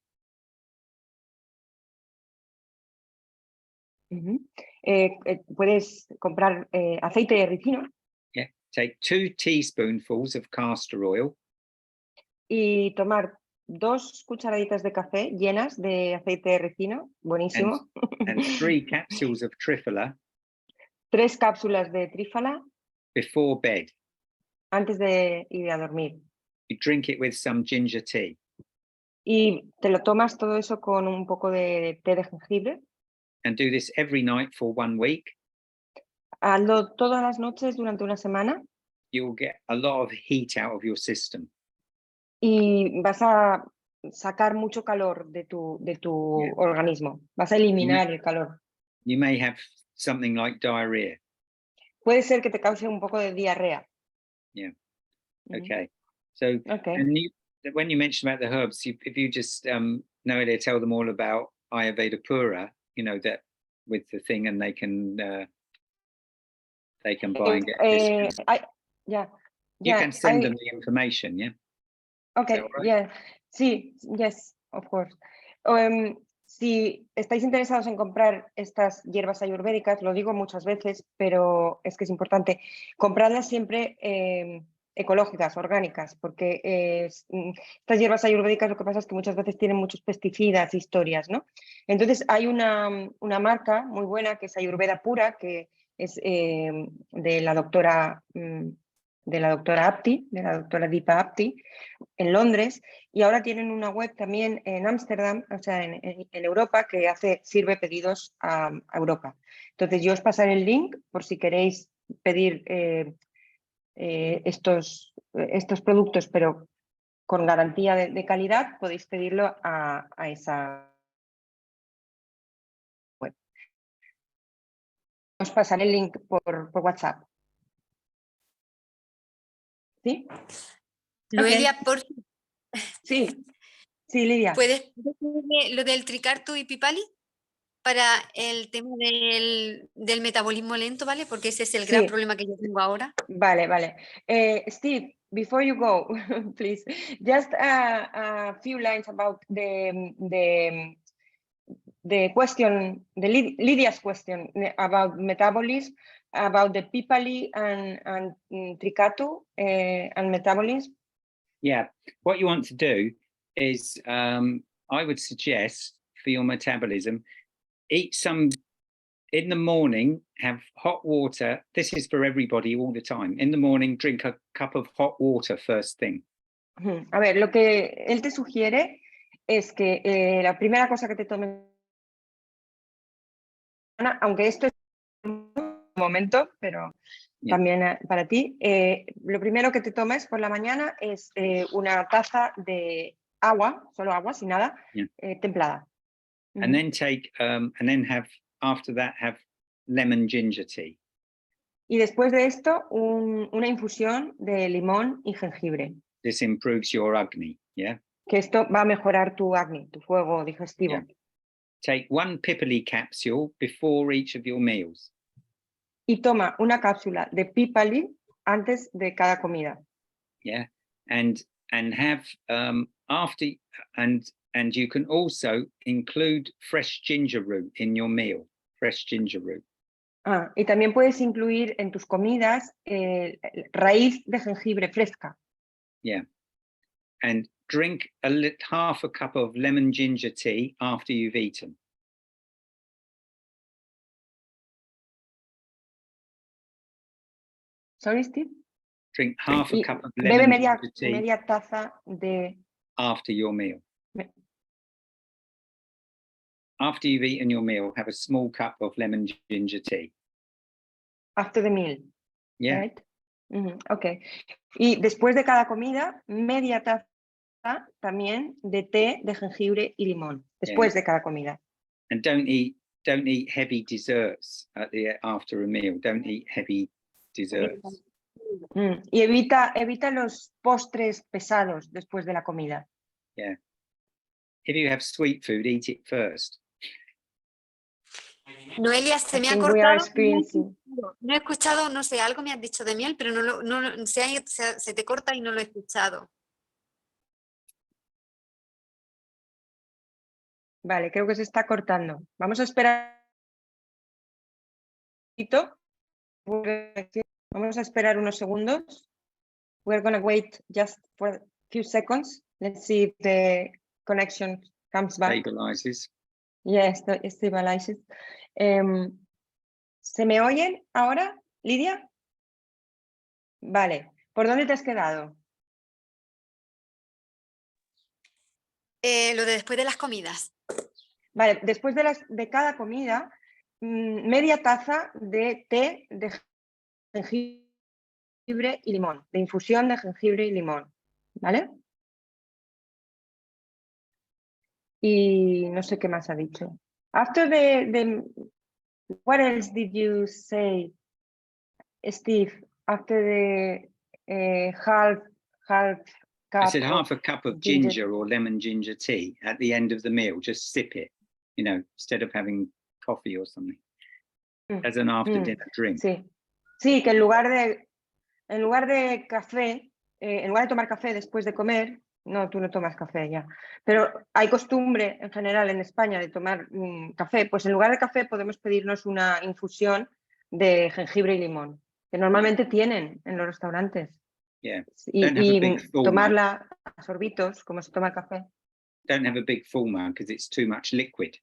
Puedes comprar aceite de ricino. Yeah, take 2 teaspoonfuls of castor oil. Y tomar 2 cucharaditas de café llenas de aceite de ricino, buenísimo. And 3 capsules of triphala. 3 cápsulas de trífala. Before bed. Antes de ir a dormir. You drink it with some ginger tea. Y te lo tomas todo eso con un poco de té de jengibre. And do this every night for 1 week. Hazlo todas las noches durante una semana. You will get a lot of heat out of your system. Y vas a sacar mucho calor de tu organismo. Vas a eliminar el calor. You may have something like diarrhea. Puede ser que te cause un poco de diarrea. Yeah. Okay. So, and when you mentioned about the herbs, if you just Noelia, tell them all about Ayurveda Pura, that with the thing, and they can buy and get this. You can send them the information, yeah. Okay, right? Yeah. Sí, yes, of course. Si estáis interesados en comprar estas hierbas ayurvédicas, lo digo muchas veces, pero es que es importante, compradlas siempre ecológicas, orgánicas, porque estas hierbas ayurvédicas lo que pasa es que muchas veces tienen muchos pesticidas, historias, ¿no? Entonces hay una marca muy buena que es Ayurveda Pura, que es de la doctora Apti, de la doctora Deepa Apti, en Londres, y ahora tienen una web también en Ámsterdam, o sea, en Europa, que sirve pedidos a Europa. Entonces yo os pasaré el link por si queréis pedir estos productos, pero con garantía de calidad, podéis pedirlo a esa web. Os pasaré el link por WhatsApp. ¿Sí? Noelia, por Sí, Lidia. ¿Puedes decirme lo del tricarto y pipali? Para el tema del metabolismo lento, ¿vale? Porque ese es el gran problema que yo tengo ahora. Vale. Steve, before you go, please, just a few lines about the question, Lydia's question about metabolism, about the pipali and tricato and metabolism. Yeah, what you want to do is, I would suggest for your metabolism, eat some in the morning, have hot water. This is for everybody all the time. In the morning, drink a cup of hot water first thing. A ver, lo que él te sugiere es que la primera cosa que te tomes, aunque esto es un momento, pero Yeah. también para ti. Lo primero que te tomes por la mañana es una taza de agua, solo agua, sin nada, Yeah. templada. And then after that have lemon ginger tea. Y después de esto, una infusión de limón y jengibre. This improves your Agni, yeah? Que esto va a mejorar tu Agni, tu fuego digestivo. Yeah. Take 1 Pipali capsule before each of your meals. Y toma una cápsula de Pipali antes de cada comida. Yeah, and have after and you can also include fresh ginger root in your meal. Fresh ginger root. Y también puedes incluir en tus comidas raíz de jengibre fresca. Yeah, and drink half a cup of lemon ginger tea after you've eaten. Sorry, Steve. Drink half a cup of lemon Bebe ginger tea media taza de... after your meal. After you've eaten your meal, have a small cup of lemon ginger tea. After the meal. Yeah. Right? Ok. Y después de cada comida, media taza también de té de jengibre y limón. Después de cada comida. And don't eat heavy desserts after a meal. Don't eat heavy desserts. Y evita los postres pesados después de la comida. Yeah. If you have sweet food, eat it first. Noelia, se me ha think we are cortado. experiencing- No he escuchado, no sé, algo me has dicho de miel, pero se te corta y no lo he escuchado. Vale, creo que se está cortando. Vamos a esperar un poquito. Vamos a esperar unos segundos. We're going to wait just for a few seconds. Let's see if the connection comes back. Stabilizes. Yes, it stabilizes. ¿Se me oyen ahora, Lidia? Vale. ¿Por dónde te has quedado? Lo de después de las comidas. Vale, después de cada comida, media taza de té de jengibre y limón, de infusión de jengibre y limón, ¿vale? Y no sé qué más ha dicho. After what else did you say, Steve? After the half cup I said of half a cup of ginger or lemon ginger tea at the end of the meal. Just sip it, instead of having coffee or something. As an after dinner drink. Sí, sí, que en lugar de café, en lugar de tomar café después de comer, no, tú no tomas café ya, pero hay costumbre en general en España de tomar café, pues en lugar de café podemos pedirnos una infusión de jengibre y limón, que normalmente tienen en los restaurantes. Yeah. Y tomarla a sorbitos, como se toma el café. Don't have a big full mug because it's too much liquid.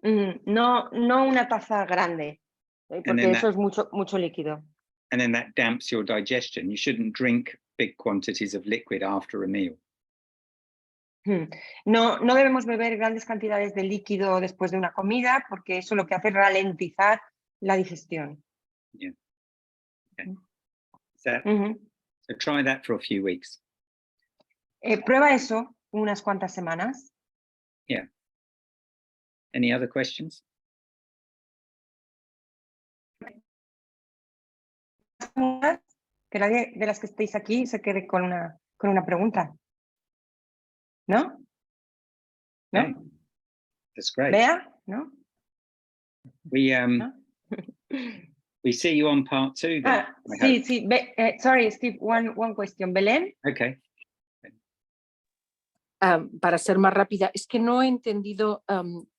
No una taza grande, porque eso es mucho líquido. And then that damps your digestion. You shouldn't drink big quantities of liquid after a meal. No debemos beber grandes cantidades de líquido después de una comida porque eso lo que hace es ralentizar la digestión. Yeah. Okay. So try that for a few weeks. Prueba eso unas cuantas semanas. Yeah. Any other questions? Que nadie de las que estéis aquí se quede con una pregunta. ¿No? ¿No? Okay. That's great. Bea, ¿no? We see you on part 2 then. Sí. Sorry, Steve, one question. Belén. Okay. Para ser más rápida, es que no he entendido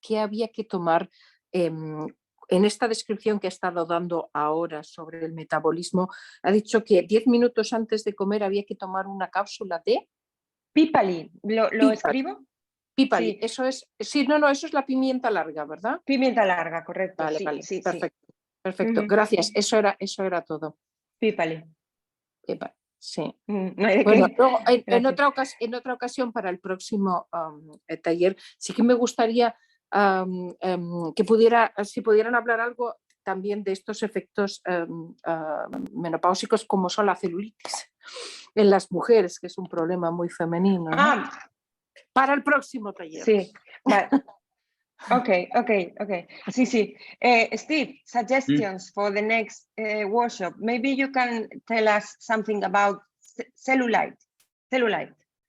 qué había que tomar en esta descripción que ha estado dando ahora sobre el metabolismo. Ha dicho que 10 minutos antes de comer había que tomar una cápsula de... Pipali, ¿lo escribo? Pipali, Sí. Eso es, eso es la pimienta larga, ¿verdad? Pimienta larga, correcto. Vale, sí, vale, sí, perfecto. Perfecto, gracias. Eso era todo. Pipali. Sí. No hay de Bueno, qué. luego, en otra ocasión para el próximo taller, sí que me gustaría si pudieran hablar algo también de estos efectos menopáusicos como son la celulitis en las mujeres, que es un problema muy femenino, ¿no? Para el próximo taller. Sí, vale. Okay. Sí, sí. Steve, suggestions for the next workshop. Maybe you can tell us something about cellulite.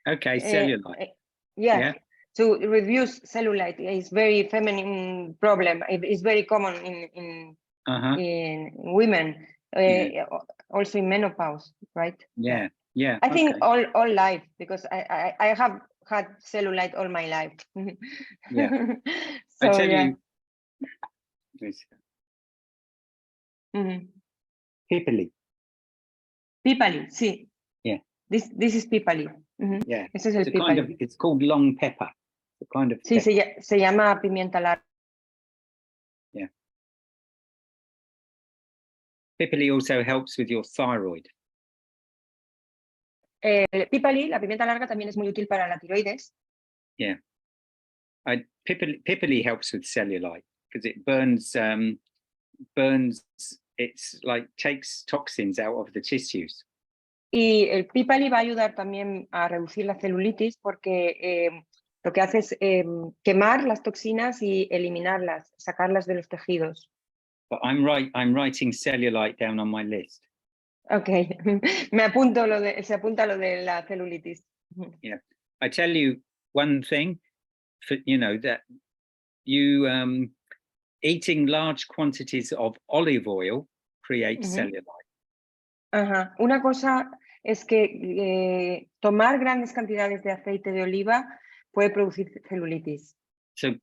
Okay, cellulite. Yeah. To reduce cellulite is very feminine problem. It's very common in women, also in menopause, right? Yeah. I think all life, because I have had cellulite all my life. Yeah. So, I tell yeah. you, Pipali. Pipali, sí. Yeah. This is Pipali. Yeah. Ese es el It's a kind of, Pipali. it's called long pepper. It's a kind of Sí, pepper. se llama pimienta larga. Yeah. Pipali also helps with your thyroid. Pipali, la pimienta larga, también es muy útil para la tiroides. Yeah. Pipali helps with cellulite because it burns, it's like takes toxins out of the tissues. Y el Pipali va a ayudar también a reducir la celulitis porque lo que hace es quemar las toxinas y eliminarlas, sacarlas de los tejidos. But I'm writing cellulite down on my list. Okay, me apunto se apunta lo de la celulitis. Yeah, I tell you one thing, that you eating large quantities of olive oil creates cellulite. Ajá. Una cosa es que tomar grandes cantidades de aceite de oliva puede producir celulitis. So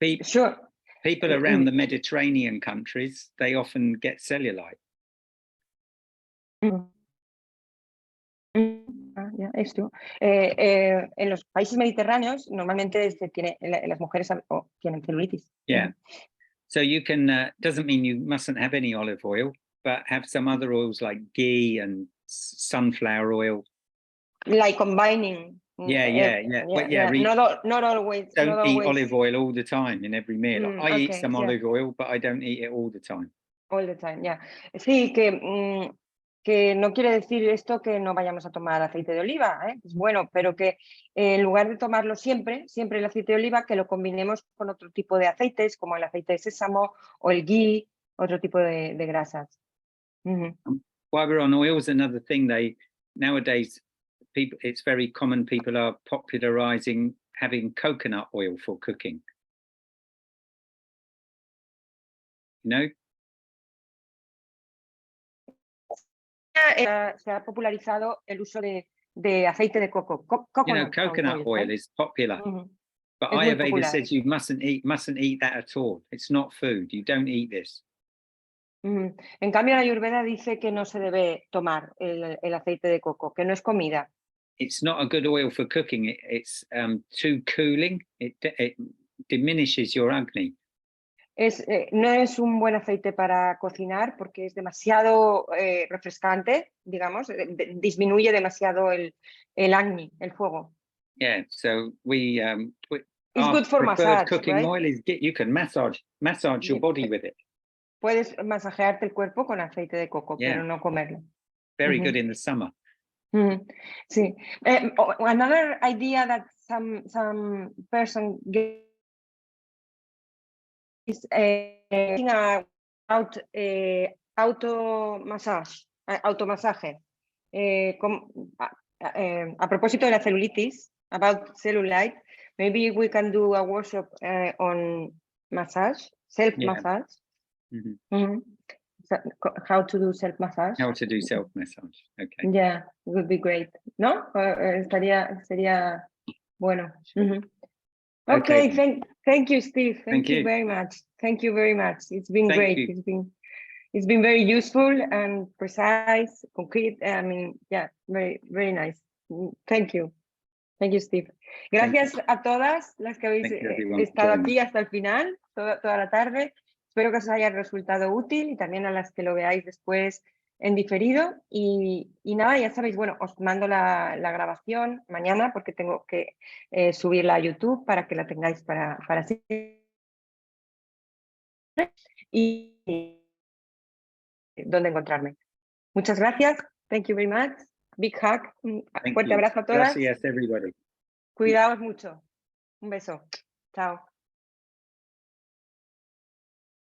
people around the Mediterranean countries, they often get cellulite. Esto. En los países mediterráneos normalmente las mujeres tienen celulitis. Yeah. So you can, doesn't mean you mustn't have any olive oil, but have some other oils like ghee and sunflower oil. Like combining. Yeah. But yeah, not always. Don't eat olive oil all the time in every meal. I eat some olive oil, but I don't eat it all the time. All the time, yeah. Sí, que no quiere decir esto que no vayamos a tomar aceite de oliva, es bueno, pero que en lugar de tomarlo siempre el aceite de oliva, que lo combinemos con otro tipo de aceites, como el aceite de sésamo o el ghee, otro tipo de grasas. While we're on oils, another thing nowadays, it's very common, people are popularizing having coconut oil for cooking. Se ha popularizado el uso de aceite de coco. Coconut oil is popular. But Ayurveda says you mustn't eat that at all. It's not food. You don't eat this. En cambio, la Ayurveda dice que no se debe tomar el aceite de coco, que no es comida. It's not a good oil for cooking. It's too cooling. It diminishes your Agni. No es un buen aceite para cocinar porque es demasiado refrescante, digamos, disminuye demasiado el Agni, el fuego. Yeah, so it's good for massage, cooking right? oil is you can massage your body with it. Puedes masajearte el cuerpo con aceite de coco, pero no comerlo. Very good in the summer. Sí. Another idea that some person gets is automasaje. A propósito de la celulitis, about cellulite, maybe we can do a workshop on massage, self-massage. How to do self-massage. How to do self-massage, okay. Yeah, it would be great. ¿No? Sería bueno. Okay, thank you, Steve. Thank you very much. Thank you very much. It's been great. It's been very useful and precise, concrete. I mean, yeah, very, very nice. Thank you. Thank you, Steve. Gracias a todas las que habéis estado aquí hasta el final, toda la tarde. Espero que os haya resultado útil y también a las que lo veáis después en diferido. Y nada, ya sabéis, bueno, os mando la grabación mañana porque tengo que subirla a YouTube para que la tengáis para siempre. Y dónde encontrarme. Muchas gracias. Thank you very much. Big hug. Un fuerte abrazo a todas. Gracias, everybody. Cuidaos mucho. Un beso. Chao.